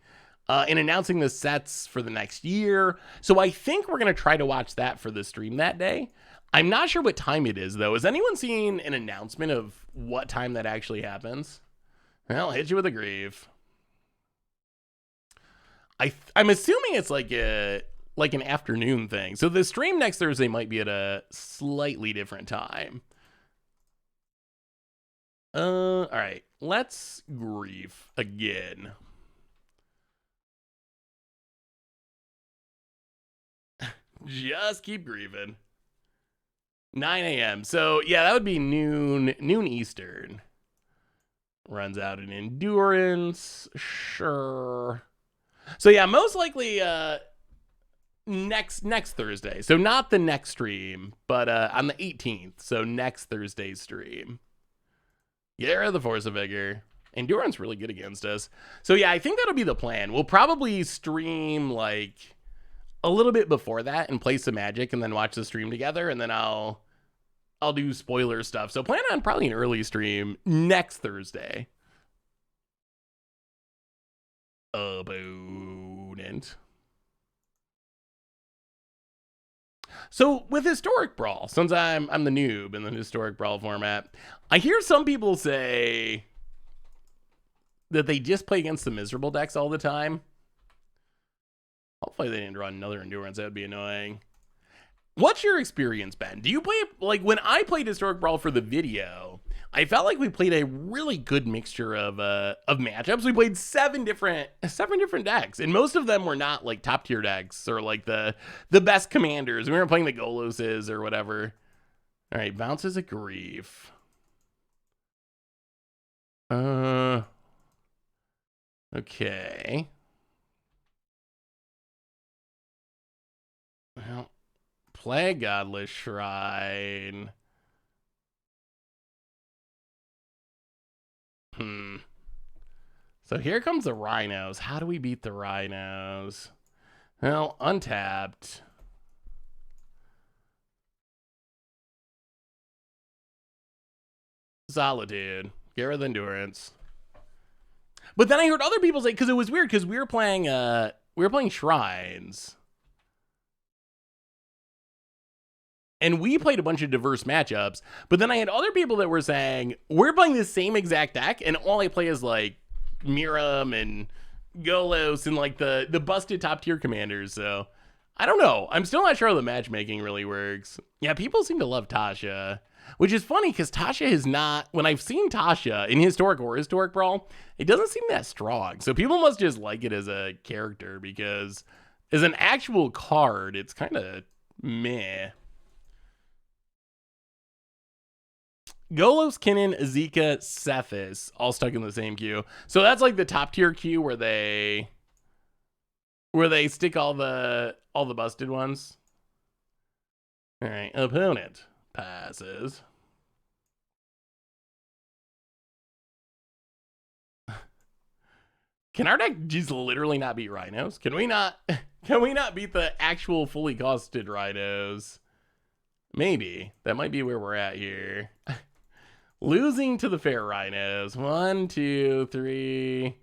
A: And announcing the sets for the next year. So I think we're going to try to watch that for the stream that day. I'm not sure what time it is, though. Has anyone seen an announcement of what time that actually happens? Well, I'll hit you with a grief. I'm assuming it's like an afternoon thing. So the stream next Thursday might be at a slightly different time. All right. Let's grief again. Just keep grieving. 9 a.m. So yeah, that would be noon Eastern. Runs out in endurance. Sure. So yeah, most likely next Thursday. So not the next stream, but on the 18th. So next Thursday's stream. Get rid of the Force of Vigor. Endurance really good against us. So yeah, I think that'll be the plan. We'll probably stream like a little bit before that and play some Magic and then watch the stream together, and then I'll do spoiler stuff. So plan on probably an early stream next Thursday. Opponent. So with Historic Brawl, since I'm the noob in the Historic Brawl format, I hear some people say that they just play against the miserable decks all the time. Hopefully they didn't draw another endurance. That would be annoying. What's your experience, Ben? Do you play, like, when I played Historic Brawl for the video, I felt like we played a really good mixture of matchups. We played seven different decks, and most of them were not like top tier decks or like the best commanders. We weren't playing the Goloses or whatever. All right, bounces a grief. Okay. Well, play Godless Shrine. So here comes the Rhinos. How do we beat the Rhinos? Well, untapped. Solitude. Get rid of endurance. But then I heard other people say, because it was weird, because we were playing Shrines. And we played a bunch of diverse matchups, but then I had other people that were saying, we're playing the same exact deck, and all I play is like Miram and Golos and like the busted top tier commanders. So I don't know. I'm still not sure how the matchmaking really works. Yeah, people seem to love Tasha. Which is funny because Tasha is not, when I've seen Tasha in Historic or Historic Brawl, it doesn't seem that strong. So people must just like it as a character because as an actual card, it's kind of meh. Golos, Kinnan, Azeka, Cephas, all stuck in the same queue. So that's like the top tier queue where they stick all the busted ones. All right, opponent passes. Can our deck just literally not beat Rhinos? Can we not beat the actual fully costed Rhinos? Maybe. That might be where we're at here. Losing to the fair Rhinos. 1, 2, 3.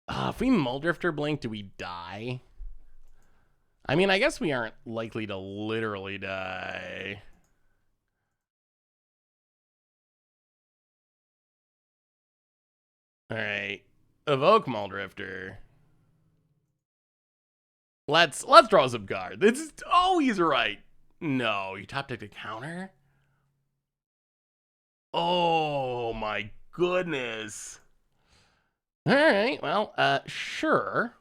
A: If we Muldrifter blink, do we die? I mean, I guess we aren't likely to literally die. All right. Evoke Muldrifter. Let's draw some cards. It's always right. No, you top deck to counter? Oh my goodness. All right, well, sure.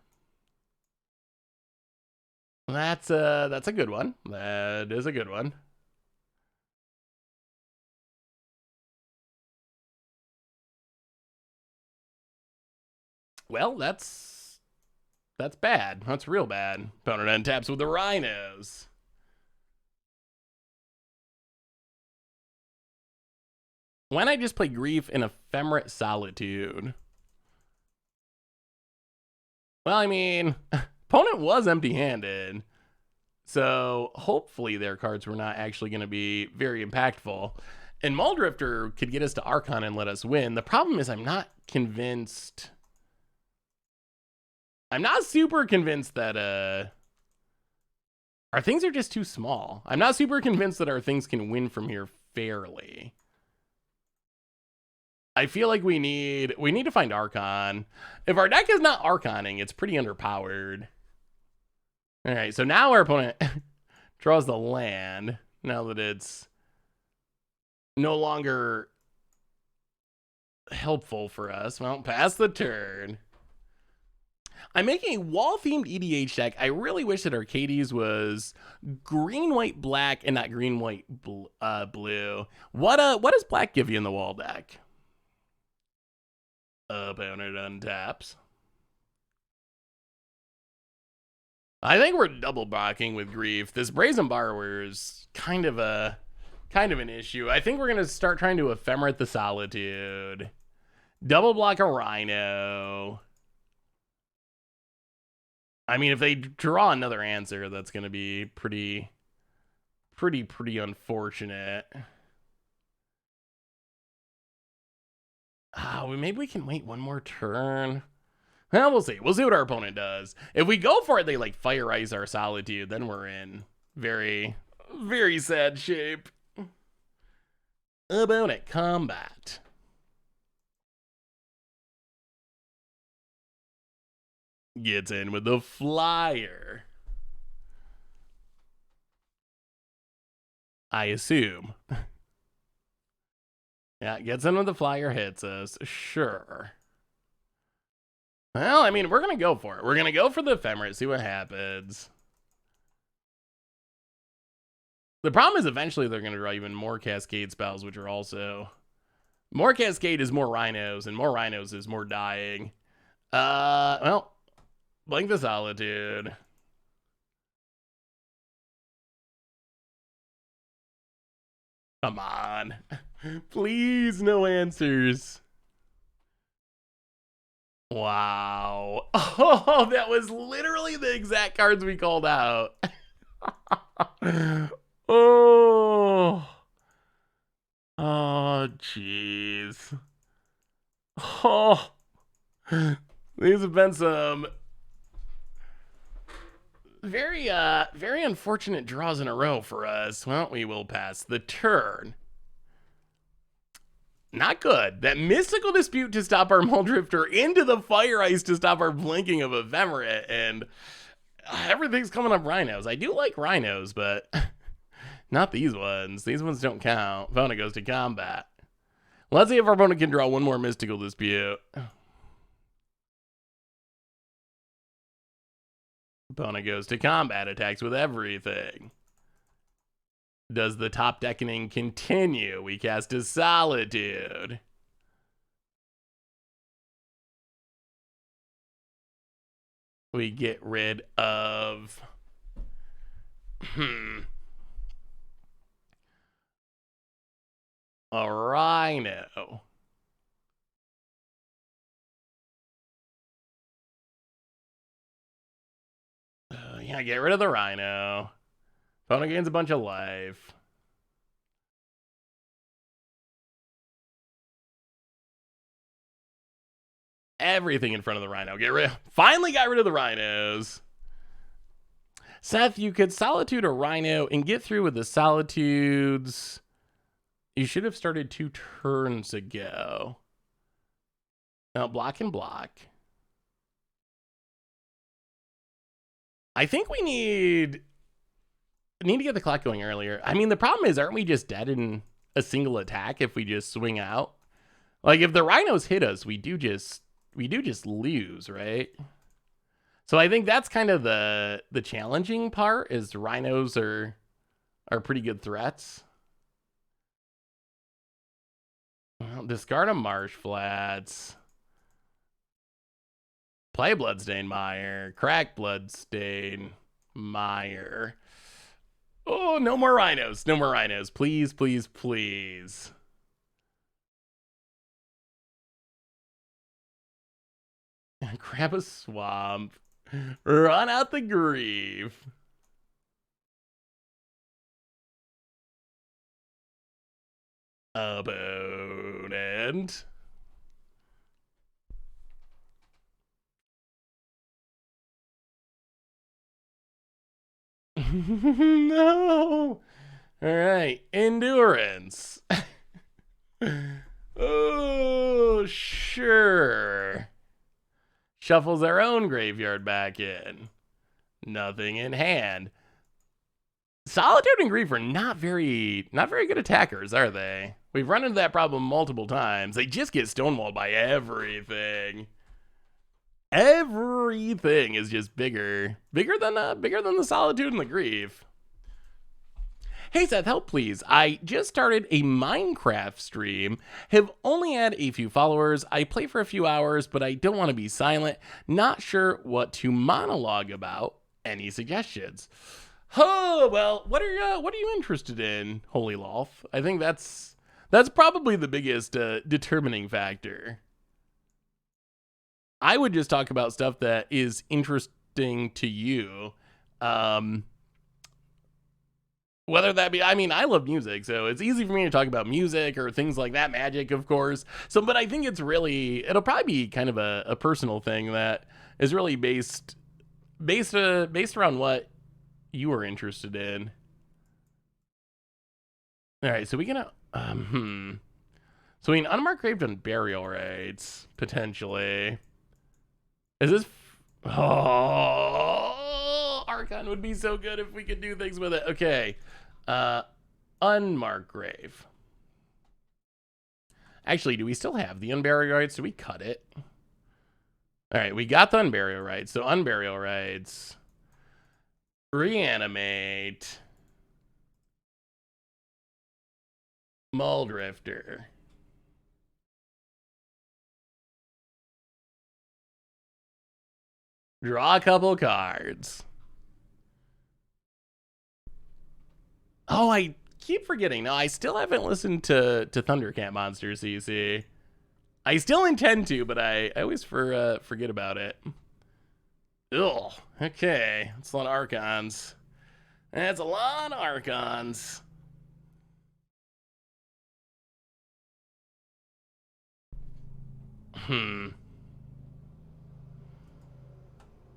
A: That's a good one. That is a good one. Well, that's bad. That's real bad. Opponent untaps with the Rhinos. Why not just play Grief in Ephemerate Solitude? Well, I mean, opponent was empty-handed, so hopefully their cards were not actually going to be very impactful. And Muldrifter could get us to Archon and let us win. The problem is I'm not convinced. I'm not super convinced that our things are just too small. I'm not super convinced that our things can win from here fairly. I feel like we need to find Archon. If our deck is not Archoning, it's pretty underpowered. All right, so now our opponent draws the land. Now that it's no longer helpful for us. Well, pass the turn. I'm making a wall-themed EDH deck. I really wish that Arcades was green, white, black, and not green, white, blue. What does black give you in the wall deck? Opponent untaps. I think we're double blocking with Grief. This Brazen Borrower is kind of an issue. I think we're gonna start trying to Ephemerate the Solitude. Double block a Rhino. I mean, if they draw another answer, that's gonna be pretty unfortunate. Maybe we can wait one more turn. Well, we'll see. We'll see what our opponent does. If we go for it, they like Fire Ice our Solitude, then we're in very, very sad shape. Opponent combat. Gets in with the Flyer. I assume. Yeah, gets in with the Flyer, hits us. Sure. Well, I mean, we're going to go for it. We're going to go for the Ephemerate, see what happens. The problem is eventually they're going to draw even more Cascade spells, which are also... More Cascade is more Rhinos, and more Rhinos is more dying. Well, Blink the Solitude. Come on. Please, no answers. Wow. Oh, that was literally the exact cards we called out. Oh. Oh, jeez. Oh. These have been some very unfortunate draws in a row for us. Well, we will pass the turn. Not good. That Mystical Dispute to stop our Muldrifter, into the Fire Ice to stop our Blinking of Ephemerate, and everything's coming up Rhinos. I do like Rhinos, but not these ones. These ones don't count. Opponent goes to combat. Let's see if our opponent can draw one more Mystical Dispute. Opponent goes to combat, attacks with everything. Does the top deckening continue? We cast a Solitude. We get rid of... a Rhino. Yeah, get rid of the Rhino. Opponent gains a bunch of life. Everything in front of the Rhino. Finally got rid of the Rhinos. Seth, you could Solitude a Rhino and get through with the Solitudes. You should have started 2 turns ago. Now block and block. I think we need to get the clock going earlier. I mean, the problem is, aren't we just dead in a single attack if we just swing out? Like, if the Rhinos hit us, we do just lose, right? So I think that's kind of the challenging part, is Rhinos are pretty good threats. Well, discard a Marsh Flats. Play Bloodstain Mire. Crack Bloodstain Mire. Oh, no more Rhinos. No more Rhinos. Please, please, please. Grab a Swamp. Run out the Grief. Opponent. No. All right. Endurance. Oh, sure. Shuffles their own graveyard back in. Nothing in hand. Solitude and Grief are not very good attackers, are they? We've run into that problem multiple times. They just get stonewalled by everything. Everything is just bigger than the Solitude and the Grief. Hey Seth, help please. I just started a Minecraft stream. Have only had a few followers. I play for a few hours, but I don't want to be silent. Not sure what to monologue about. Any suggestions? Oh, well, what are you interested in, Holy Lolf? I think that's probably the biggest determining factor. I would just talk about stuff that is interesting to you. Whether that be, I mean, I love music, so it's easy for me to talk about music or things like that, magic, of course. So, but I think it'll probably be kind of a personal thing that is really based around what you are interested in. All right, so we gonna, so we can unmark grave and burial rites, potentially. Is this, oh, Archon would be so good if we could do things with it. Okay, unmarked grave. Actually, do we still have the unburial rites? Do we cut it? All right, we got the unburial rites. So unburial rites. Reanimate. Muldrifter. Draw a couple cards. Oh, I keep forgetting. No, I still haven't listened to Thundercat Monster CC. I still intend to, but I always forget about it. Ugh. Okay. That's a lot of Archons. That's a lot of Archons.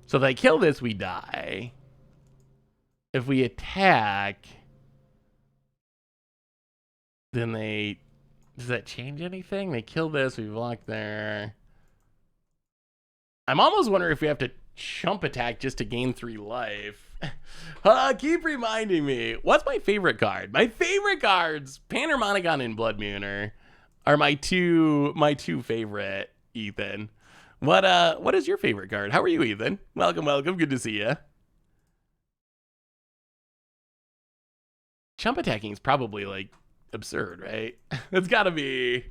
A: So if they kill this, we die. If we attack, then they Does that change anything? They kill this, we block there. I'm almost wondering if we have to chump attack just to gain 3 life. Keep reminding me. What's my favorite card? My favorite cards, Panharmonicon and Blood Mooner, are my two favorite, Ethan. What is your favorite card? How are you, Ethan? Welcome, welcome. Good to see you. Chump attacking is probably like absurd, right? That's gotta be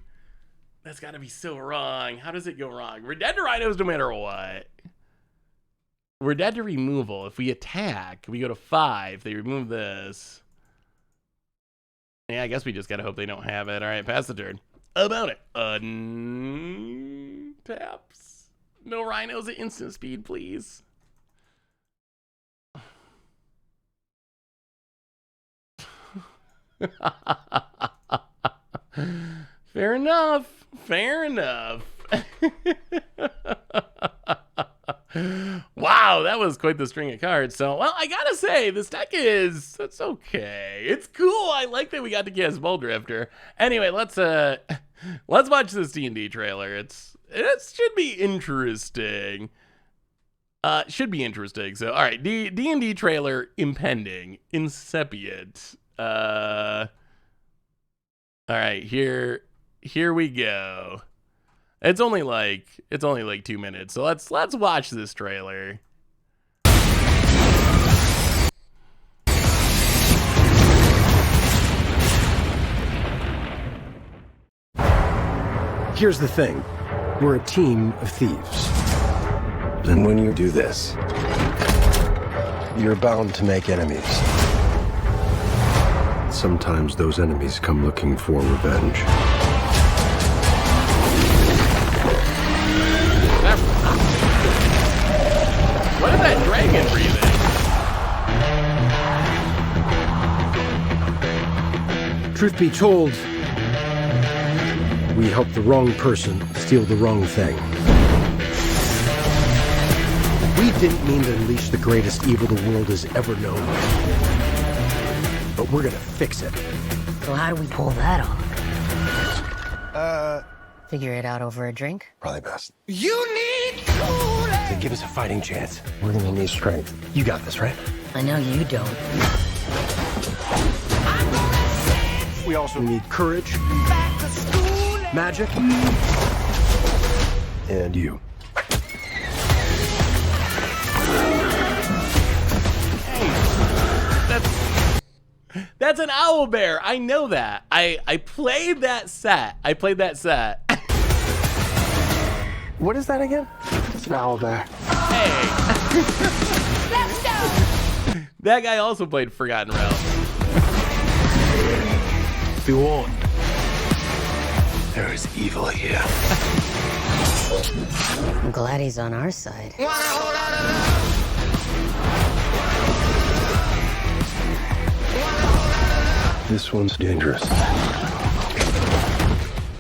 A: so wrong. How does it go wrong? We're dead to rhinos no matter what. We're dead to removal. If we attack, we go to 5. They remove this. Yeah, I guess we just gotta hope they don't have it. All right, pass the turn. About it. Taps. No rhinos at instant speed, please. Fair enough. Fair enough. Wow, that was quite the string of cards. So, well, I gotta say, this deck it's okay. It's cool. I like that we got to get Spelldrifter. Anyway, let's watch this D&D trailer. It should be interesting. Should be interesting. So, all right, D&D trailer impending, incipient. All right, here we go. It's only like 2 minutes, so let's watch this trailer.
B: Here's the thing. We're a team of thieves. And when you do this, you're bound to make enemies. Sometimes those enemies come looking for revenge.
A: What is that dragon breathing?
B: Truth be told, we helped the wrong person steal the wrong thing. We didn't mean to unleash the greatest evil the world has ever known. But we're gonna fix it.
C: So how do we pull that off? Figure it out over a drink?
B: Probably best.
D: You need cool.
B: To give us a fighting chance, we're gonna need strength. You got this, right?
C: I know you don't.
B: We also need courage, magic, and you.
A: That's an owlbear. I know that. I played that set.
B: What is that again? It's an owlbear.
A: Hey.
D: Let's go.
A: That guy also played Forgotten Realms.
B: Be warned. There is evil here.
C: I'm glad he's on our side.
B: This one's dangerous.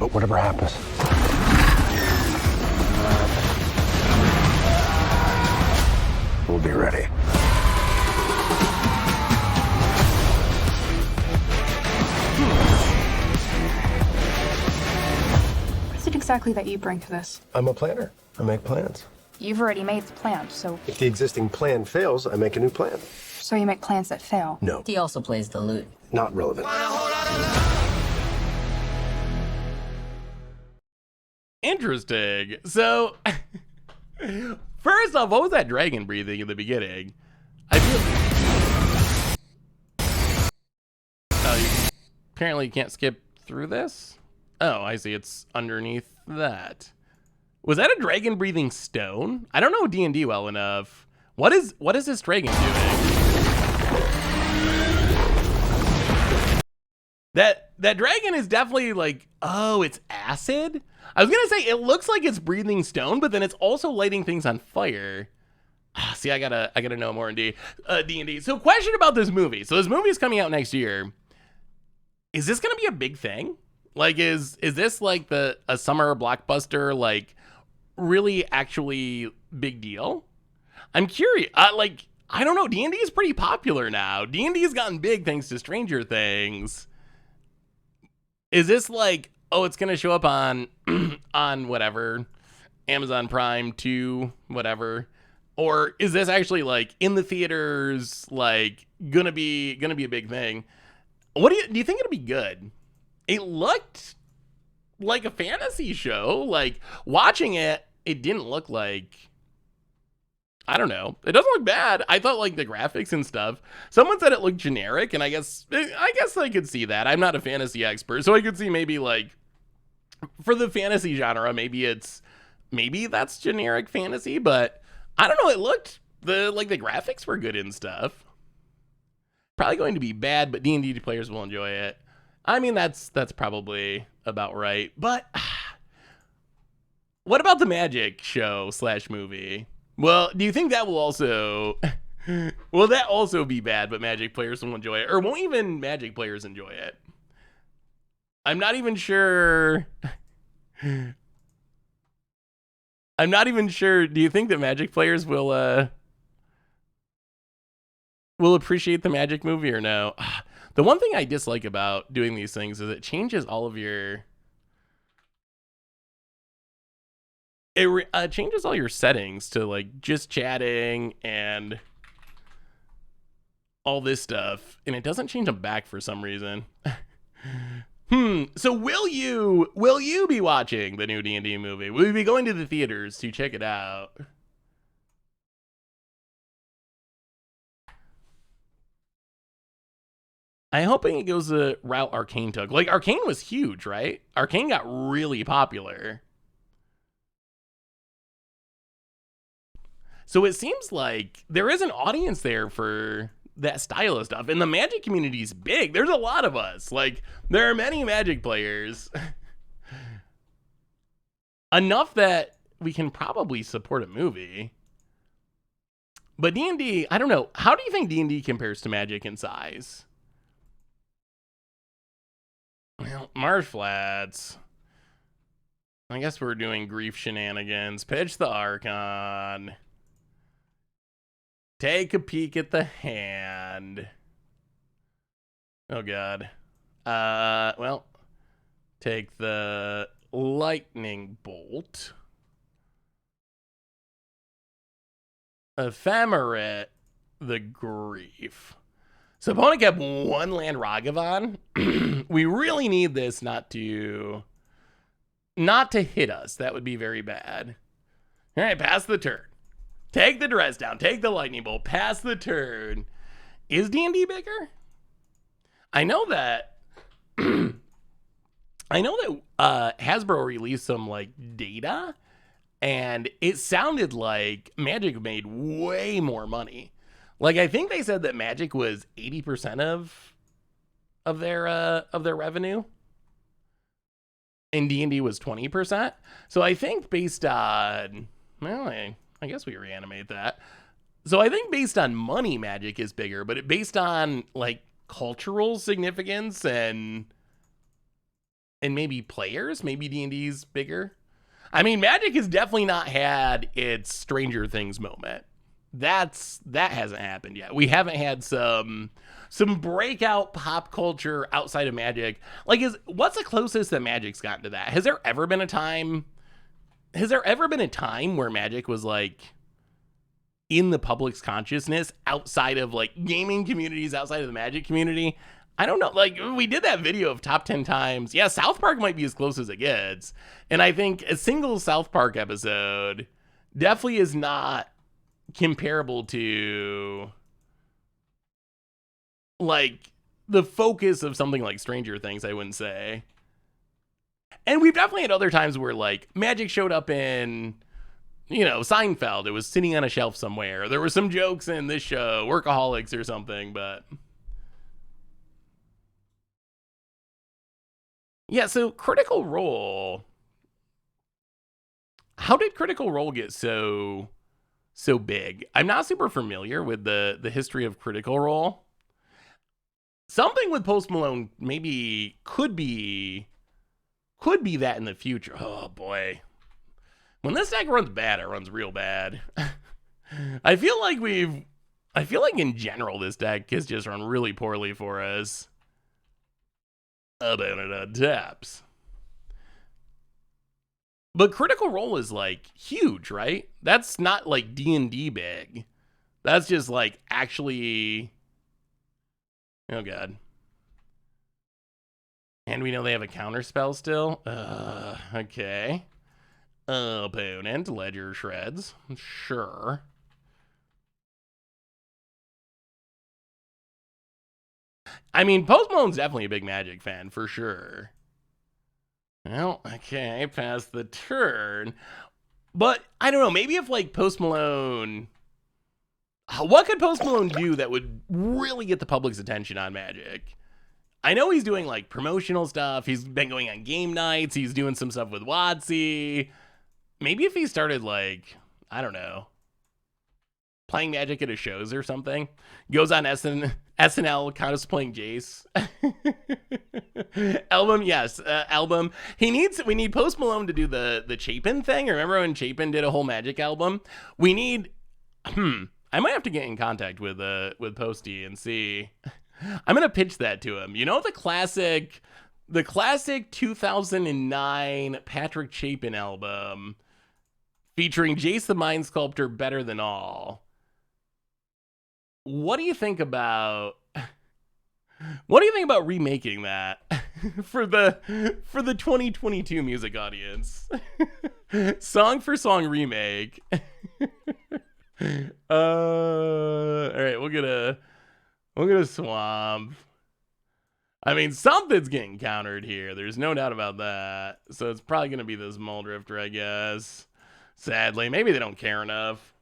B: But whatever happens, we'll be ready.
E: What is it exactly that you bring to this?
B: I'm a planner. I make plans.
E: You've already made the plan, so
B: If the existing plan fails, I make a new plan.
E: you make plans that fail.
B: No,
C: He also plays the lute.
B: not relevant.
A: Interesting. So, first off, what was that dragon breathing in the beginning? I feel. Oh, apparently you can't skip through this? Oh, I see. It's underneath that. Was that a dragon breathing stone? I don't know D&D well enough. What is this dragon doing? That dragon is definitely like, oh, it's acid? I was gonna say it looks like it's breathing stone, but then it's also lighting things on fire. See, I gotta know more in D&D. So, question about this movie. So this movie is coming out next year. Is this gonna be a big thing? Like, is this like a summer blockbuster, like really actually big deal? I'm curious. Like, I don't know. D&D is pretty popular now. D&D has gotten big thanks to Stranger Things. Is this like, oh, it's gonna show up on on whatever Amazon Prime 2, whatever. Or is this actually like in the theaters, like gonna be a big thing? What do you think it'll be good? It looked like a fantasy show. Like watching it, it didn't look like, I don't know. It doesn't look bad. I thought like the graphics and stuff. Someone said it looked generic, and I guess I could see that. I'm not a fantasy expert, so I could see maybe like for the fantasy genre, maybe that's generic fantasy, but I don't know. It looked the graphics were good and stuff. Probably going to be bad, but D&D players will enjoy it. I mean, that's probably about right. But what about the Magic show / movie? Well, do you think that will also be bad, but Magic players will enjoy it? Or won't even Magic players enjoy it? I'm not even sure. I'm not even sure. Do you think that Magic players will appreciate the Magic movie or no? The one thing I dislike about doing these things is it changes all of your... It changes all your settings to like just chatting and all this stuff, and it doesn't change them back for some reason. So will you be watching the new D&D movie? Will you be going to the theaters to check it out? I'm hoping it goes the route Arcane took. Like, Arcane was huge, right? Arcane got really popular. So it seems like there is an audience there for that style of stuff. And the Magic community is big. There's a lot of us. Like, there are many Magic players. Enough that we can probably support a movie. But D&D, I don't know. How do you think D&D compares to Magic in size? Well, Marsh Flats. I guess we're doing grief shenanigans. Pitch the Archon. Take a peek at the hand. Oh, God. Well, take the lightning bolt. Ephemerate the grief. So opponent kept one land Ragavan. We really need this not to hit us. That would be very bad. All right, pass the turn. Take the dress down. Take the lightning bolt. Pass the turn. Is D&D bigger? I know that Hasbro released some like data, and it sounded like Magic made way more money. Like, I think they said that Magic was 80% of their revenue, and D&D was 20%. So I think based on, well, I guess we reanimate that. So I think based on money, Magic is bigger, but based on like cultural significance and maybe players, maybe D&D's bigger. I mean, Magic has definitely not had its Stranger Things moment. That hasn't happened yet. We haven't had some breakout pop culture outside of Magic. Like, what's the closest that Magic's gotten to that? Has there ever been a time where Magic was like in the public's consciousness outside of like gaming communities, outside of the Magic community? I don't know. Like, we did that video of top 10 times. Yeah, South Park might be as close as it gets. And I think a single South Park episode definitely is not comparable to like the focus of something like Stranger Things, I wouldn't say. And we've definitely had other times where like Magic showed up in, Seinfeld. It was sitting on a shelf somewhere. There were some jokes in this show, Workaholics or something, but yeah, so Critical Role. How did Critical Role get so big? I'm not super familiar with the history of Critical Role. Something with Post Malone maybe could be that in the future. Oh boy. When this deck runs bad, it runs real bad. I feel like in general this deck has just run really poorly for us. Abandoned taps. But Critical Role is like huge, right? That's not like D&D big. That's just like actually, oh god. And we know they have a counter spell still. Okay. Opponent, Ledger Shreds. Sure. I mean, Post Malone's definitely a big Magic fan, for sure. Well, okay, pass the turn. But, I don't know, maybe if, like, Post Malone... What could Post Malone do that would really get the public's attention on Magic? I know he's doing, like, promotional stuff. He's been going on game nights. He's doing some stuff with WotC. Maybe if he started, like, I don't know, playing Magic at his shows or something. Goes on SNL cosplaying Jace. Album, yes, album. We need Post Malone to do the Chapin thing. Remember when Chapin did a whole Magic album? We need, I might have to get in contact with Posty and see. I'm going to pitch that to him. You know, the classic 2009 Patrick Chapin album featuring Jace the Mind Sculptor, Better Than All. What do you think about remaking that for the 2022 music audience? Song for song remake. All right, we'll get a swamp. I mean, something's getting countered here. There's no doubt about that. So it's probably going to be this Muldrifter, I guess. Sadly, maybe they don't care enough.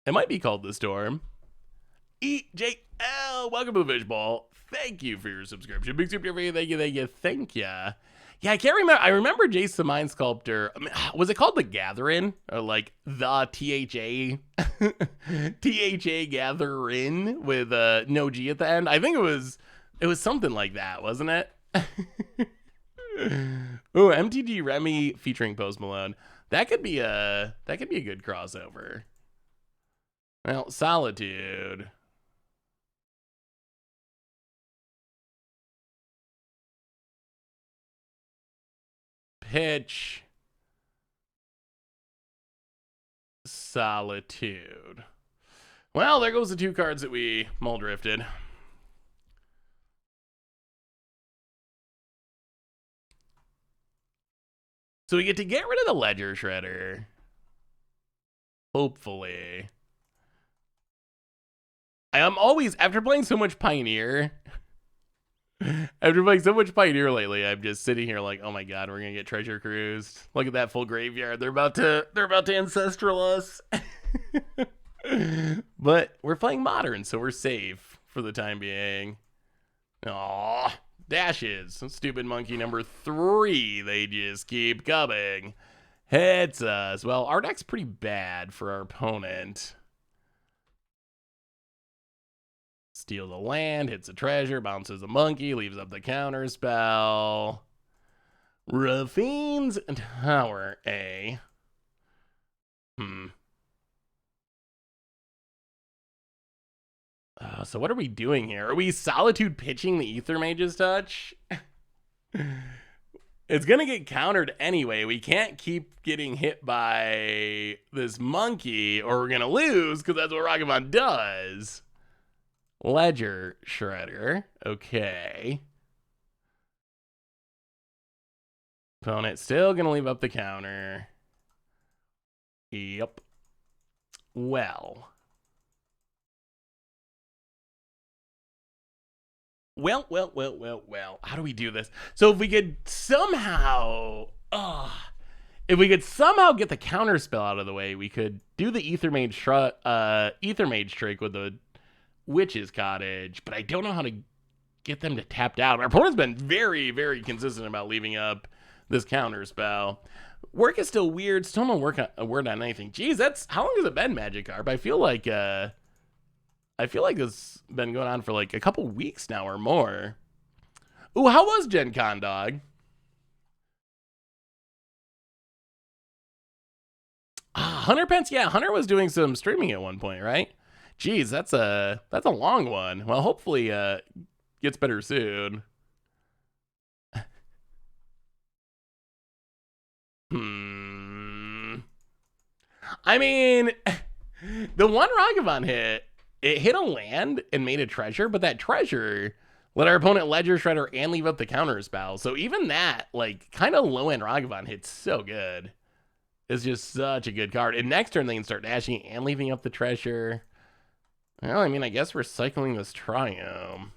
A: It might be called the Storm. EJL, welcome to the Fishbowl. Thank you for your subscription. Big super, thank you. Yeah, I can't remember. I remember Jace the Mind Sculptor. I mean, was it called The Gathering? Or like the THA Gathering with no G at the end? I think it was something like that, wasn't it? Ooh, MTG Remy featuring Post Malone. That could be a good crossover. Well, Solitude. Pitch. Solitude. Well, there goes the two cards that we Muldrifted. So we get to get rid of the Ledger Shredder. Hopefully. I am always, after playing so much Pioneer lately, I'm just sitting here like, oh my god, we're gonna get treasure cruised. Look at that full graveyard. They're about to ancestral us. But we're playing modern, so we're safe for the time being. Aww. Dashes. Stupid monkey number 3. They just keep coming. Hits us. Well, our deck's pretty bad for our opponent. Steal the land, hits a treasure, bounces a monkey, leaves up the counter spell. Rafine's Tower A. So what are we doing here? Are we Solitude pitching the Aethermage's touch? It's gonna get countered anyway. We can't keep getting hit by this monkey or we're gonna lose because that's what Rocketbond does. Ledger Shredder. Okay. Opponent still gonna leave up the counter. Yep. Well. How do we do this? So if we could somehow get the counter spell out of the way, we could do the Aethermage trick with the Witch's Cottage, but I don't know how to get them to tap out. Our opponent's been very, very consistent about leaving up this counter spell. Work is still weird. Still no word on anything. Jeez, that's how long has it been, Magikarp? I feel like it's been going on for like a couple weeks now or more. Ooh, how was Gen Con, dog? Hunter Pence, yeah, Hunter was doing some streaming at one point, right? Jeez, that's a long one. Well, hopefully gets better soon. I mean, the one Ragavan hit, it hit a land and made a treasure, but that treasure let our opponent Ledger Shredder and leave up the counter spell. So even that, like, kind of low-end Ragavan hits so good. It's just such a good card. And next turn, they can start dashing and leaving up the treasure. Well, I mean, I guess we're cycling this Triome.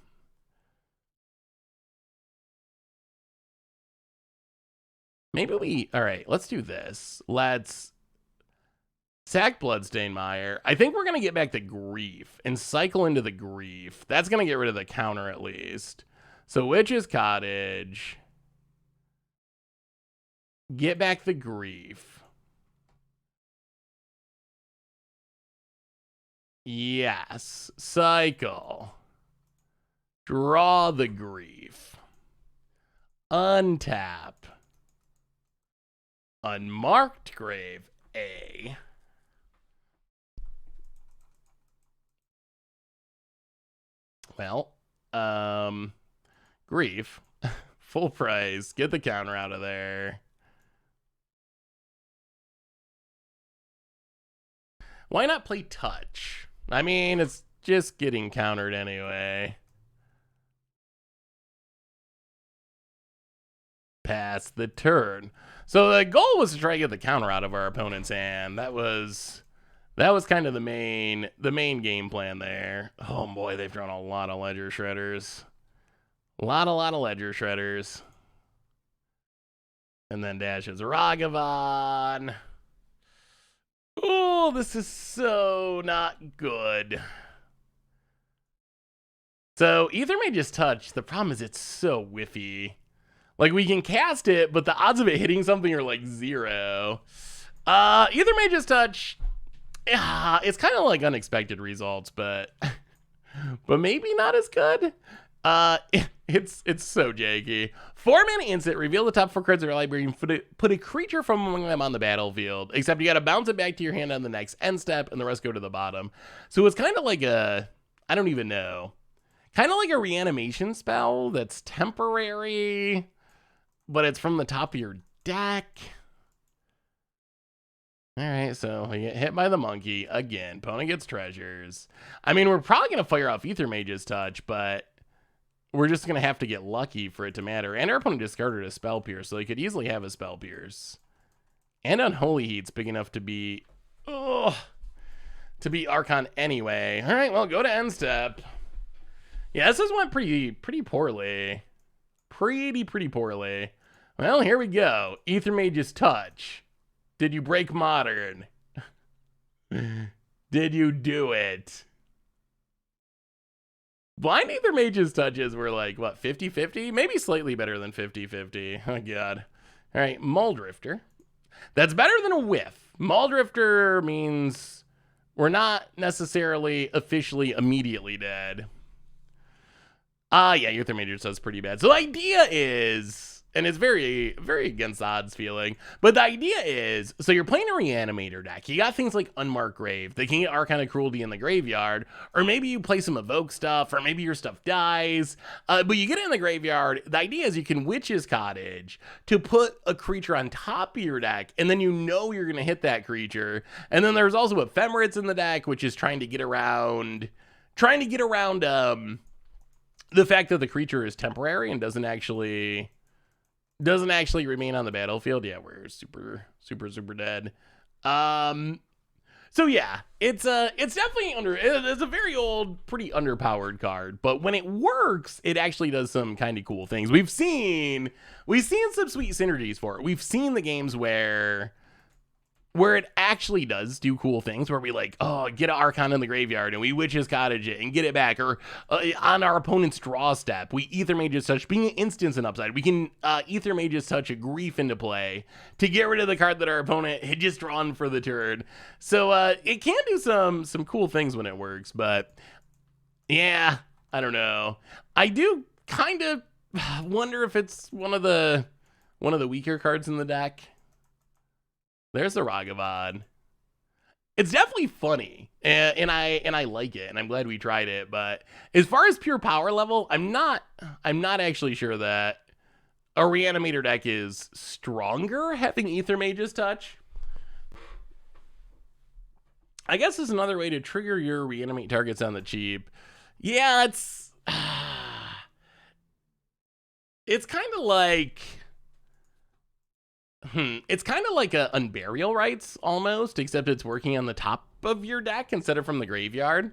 A: Maybe we... All right, let's do this. Let's sack Bloodstained Mire. I think we're going to get back the Grief and cycle into the Grief. That's going to get rid of the counter at least. So Witch's Cottage. Get back the Grief. Yes. Cycle. Draw the Grief. Untap. Unmarked Grave A. Well, Grief. Full price. Get the counter out of there. Why not play Touch? I mean, it's just getting countered anyway. Pass the turn. So the goal was to try to get the counter out of our opponent's hand. That was kind of the main game plan there. Oh boy, they've drawn a lot of Ledger Shredders. A lot of Ledger Shredders. And then dashes Ragavan. Oh, this is so not good. So Aethermage's Touch, the problem is it's so whiffy. Like, we can cast it, but the odds of it hitting something are like 0. Aethermage's Touch, yeah, it's kind of like unexpected results, but maybe not as good. It's so janky. 4-mana instant, reveal the top 4 cards of your library and put a creature from among them on the battlefield, except you gotta bounce it back to your hand on the next end step, and the rest go to the bottom. So it's kind of like a, I don't even know, kind of like a reanimation spell that's temporary, but it's from the top of your deck. All right, so we get hit by the monkey again. Opponent gets treasures. I mean, we're probably gonna fire off Aethermage's Touch, but we're just going to have to get lucky for it to matter. And our opponent discarded a Spell Pierce, so they could easily have a Spell Pierce. And Unholy Heat's big enough to be Archon anyway. All right, well, go to end step. Yeah, this has went pretty poorly. Pretty poorly. Well, here we go. Aethermage's Touch. Did you break Modern? Did you do it? Blind Aethermage's Touches were like, what, 50-50? Maybe slightly better than 50-50. Oh, God. All right, Muldrifter. That's better than a whiff. Muldrifter means we're not necessarily officially immediately dead. Yeah, Aethermage does pretty bad. So the idea is, and it's very against odds feeling, but the idea is, so you're playing a Reanimator deck. You got things like Unmarked Grave. They can get Arcana Cruelty in the graveyard, or maybe you play some Evoke stuff, or maybe your stuff dies, but you get it in the graveyard. The idea is you can Witch's Cottage to put a creature on top of your deck, and then you know you're going to hit that creature. And then there's also Ephemerates in the deck, which is trying to get around the fact that the creature is temporary and doesn't actually remain on the battlefield. Yeah, we're super dead. So yeah, it's definitely it's a very old, pretty underpowered card, but when it works, it actually does some kind of cool things. We've seen some sweet synergies for it. We've seen the games where it actually does do cool things, where we like, get an Archon in the graveyard and we Witch's Cottage it and get it back, or on our opponent's draw step, we Aethermage's Touch, being an instance and upside, we can Aethermage's Touch a Grief into play to get rid of the card that our opponent had just drawn for the turn. So it can do some cool things when it works, but yeah, I don't know. I do kind of wonder if it's one of the weaker cards in the deck. There's the Ragavan. It's definitely funny, and I like it, and I'm glad we tried it. But as far as pure power level, I'm not actually sure that a Reanimator deck is stronger having Aethermage's Touch. I guess is another way to trigger your reanimate targets on the cheap. Yeah, it's it's kind of like it's kind of like a Unburial Rites almost, except it's working on the top of your deck instead of from the graveyard.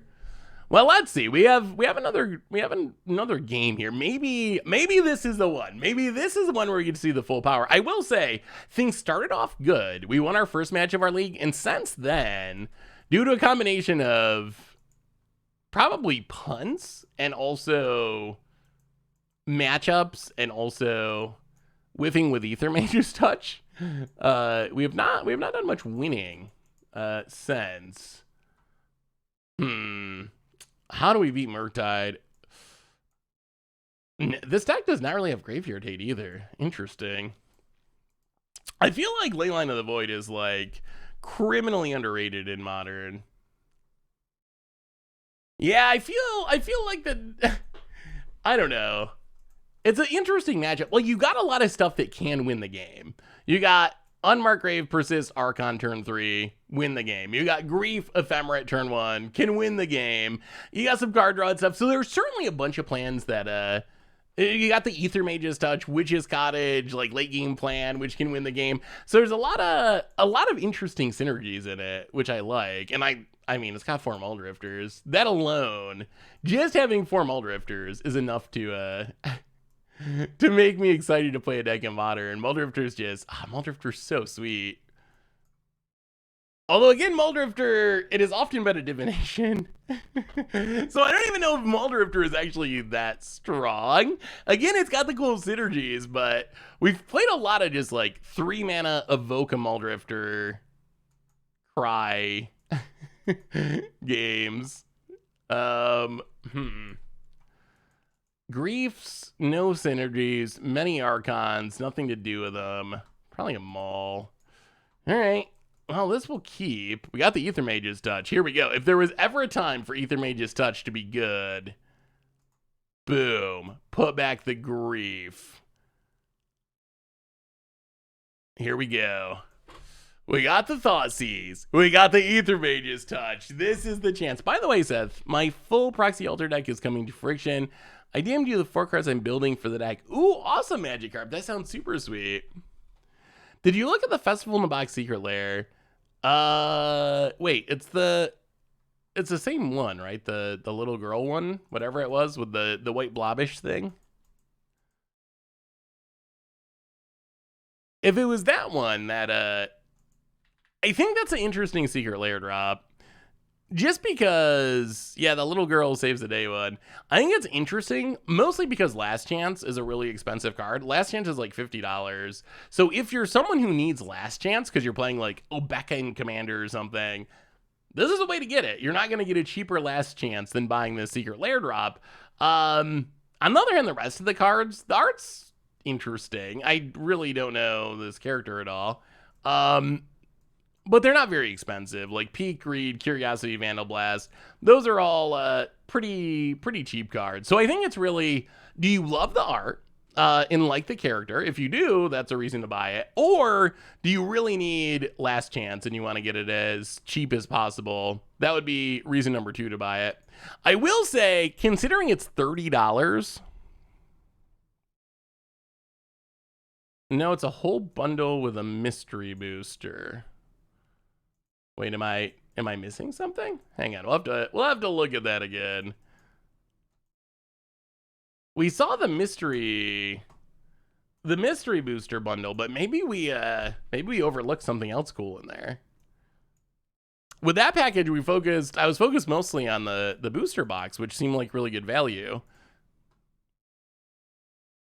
A: Well, let's see. We have another game here. Maybe this is the one. Maybe this is the one where we get to see the full power. I will say things started off good. We won our first match of our league, and since then, due to a combination of probably punts and also matchups and also whiffing with Aethermage's touch, we have not done much winning since. How do we beat Murktide? This deck does not really have Graveyard Hate either. Interesting. I feel like Leyline of the Void is like criminally underrated in Modern. Yeah, I feel like the I don't know. It's an interesting matchup. Well, you got a lot of stuff that can win the game. You got Unmarked Grave, Persist, Archon turn 3, win the game. You got Grief, Ephemerate turn 1, can win the game. You got some card draw and stuff. So there's certainly a bunch of plans that you got the Aethermage's Touch, Witch's Cottage, like late game plan, which can win the game. So there's a lot of interesting synergies in it, which I like. And I mean, it's got 4 Muldrifters. That alone, just having 4 Muldrifters is enough to to make me excited to play a deck in Modern. Muldrifter's just, Muldrifter's so sweet. Although again, Muldrifter, it has often been a divination. So I don't even know if Muldrifter is actually that strong. Again, it's got the cool synergies, but we've played a lot of just like 3 mana evoke a Muldrifter cry games. Griefs, no synergies, many Archons, nothing to do with them. Probably a Maul. All right. Well, this will keep. We got the Aethermage's Touch. Here we go. If there was ever a time for Aethermage's Touch to be good, boom. Put back the Grief. Here we go. We got the Thoughtseize. We got the Aethermage's Touch. This is the chance. By the way, Seth, my full Proxy Altar deck is coming to fruition. I DM'd you the 4 cards I'm building for the deck. Ooh, awesome, Magikarp. That sounds super sweet. Did you look at the Festival in the Box Secret Lair? Wait, it's the same one, right? The little girl one, whatever it was, with the white blobbish thing. If it was that one, that I think that's an interesting Secret Lair drop. Just because, yeah, the little girl saves the day one. I think it's interesting, mostly because Last Chance is a really expensive card. Last Chance is like $50. So if you're someone who needs Last Chance because you're playing like Obeka in Commander or something, this is a way to get it. You're not going to get a cheaper Last Chance than buying this Secret Lair drop. On the other hand, the rest of the cards, the art's interesting. I really don't know this character at all. But they're not very expensive. Like Peak, Greed, Curiosity, Vandal Blast. Those are all pretty cheap cards. So I think it's really, do you love the art and like the character? If you do, that's a reason to buy it. Or do you really need Last Chance and you want to get it as cheap as possible? That would be reason number 2 to buy it. I will say, considering it's $30, no, it's a whole bundle with a mystery booster. Wait, am I missing something? Hang on, we'll have to look at that again. We saw the mystery booster bundle, but maybe we overlooked something else cool in there. With that package, I was focused mostly on the booster box, which seemed like really good value.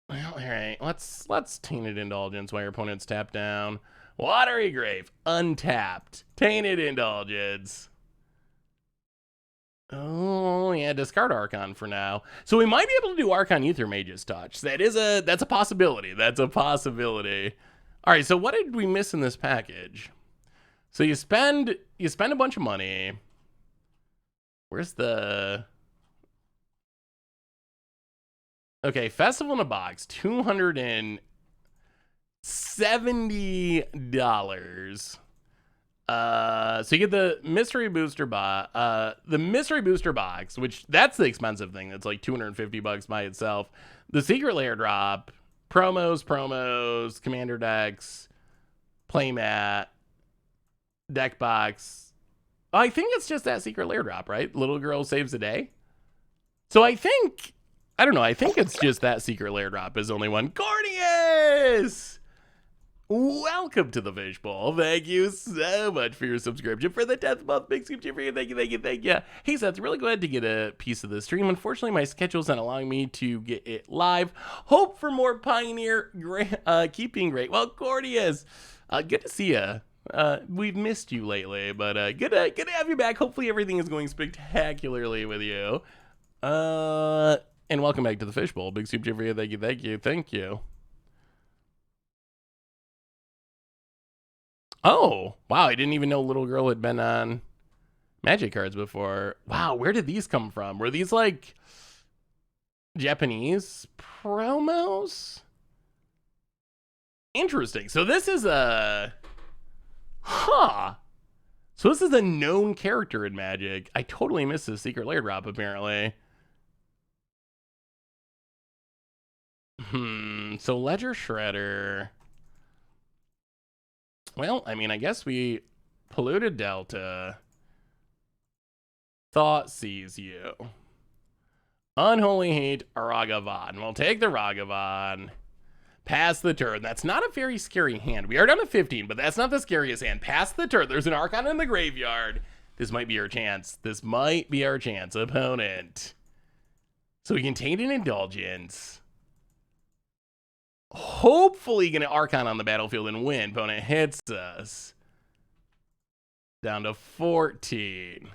A: Well, all right, let's Tainted Indulgence while your opponent's tapped down. Watery Grave, untapped. Tainted Indulgence. Oh, yeah, discard Archon for now. So we might be able to do Archon Aethermage's Touch. That's a possibility. That's a possibility. All right, so what did we miss in this package? So you spend a bunch of money. Where's the... Okay, Festival in a Box, $270. So you get the mystery booster box, which that's the expensive thing. That's like $250 by itself. The secret layer drop, promos, commander decks, playmat, deck box. I think it's just that secret layer drop, right? Little girl saves the day. So I think it's just that secret layer drop is only one. Gordius! Welcome to the Fishbowl. Thank you so much for your subscription for the 10th month. Big super for you. Thank you. Hey, Seth, really glad to get a piece of the stream. Unfortunately, my schedule's not allowing me to get it live. Hope for more Pioneer. Keep being great. Well, Gordius, good to see you. We've missed you lately, but good to have you back. Hopefully everything is going spectacularly with you. And welcome back to the Fishbowl. Big super for you. Thank you. Oh, wow. I didn't even know Little Girl had been on Magic cards before. Wow, where did these come from? Were these like Japanese promos? Interesting. So this is a... So this is a known character in Magic. I totally missed the secret layer drop, apparently. So Ledger Shredder... Well, I mean, I guess we polluted Delta. Thought sees you. Unholy Hate, Ragavan. We'll take the Ragavan. Pass the turn. That's not a very scary hand. We are down to 15, but that's not the scariest hand. Pass the turn. There's an Archon in the graveyard. This might be our chance. Opponent. So we can take an Indulgence. Hopefully get an Archon on the battlefield and win. Opponent hits us. Down to 14.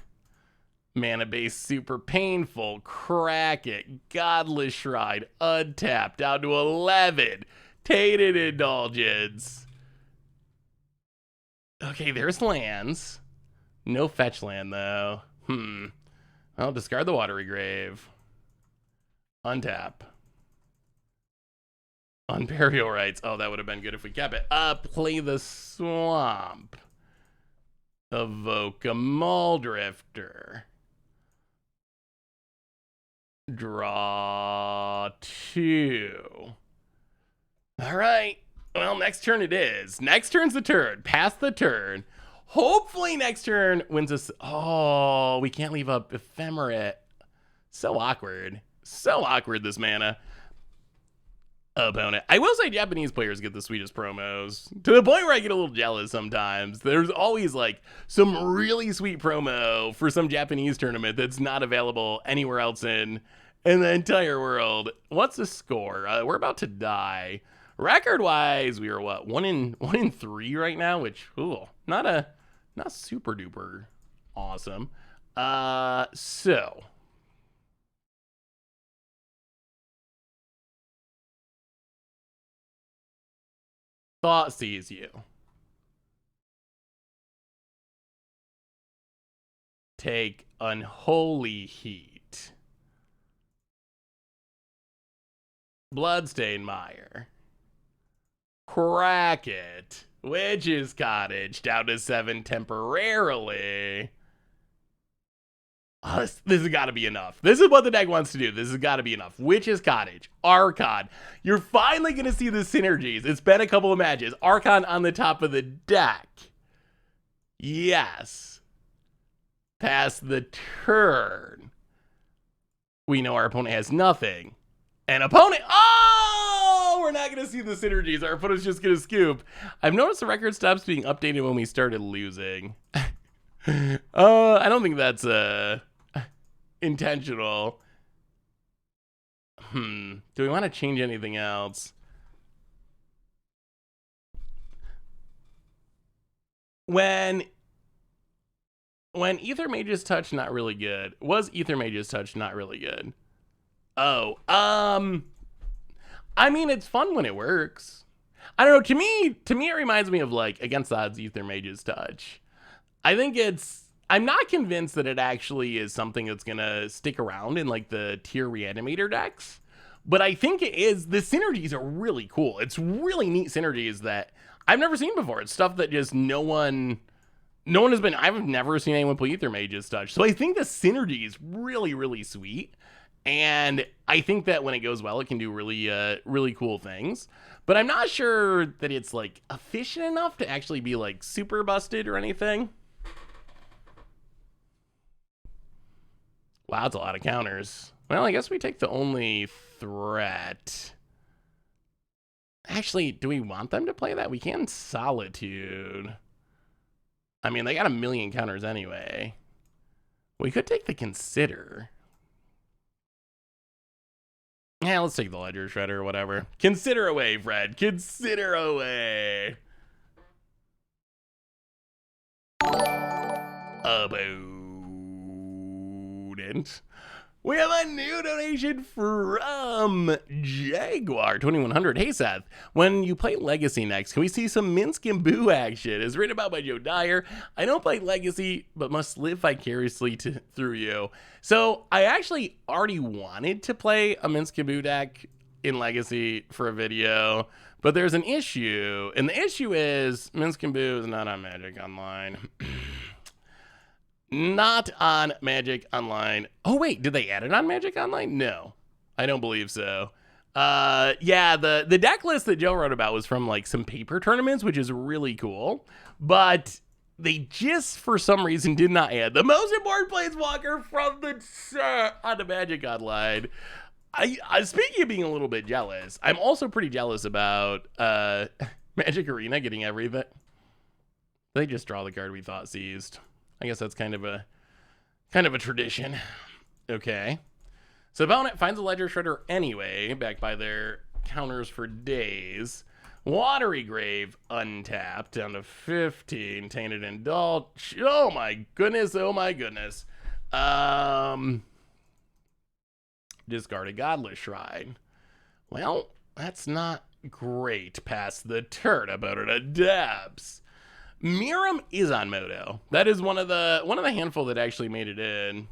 A: Mana base super painful. Crack it. Godless Shrine. Untapped. Down to 11. Tainted Indulgence. Okay, there's lands. No fetch land though. I'll discard the Watery Grave. Untap. On burial rights. Oh, that would have been good if we kept it. Play the Swamp. Evoke a Muldrifter. Draw 2. All right. Well, next turn it is. Next turn's the turn. Pass the turn. Hopefully next turn wins us. Oh, we can't leave up Ephemerate. So awkward. So awkward, this mana. Opponent. I will say Japanese players get the sweetest promos to the point where I get a little jealous sometimes. There's always like some really sweet promo for some Japanese tournament that's not available anywhere else in the entire world. What's the score? We're about to die. Record wise, we are what, 1 in 3 right now, which not super duper awesome. So Thought sees you. Take Unholy Heat. Bloodstained Mire. Crack it. Witch's Cottage down to 7 temporarily. Oh, this has got to be enough. This is what the deck wants to do. This has got to be enough. Witch's Cottage, Archon. You're finally going to see the synergies. It's been a couple of matches. Archon on the top of the deck. Yes. Pass the turn. We know our opponent has nothing. And opponent... Oh! We're not going to see the synergies. Our opponent's just going to scoop. I've noticed the record stops being updated when we started losing. I don't think that's intentional. Do we want to change anything else? When Aethermage's touch not really good. Was Aethermage's touch not really good? Oh, I mean, it's fun when it works. I don't know. To me, it reminds me of like Against the Odds Aethermage's touch. I think I'm not convinced that it actually is something that's going to stick around in like the tier Reanimator decks, but I think it is. The synergies are really cool. It's really neat synergies that I've never seen before. It's stuff that just no one No one has been, I've never seen anyone play Aethermage as such. So I think the synergy is really, really sweet. And I think that when it goes well, it can do really, really cool things. But I'm not sure that it's like efficient enough to actually be like super busted or anything. Wow, that's a lot of counters. Well, I guess we take the only threat. Actually, do we want them to play that? We can Solitude. I mean, they got a million counters anyway. We could take the Consider. Yeah, let's take the Ledger Shredder or whatever. Consider away, Fred. Consider away. Abundant. We have a new donation from Jaguar 2100. Hey Seth, when you play Legacy next, can we see some Minsk and Boo action? It's written about by Joe Dyer. I don't play Legacy, but must live vicariously through you. So I actually already wanted to play a Minsk and Boo deck in Legacy for a video, but there's an issue, and the issue is Minsk and Boo is not on Magic Online. Not on Magic Online. Oh, wait, did they add it on Magic Online? No, I don't believe so. Yeah, the deck list that Joe wrote about was from like some paper tournaments, which is really cool. But they just, for some reason, did not add the most important planeswalker from the set on the Magic Online. I speaking of being a little bit jealous, I'm also pretty jealous about Magic Arena getting everything. They just draw the card we thought seized. I guess that's kind of a tradition. Okay. So opponent finds a Ledger Shredder anyway, backed by their counters for days. Watery Grave untapped down to 15. Tainted Indulge. Oh my goodness, oh my goodness. Discarded Godless Shrine. Well, that's not great past the turn about it adapts. Miram is on Moto. That is one of the handful that actually made it in.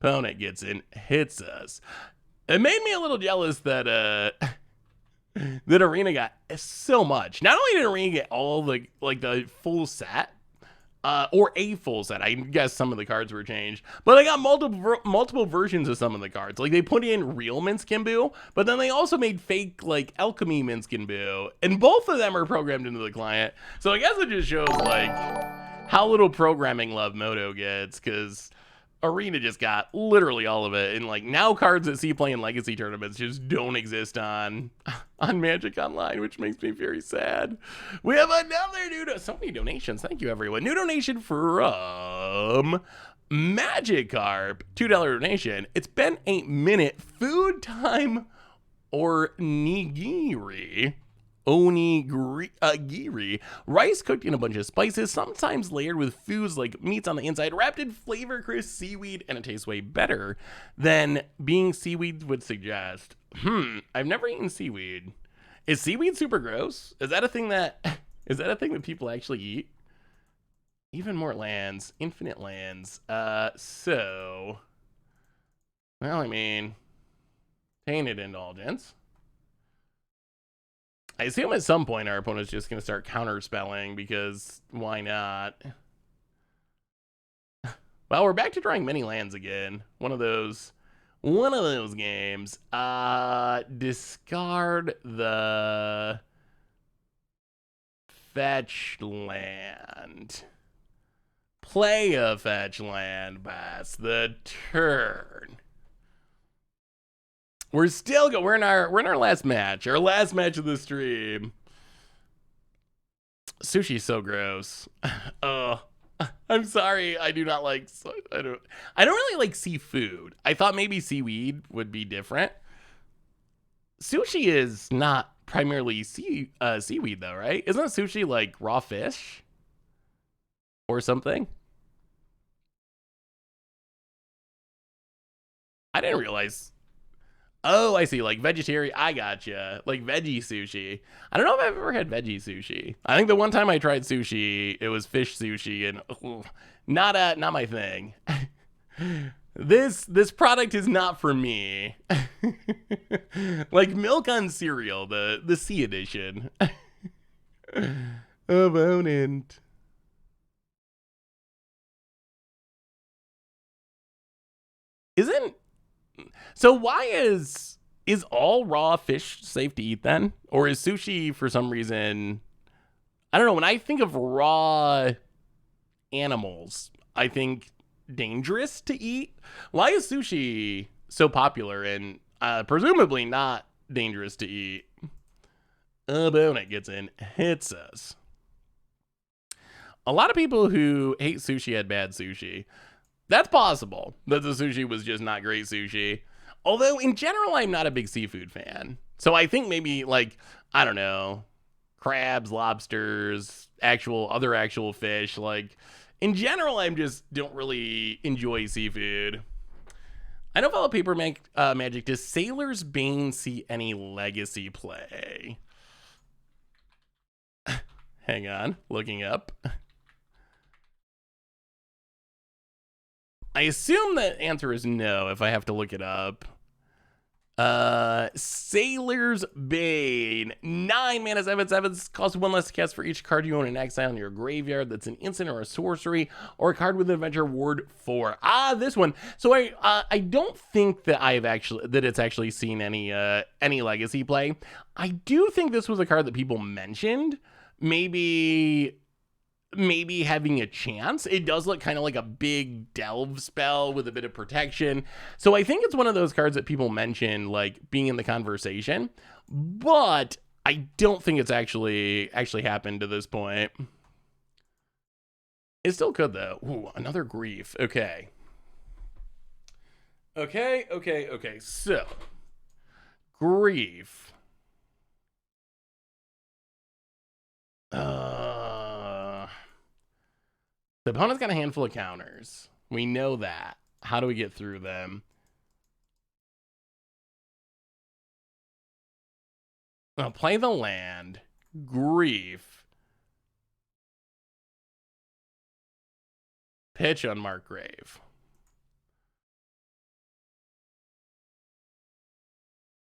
A: Opponent gets in, hits us. It made me a little jealous that that Arena got so much. Not only did Arena get all the the full set, or a full set. I guess some of the cards were changed, but they got multiple versions of some of the cards. Like they put in real Minsk and Boo, but then they also made fake like Alchemy Minsk and Boo, and both of them are programmed into the client. So I guess it just shows like how little programming love Moto gets, because Arena just got literally all of it, and like now cards that see play in Legacy tournaments just don't exist on Magic Online, which makes me very sad. We have another so many donations. Thank you everyone. New donation from Magikarp, $2 donation. It's been a minute. Food time or nigiri. Onigiri, rice cooked in a bunch of spices, sometimes layered with foods like meats on the inside, wrapped in flavor crisp seaweed, and it tastes way better than being seaweed would suggest. I've never eaten seaweed. Is seaweed super gross? Is that a thing that people actually eat? Even more lands, infinite lands. So, well, I mean, Tainted Indulgence. I assume at some point our opponent's just going to start counterspelling, because why not? Well, we're back to drawing many lands again. One of those games. Discard the fetch land. Play a fetch land past the turn. We're still we're in our last match. Our last match of the stream. Sushi's so gross. Oh, I'm sorry. I do not like. I don't really like seafood. I thought maybe seaweed would be different. Sushi is not primarily seaweed though, right? Isn't sushi like raw fish or something? I didn't realize. Oh, I see. Like vegetarian. I gotcha. Like veggie sushi. I don't know if I've ever had veggie sushi. I think the one time I tried sushi, it was fish sushi, and not my thing. This product is not for me. Like milk on cereal, the C edition. Opponent. Isn't so? Why is all raw fish safe to eat then, or is sushi for some reason? I don't know. When I think of raw animals, I think dangerous to eat. Why is sushi so popular and presumably not dangerous to eat? Bonnet gets in, hits us. A lot of people who hate sushi had bad sushi. That's possible that the sushi was just not great sushi. Although in general, I'm not a big seafood fan. So I think maybe like, I don't know, crabs, lobsters, other actual fish. Like in general, I'm just don't really enjoy seafood. I don't follow paper magic. Does Sailor's Bane see any legacy play? Hang on, looking up. I assume the answer is no if I have to look it up. Sailor's Bane. 9 mana, 7/7. Costs 1 less to cast for each card you own in exile in your graveyard that's an instant or a sorcery, or a card with an adventure ward 4. This one. So I don't think that it's actually seen any legacy play. I do think this was a card that people mentioned. Maybe having a chance. It does look kind of like a big delve spell with a bit of protection. So I think it's one of those cards that people mention like being in the conversation, but I don't think it's actually happened to this point. It still could though. Ooh, another grief. Okay. So grief. The opponent's got a handful of counters. We know that. How do we get through them? I'll play the land. Grief. Pitch on Markgrave.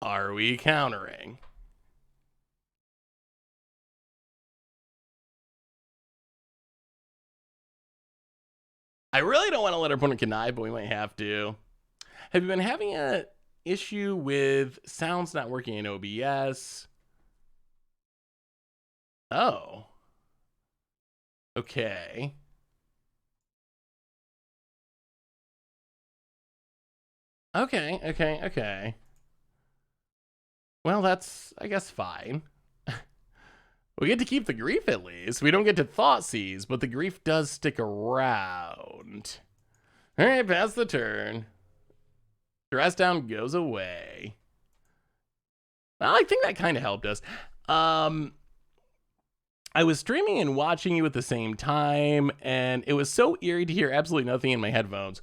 A: Are we countering? I really don't want to let our opponent connive, but we might have to. Have you been having an issue with sounds not working in OBS? Oh. Okay. Okay. Well, that's, I guess, fine. We get to keep the grief at least. We don't get to Thoughtseize, but the grief does stick around. All right, pass the turn. Dress down goes away. Well, I think that kind of helped us. I was streaming and watching you at the same time, and it was so eerie to hear absolutely nothing in my headphones.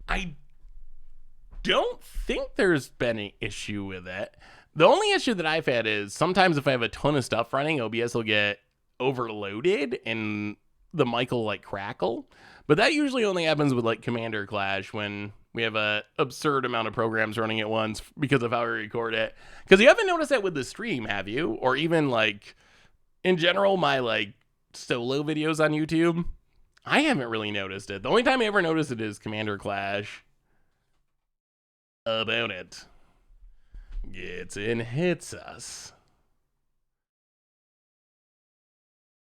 A: I don't think there's been an issue with it. The only issue that I've had is sometimes if I have a ton of stuff running, OBS will get overloaded and the mic will like crackle. But that usually only happens with like Commander Clash when we have a absurd amount of programs running at once because of how we record it. Because you haven't noticed that with the stream, have you? Or even like in general, my like solo videos on YouTube, I haven't really noticed it. The only time I ever noticed it is Commander Clash. About it. Gets in, hits us.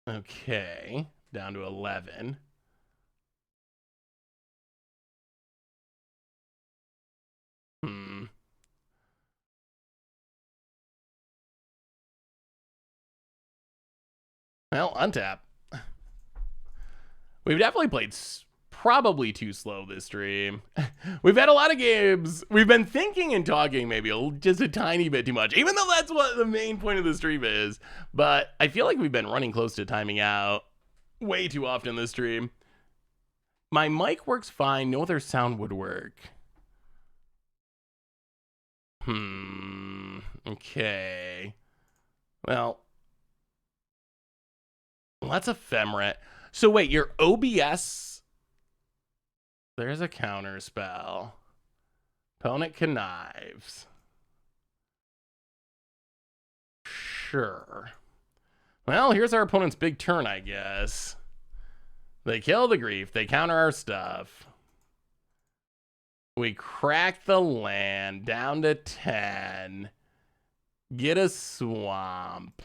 A: Okay, down to 11. Well, untap. We've definitely played probably too slow this stream. We've had a lot of games. We've been thinking and talking maybe just a tiny bit too much, even though that's what the main point of the stream is. But I feel like we've been running close to timing out way too often this stream. My mic works fine. No other sound would work. Okay. Well, that's ephemerate. So wait, your OBS... There's a counter spell. Opponent connives. Sure. Well, here's our opponent's big turn, I guess. They kill the grief. They counter our stuff. We crack the land down to 10. Get a swamp.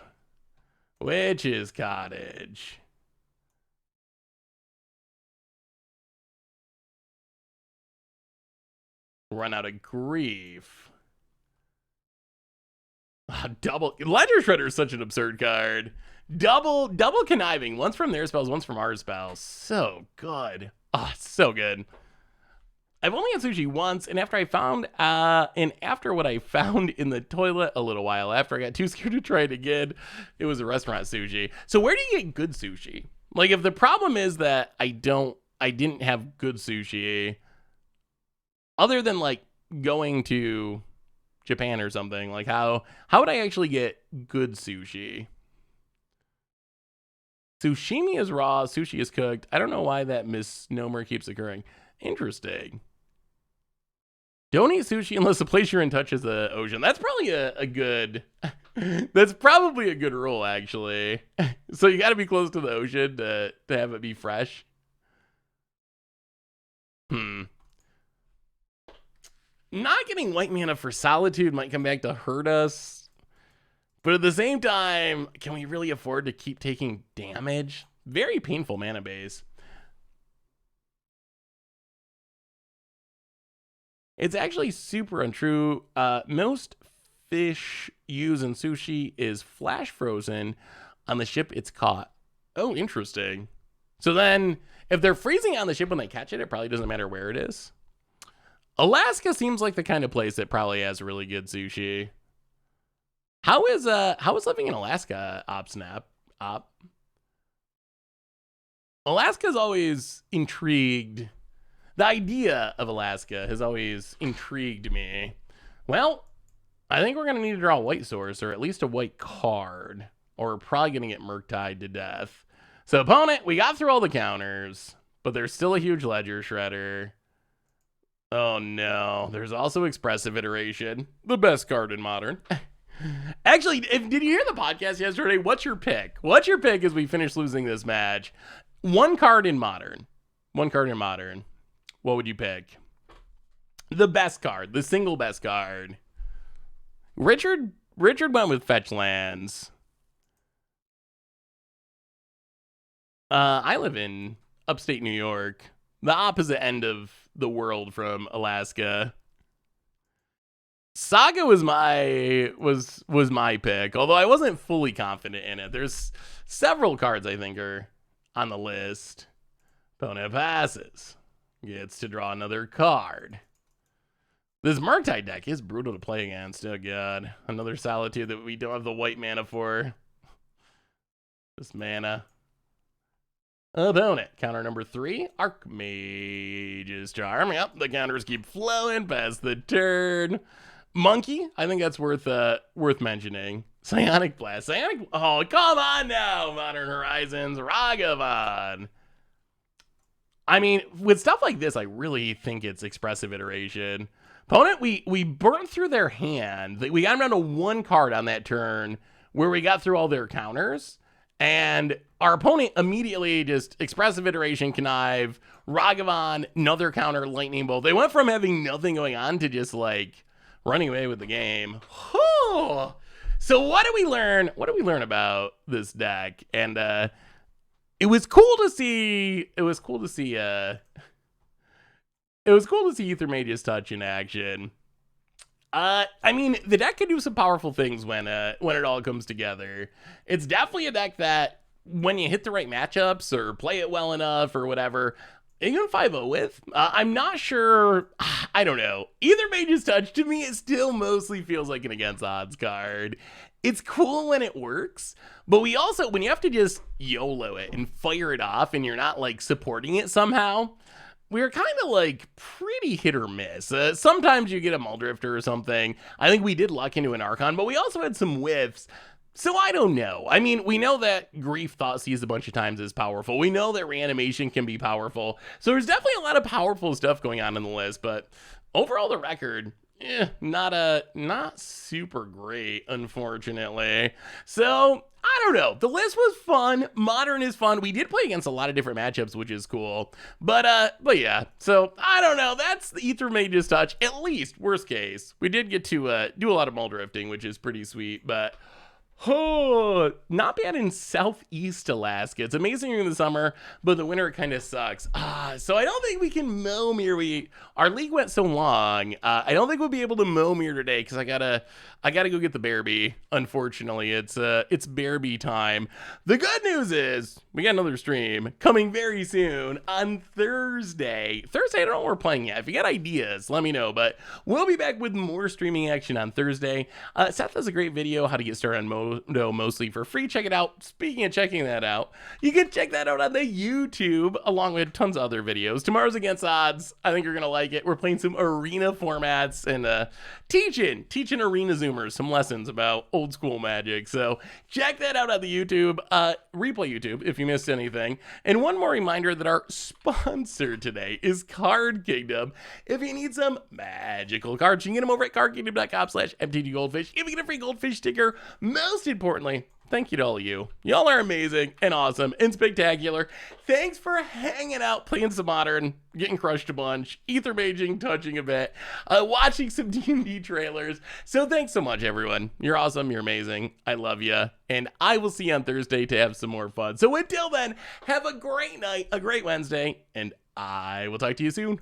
A: Witch's Cottage. Run out of grief. Double Ledger Shredder is such an absurd card. Double conniving. Once from their spells, once from our spells. So good. Oh, so good. I've only had sushi once, and after what I found in the toilet a little while after, I got too scared to try it again. It was a restaurant sushi. So where do you get good sushi? Like, if the problem is that I didn't have good sushi, other than like going to Japan or something, like how would I actually get good sushi? Sushimi is raw, sushi is cooked. I don't know why that misnomer keeps occurring. Interesting. Don't eat sushi unless the place you're in touches the ocean. That's probably a good... That's probably a good rule, actually. So you got to be close to the ocean to have it be fresh. Not getting white mana for Solitude might come back to hurt us. But at the same time, can we really afford to keep taking damage? Very painful mana base. It's actually super untrue. Most fish used in sushi is flash frozen on the ship it's caught. Oh, interesting. So then, if they're freezing on the ship when they catch it, it probably doesn't matter where it is. Alaska seems like the kind of place that probably has really good sushi. How is living in Alaska, Op? Alaska's always intrigued. The idea of Alaska has always intrigued me. Well, I think we're going to need to draw a white source, or at least a white card. Or we're probably going to get Murktide to death. So opponent, we got through all the counters, but there's still a huge Ledger Shredder. Oh no, there's also Expressive Iteration, the best card in Modern. Actually, did you hear the podcast yesterday? What's your pick? What's your pick as we finish losing this match? One card in Modern. What would you pick? The best card, the single best card. Richard went with Fetch Lands. I live in upstate New York, the opposite end of the world from Alaska. Saga was my pick, although I wasn't fully confident in it. There's several cards I think are on the list. Opponent passes. Gets to draw another card. This Murktide deck is brutal to play against. Oh god. Another Solitude that we don't have the white mana for. This mana. Opponent. Counter number 3. Archmage's Charm. Yep, the counters keep flowing past the turn. Monkey. I think that's worth mentioning. Psionic Blast. Oh, come on now, Modern Horizons. Ragavan. I mean, with stuff like this, I really think it's Expressive Iteration. Opponent, we burnt through their hand. We got down to one card on that turn where we got through all their counters. And our opponent immediately just Expressive Iteration, Connive, Ragavan, another counter, Lightning Bolt. They went from having nothing going on to just like running away with the game. Whew. So what do we learn? What do we learn about this deck? And it was cool to see Aethermage's touch in action. I mean, the deck can do some powerful things when it all comes together. It's definitely a deck that when you hit the right matchups or play it well enough or whatever, you can 5-0 with. I'm not sure. I don't know. Aethermage's touch, to me, it still mostly feels like an against odds card. It's cool when it works, but we also, when you have to just YOLO it and fire it off and you're not like supporting it somehow, we're kind of like pretty hit or miss. Sometimes you get a Muldrifter or something. I think we did luck into an Archon, but we also had some whiffs. So I don't know. I mean, we know that Grief Thoughtseize a bunch of times is powerful. We know that Reanimation can be powerful. So there's definitely a lot of powerful stuff going on in the list, but overall the record, not super great, unfortunately. So I don't know. The list was fun. Modern is fun. We did play against a lot of different matchups, which is cool. But yeah. So I don't know. That's the Aethermage's touch. At least, worst case, we did get to do a lot of mull drifting, which is pretty sweet. But oh, not bad in Southeast Alaska. It's amazing in the summer, but the winter kind of sucks. So I don't think we can mow Mir. Our league went so long. I don't think we'll be able to mow Mir today because I gotta go get the Bearbee. Unfortunately, it's Bearbee time. The good news is we got another stream coming very soon on Thursday. I don't know what we're playing yet. If you got ideas, let me know. But we'll be back with more streaming action on Thursday. Seth has a great video how to get started on Modo mostly for free. Check it out. Speaking of checking that out, you can check that out on the YouTube along with tons of other videos. Tomorrow's Against Odds. I think you're gonna like it. We're playing some arena formats and teaching arena zoomers some lessons about old school Magic. So check that out on the YouTube, replay YouTube if you missed anything. And one more reminder that our sponsor today is Card Kingdom. If you need some magical cards, you can get them over at cardkingdom.com/MTG Goldfish. If you get a free goldfish sticker, most importantly, thank you to all of you. Y'all are amazing and awesome and spectacular. Thanks for hanging out, playing some Modern, getting crushed a bunch, Aethermaging, touching a bit, watching some D&D trailers. So thanks so much, everyone. You're awesome. You're amazing. I love you. And I will see you on Thursday to have some more fun. So until then, have a great night, a great Wednesday, and I will talk to you soon.